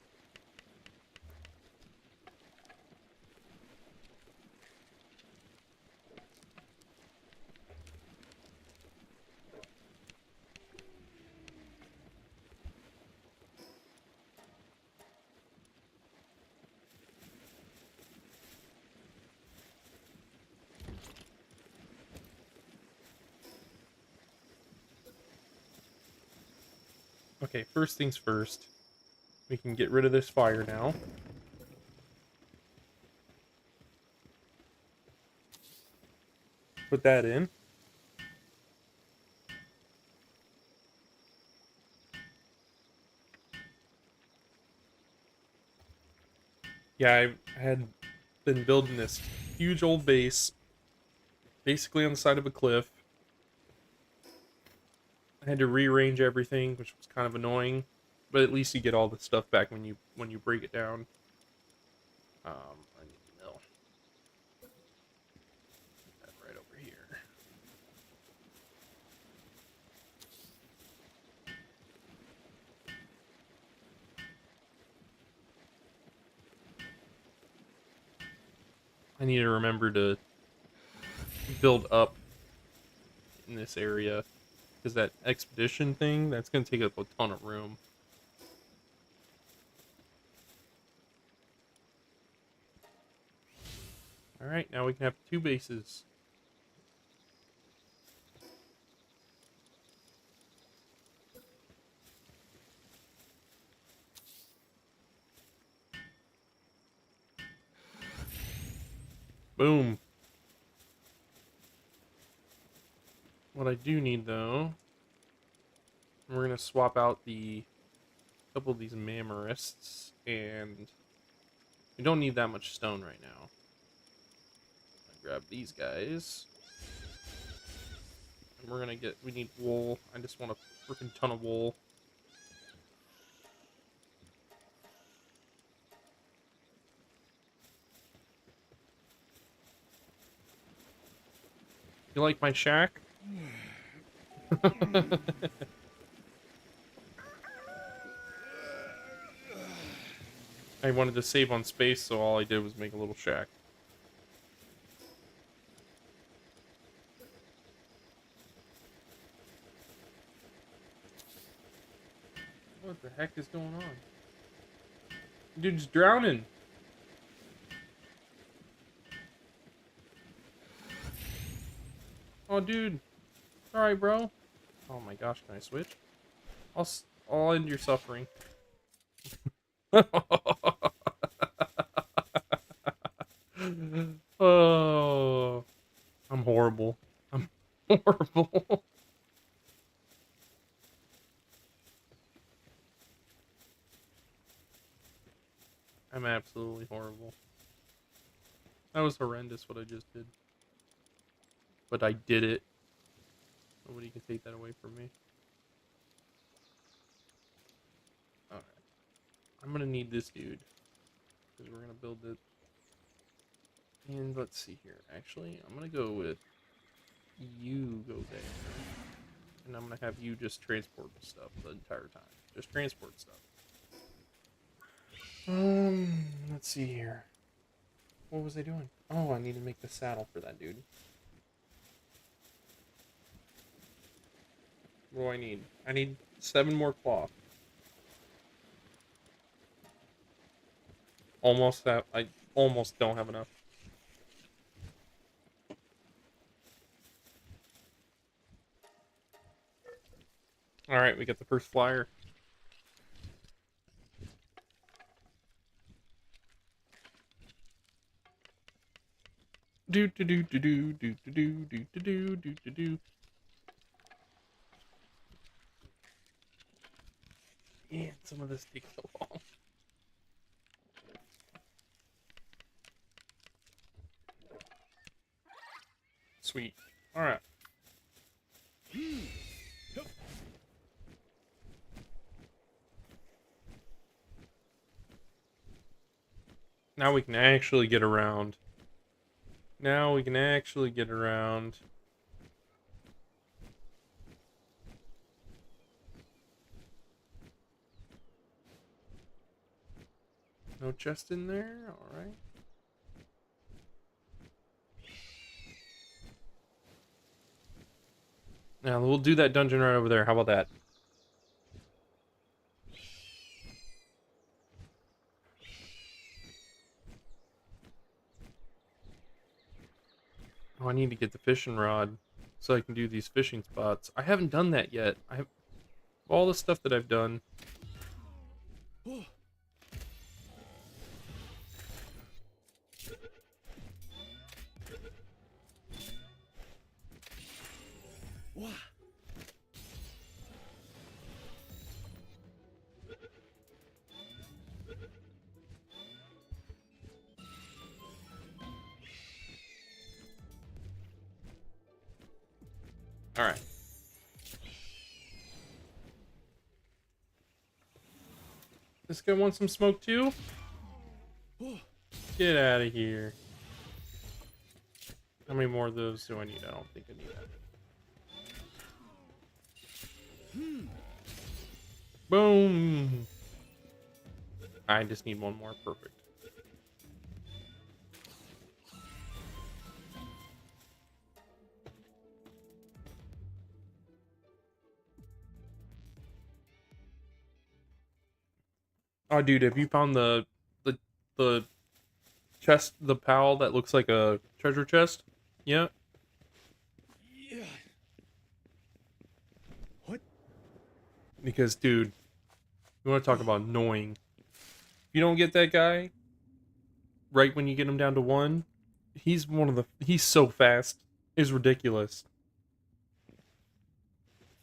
Okay, first things first. We can get rid of this fire now. Put that in. Yeah, I had been building this huge old base, basically on the side of a cliff. I had to rearrange everything, which was kind of annoying, but at least you get all the stuff back when you break it down. I need the mill. Put that right over here. I need to remember to build up in this area, because that expedition thing, that's going to take up a ton of room. Alright, now we can have 2 bases. Boom. What I do need, though, we're going to swap out the couple of these mammarists, and we don't need that much stone right now. I grab these guys. And we're gonna we need wool. I just want a freaking ton of wool. You like my shack? I wanted to save on space, so all I did was make a little shack. What the heck is going on? Dude's drowning. Oh, dude. Sorry, bro. Oh my gosh, can I switch? I'll end your suffering. Oh, I'm horrible. I'm horrible. I'm absolutely horrible. That was horrendous what I just did. But I did it. Nobody can take that away from me. I'm gonna need this dude because we're gonna build it. And let's see here. Actually, I'm gonna go with you go there, and I'm gonna have you just transport stuff the entire time. Just transport stuff. Let's see here. What was I doing? Oh, I need to make the saddle for that dude. What do I need? I need 7 more cloth. Almost have. I almost don't have enough. All right, we got the first flyer. Do do do do do do do do do do do do do. Yeah, some of this takes so long. Sweet. All right. Now we can actually get around. Now we can actually get around. No chest in there? Alright. Now we'll do that dungeon right over there. How about that? Oh, I need to get the fishing rod so I can do these fishing spots. I haven't done that yet. I have all the stuff that I've done. All right. This guy wants some smoke too? Get out of here. How many more of those do I need? I don't think I need that. Boom. I just need one more. Perfect. Oh, dude, have you found the chest, the pal that looks like a treasure chest? Yeah. Yeah. What? Because, dude, you want to talk about annoying? If you don't get that guy right when you get him down to 1, he's so fast. It's ridiculous.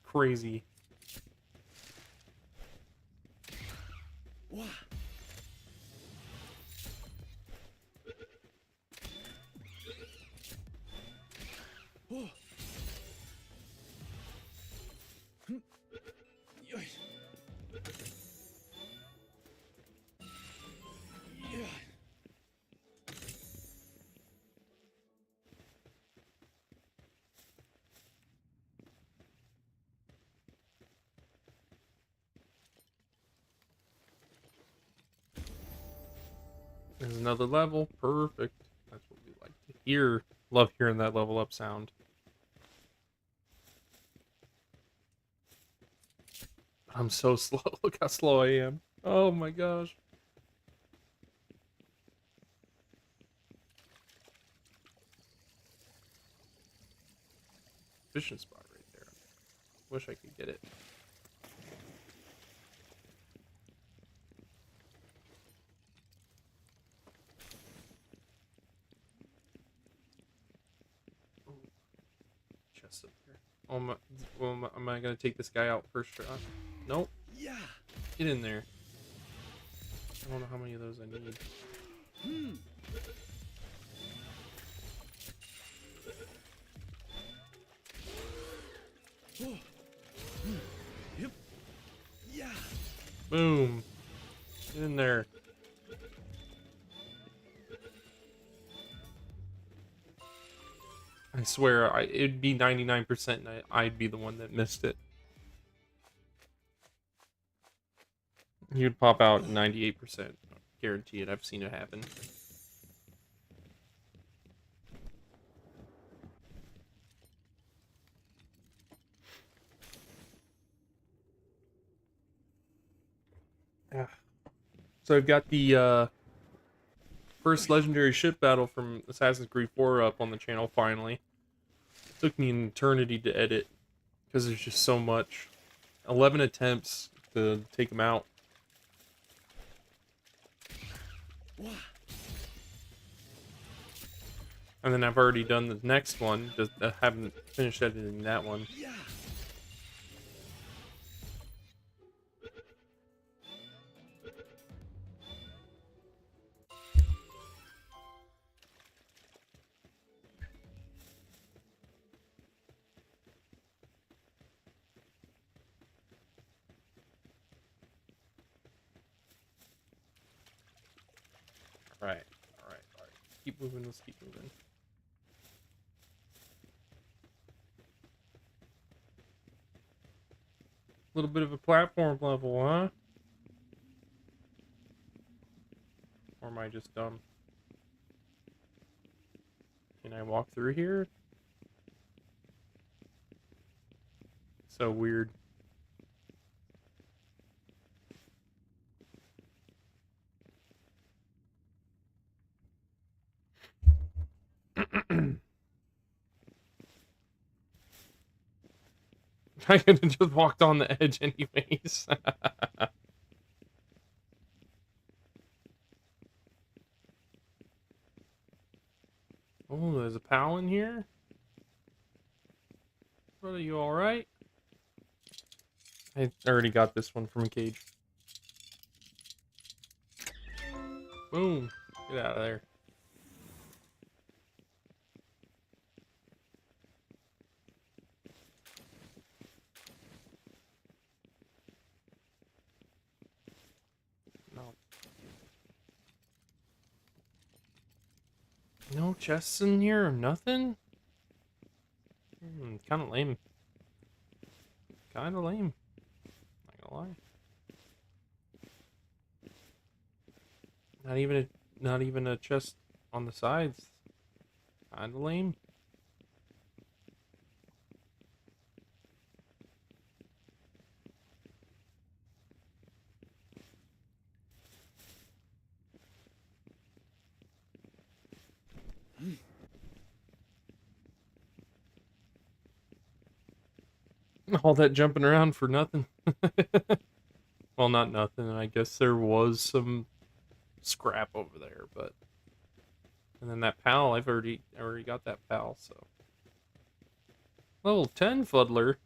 Crazy. Wow. Oh. Yeah. There's another level. Perfect. That's what we like to hear. Love hearing that level up sound. I'm so slow. Look how slow I am. Oh my gosh. Fishing spot right there. Wish I could get it. Ooh, chest up here. Oh my, well, am I gonna take this guy out first shot? Nope. Yeah. Get in there. I don't know how many of those I need. Oh. Yep. Yeah. Boom. Get in there. I swear, it'd be 99% and I'd be the one that missed it. You'd pop out 98%. Guarantee it. I've seen it happen. Yeah. So I've got the first legendary ship battle from Assassin's Creed 4 up on the channel finally. It took me an eternity to edit because there's just so much. 11 attempts to take them out. And then I've already done the next one. Just haven't finished editing that one. Alright. Keep moving, let's keep moving. A little bit of a platform level, huh? Or am I just dumb? Can I walk through here? So weird. I could have just walked on the edge anyways. Oh, there's a pal in here? Brother, you alright? I already got this one from a cage. Boom. Get out of there. No. No chests in here or nothing? Kind of lame. Kind of lame. Not gonna lie. Not even a chest on the sides. Kind of lame. All that jumping around for nothing. Well, not nothing. I guess there was some scrap over there, but and then that pal, I already got that pal, so level 10 fuddler.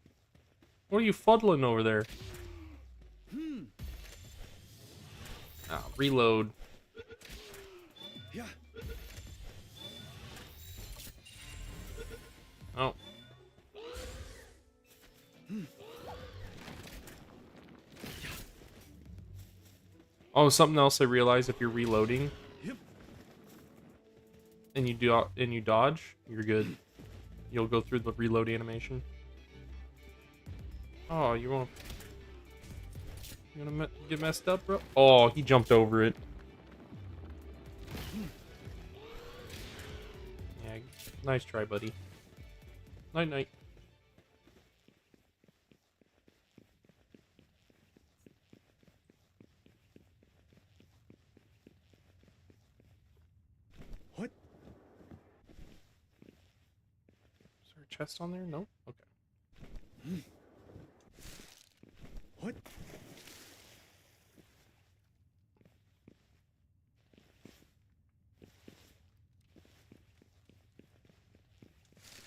What are you fuddling over there? Ah, reload. Oh. Oh, something else I realized: if you're reloading and you dodge, you're good. You'll go through the reload animation. Oh, you won't. You gonna get messed up, bro? Oh, he jumped over it. Yeah, nice try, buddy. Night night. What? Is there a chest on there? Nope. Okay. What?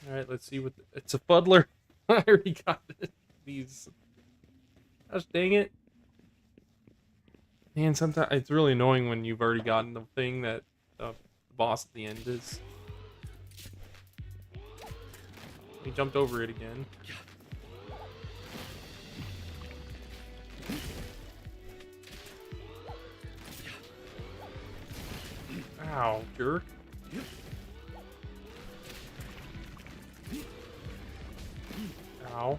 Alright, let's see what... It's a fuddler! I already got it. These... Gosh dang it. Man, sometimes... It's really annoying when you've already gotten the thing that the boss at the end is. He jumped over it again. Ow, jerk. Ow.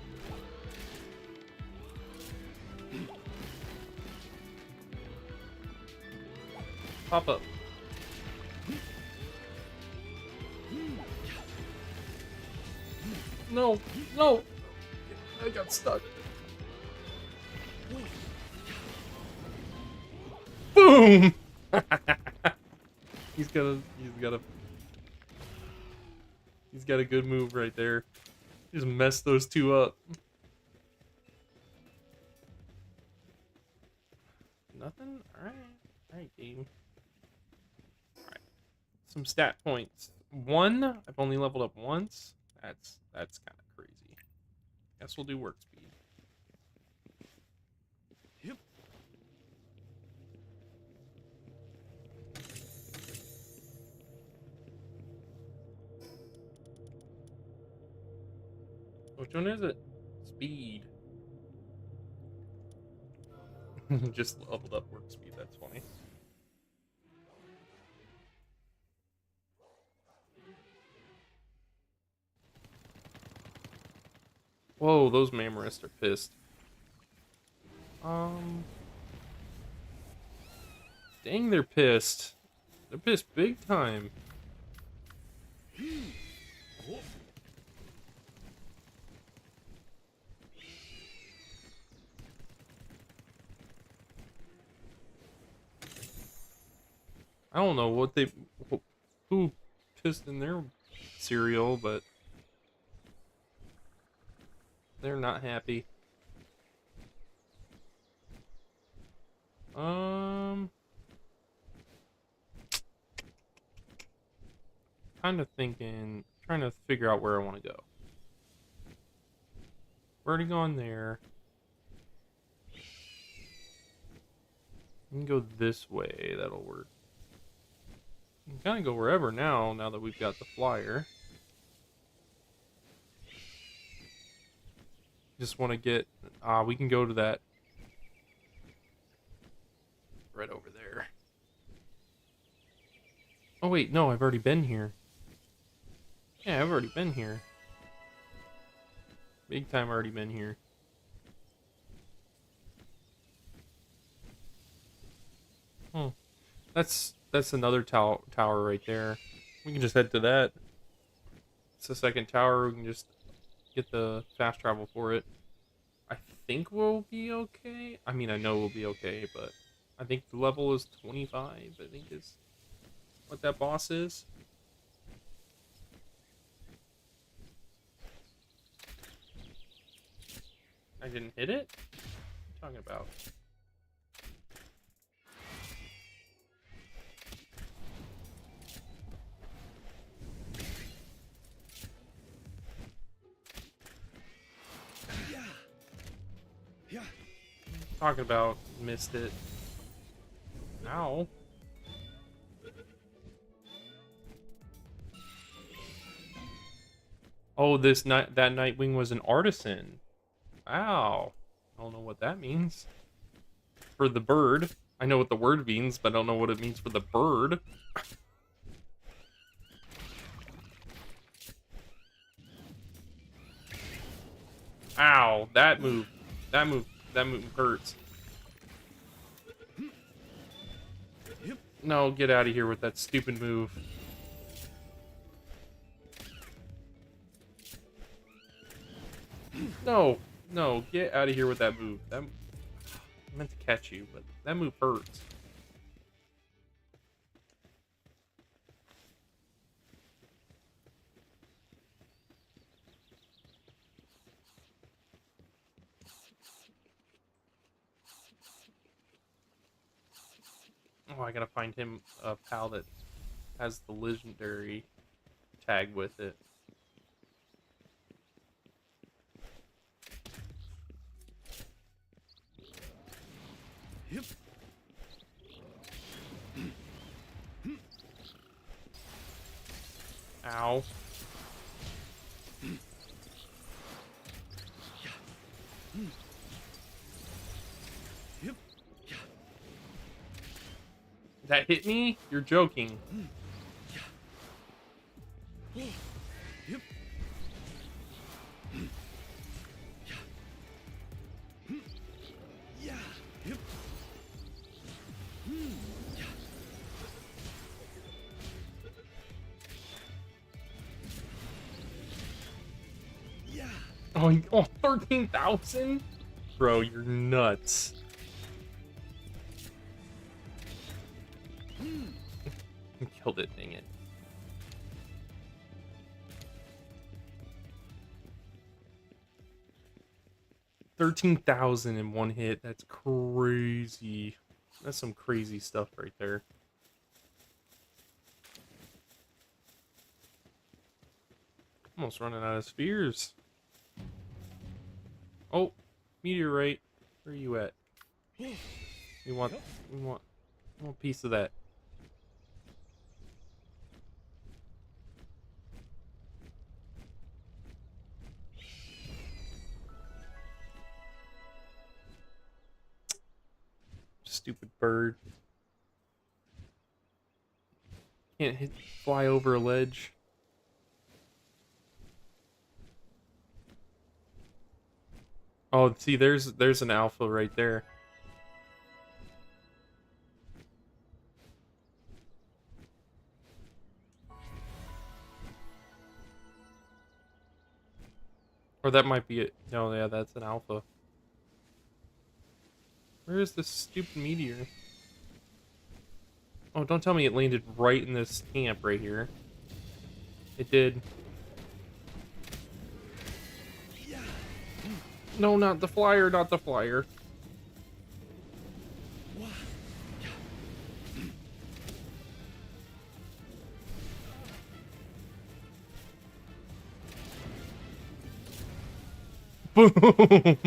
Pop up. No, no. I got stuck. Boom! He's got a good move right there. Just messed those two up. Nothing? Alright. Alright, game. Alright. Some stat points. 1, I've only leveled up once. That's kind of crazy. Guess we'll do work speed. Yep. Which one is it? Speed. Just leveled up work speed, that's funny. Whoa, those Mammoths are pissed. Dang, they're pissed. They're pissed big time. I don't know what they who pissed in their cereal, but they're not happy. Kind of thinking, trying to figure out where I want to go. We're already gone there. We can go this way, that'll work. We can kind of go wherever now that we've got the flyer. Just want to get, we can go to that right over there. Oh wait, no, I've already been here. Yeah, I've already been here. Big time already been here. Oh, that's another tower right there. We can just head to that. It's the second tower. We can just get the fast travel for it. I think we'll be okay. I mean, I know we'll be okay, but I think the level is 25. I think is what that boss is. I didn't hit it? What are you talking about? Yeah. Talking about missed it. Ow. Oh, that Nightwing was an artisan. Ow. I don't know what that means. For the bird. I know what the word means, but I don't know what it means for the bird. Ow, that move hurts. No, get out of here with that stupid move. No, get out of here with that move. I meant to catch you, but that move hurts. Oh, I gotta find him a pal that has the legendary tag with it. Yep. Ow. Yep. That hit me? You're joking. Yep. Yeah. Yep. Yeah. Yeah. Oh, 13,000? Bro, you're nuts. Killed it, dang it. $13,000 in one hit. That's crazy. That's some crazy stuff right there. Almost running out of spheres. Oh, meteorite. Where are you at? We want a piece of that. Stupid bird. Can't fly over a ledge. Oh, see, there's an alpha right there. Or that might be it. No, yeah, that's an alpha. Where is this stupid meteor? Oh, don't tell me it landed right in this camp right here. It did. No, not the flyer, not the flyer. Boom!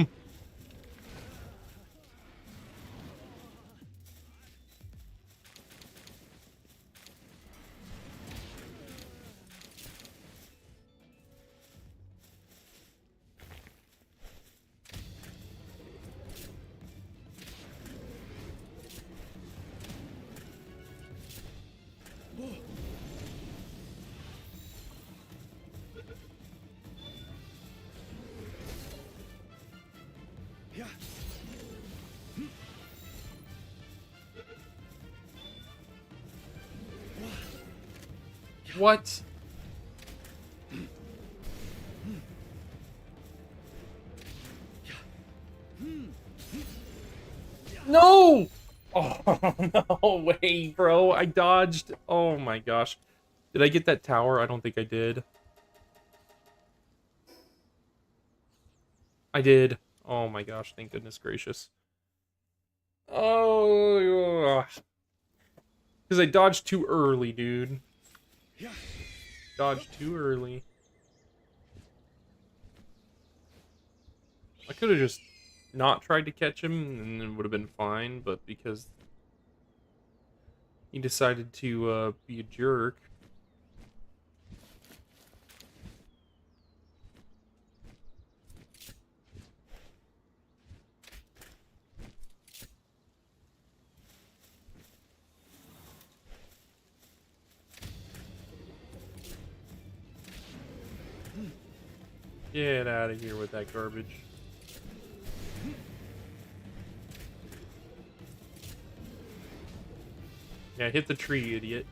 Yeah. What? No! Oh, no way, bro. I dodged. Oh my gosh. Did I get that tower? I don't think I did. I did. Oh my gosh, thank goodness gracious. Oh, because I dodged too early, dude. Yeah. Dodged too early. I could have just not tried to catch him and it would have been fine, but because he decided to be a jerk. Get out of here with that garbage. Yeah, hit the tree, idiot.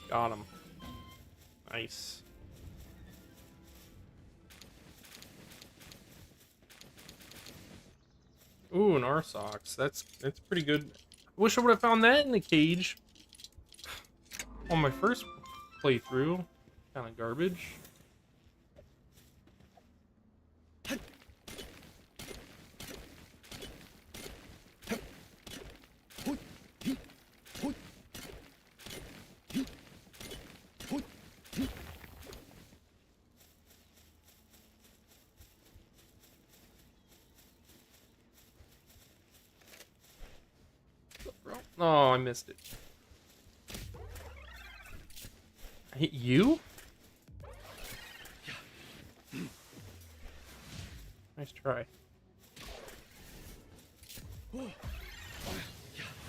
Got him. Nice. Ooh, an Arsox. That's pretty good. Wish I would have found that in the cage on my first playthrough. Kind of garbage. Bro. Oh, I missed it. I hit you? Nice try.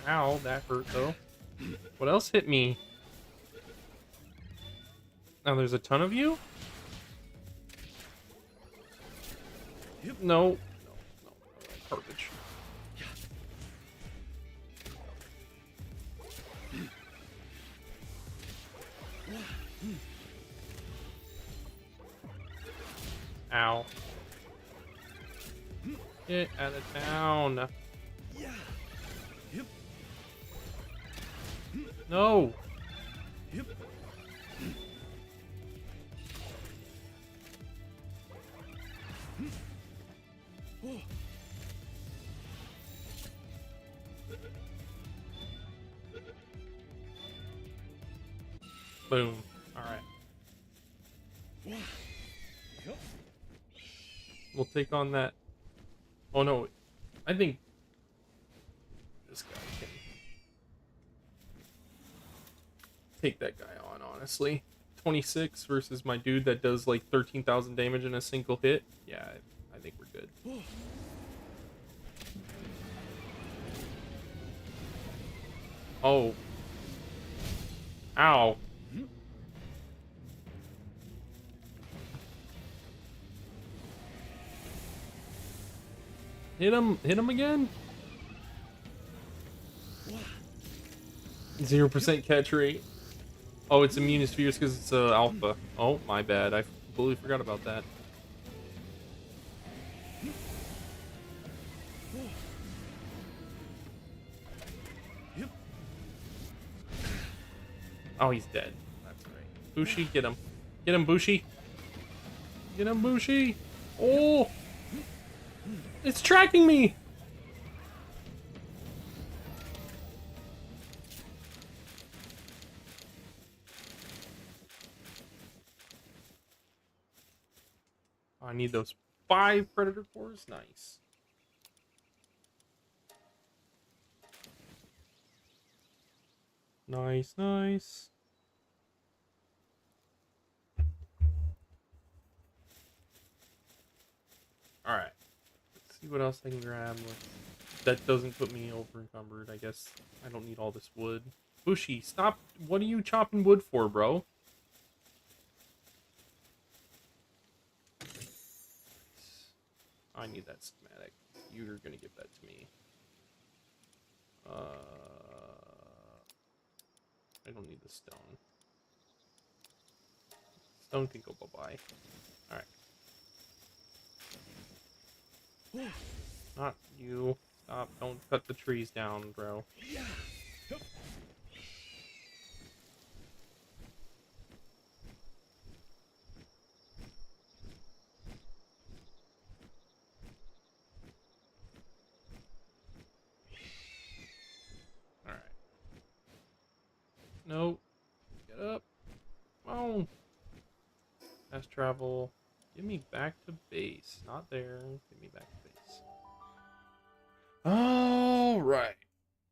Ow, that hurt though. What else hit me? Now there's a ton of you? No. No, garbage. Ow. Get out of town. No. Boom. Alright. We'll take on that. Oh no. I think this guy can take that guy on, honestly. 26 versus my dude that does like 13,000 damage in a single hit. Yeah, I think we're good. Oh. Ow. Hit him again. 0% catch rate. Oh, it's immune to spheres because it's alpha. Oh, my bad. I completely forgot about that. Oh, he's dead. That's right. Bushi, get him. Get him, Bushi. Get him, Bushi. Oh! It's tracking me! I need those 5 predator cores. Nice. Nice, nice. Alright. Let's see what else I can grab. That doesn't put me over encumbered. I guess I don't need all this wood. Bushi, stop. What are you chopping wood for, bro? I need that schematic. You're gonna give that to me. I don't need the stone. Stone can go bye-bye. Alright. Not you. Stop. Don't cut the trees down, bro. Alright. Nope. Get up. Come on. Fast travel. Give me back to base. Not there. Give me back to base. Alright.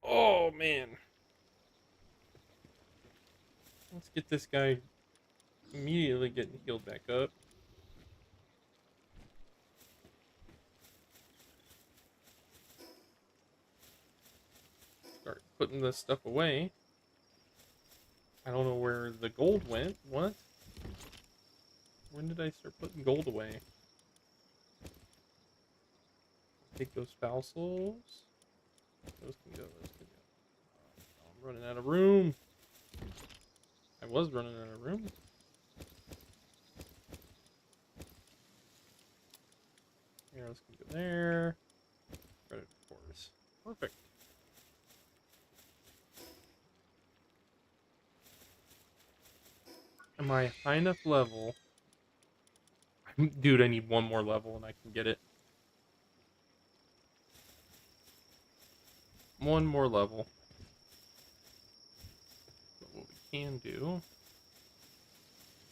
Oh, man. Let's get this guy immediately getting healed back up. Start putting this stuff away. I don't know where the gold went. What? When did I start putting gold away? Take those foul souls. Those can go, those can go. Oh, I'm running out of room. I was running out of room. Arrows can go there. Predator cores. Perfect. Am I high enough level? Dude, I need one more level and I can get it. One more level. But what we can do,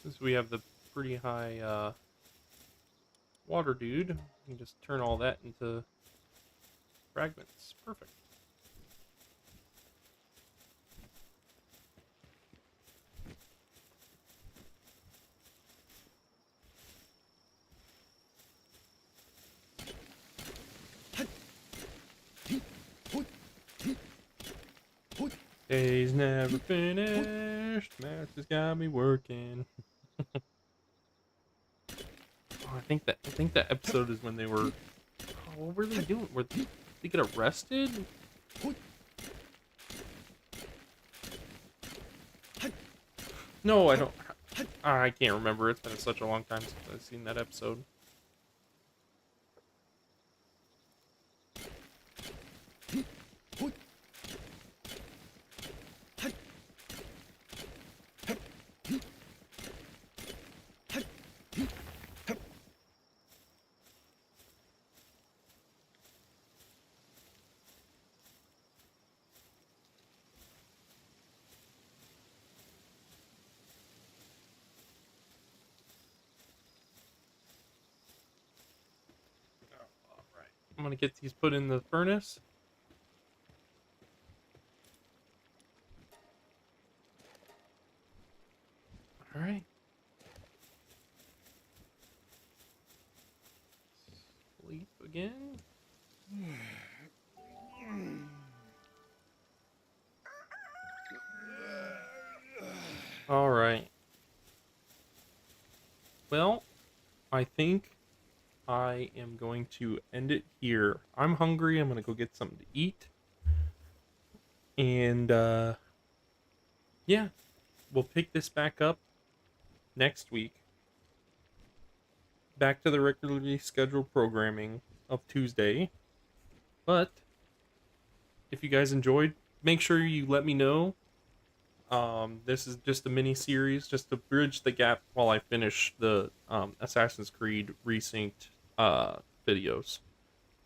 since we have the pretty high water dude, we can just turn all that into fragments. Perfect. Day's never finished. Math has got me working. Oh, I think that episode is when they were. Oh, what were they doing? Were they get arrested? No, I don't. I can't remember. It's been such a long time since I've seen that episode. All right, I'm gonna get these put in the furnace. All right. Sleep again. All right. Well, I think I am going to end it here. I'm hungry. I'm gonna go get something to eat. And yeah, we'll pick this back up next week. Back to the regularly scheduled programming of Tuesday. But if you guys enjoyed, make sure you let me know. This is just a mini series, just to bridge the gap while I finish the Assassin's Creed Resynced videos.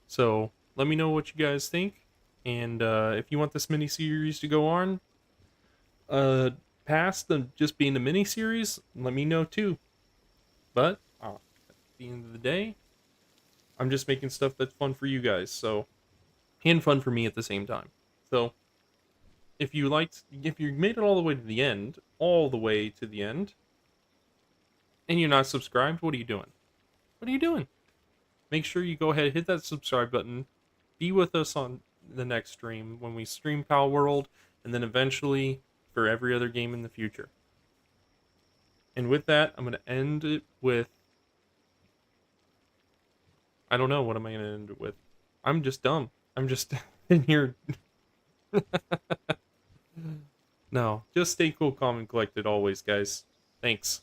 So let me know what you guys think, and if you want this mini series to go on, past the just being a mini series, let me know too. But at the end of the day, I'm just making stuff that's fun for you guys, so and fun for me at the same time. So if you made it all the way to the end, and you're not subscribed, what are you doing? What are you doing? Make sure you go ahead, hit that subscribe button, be with us on the next stream when we stream Palworld, and then eventually for every other game in the future. And with that, I'm going to end it with. I don't know. What am I going to end it with? I'm just dumb. I'm just in here. No, just stay cool, calm, and collected always, guys. Thanks.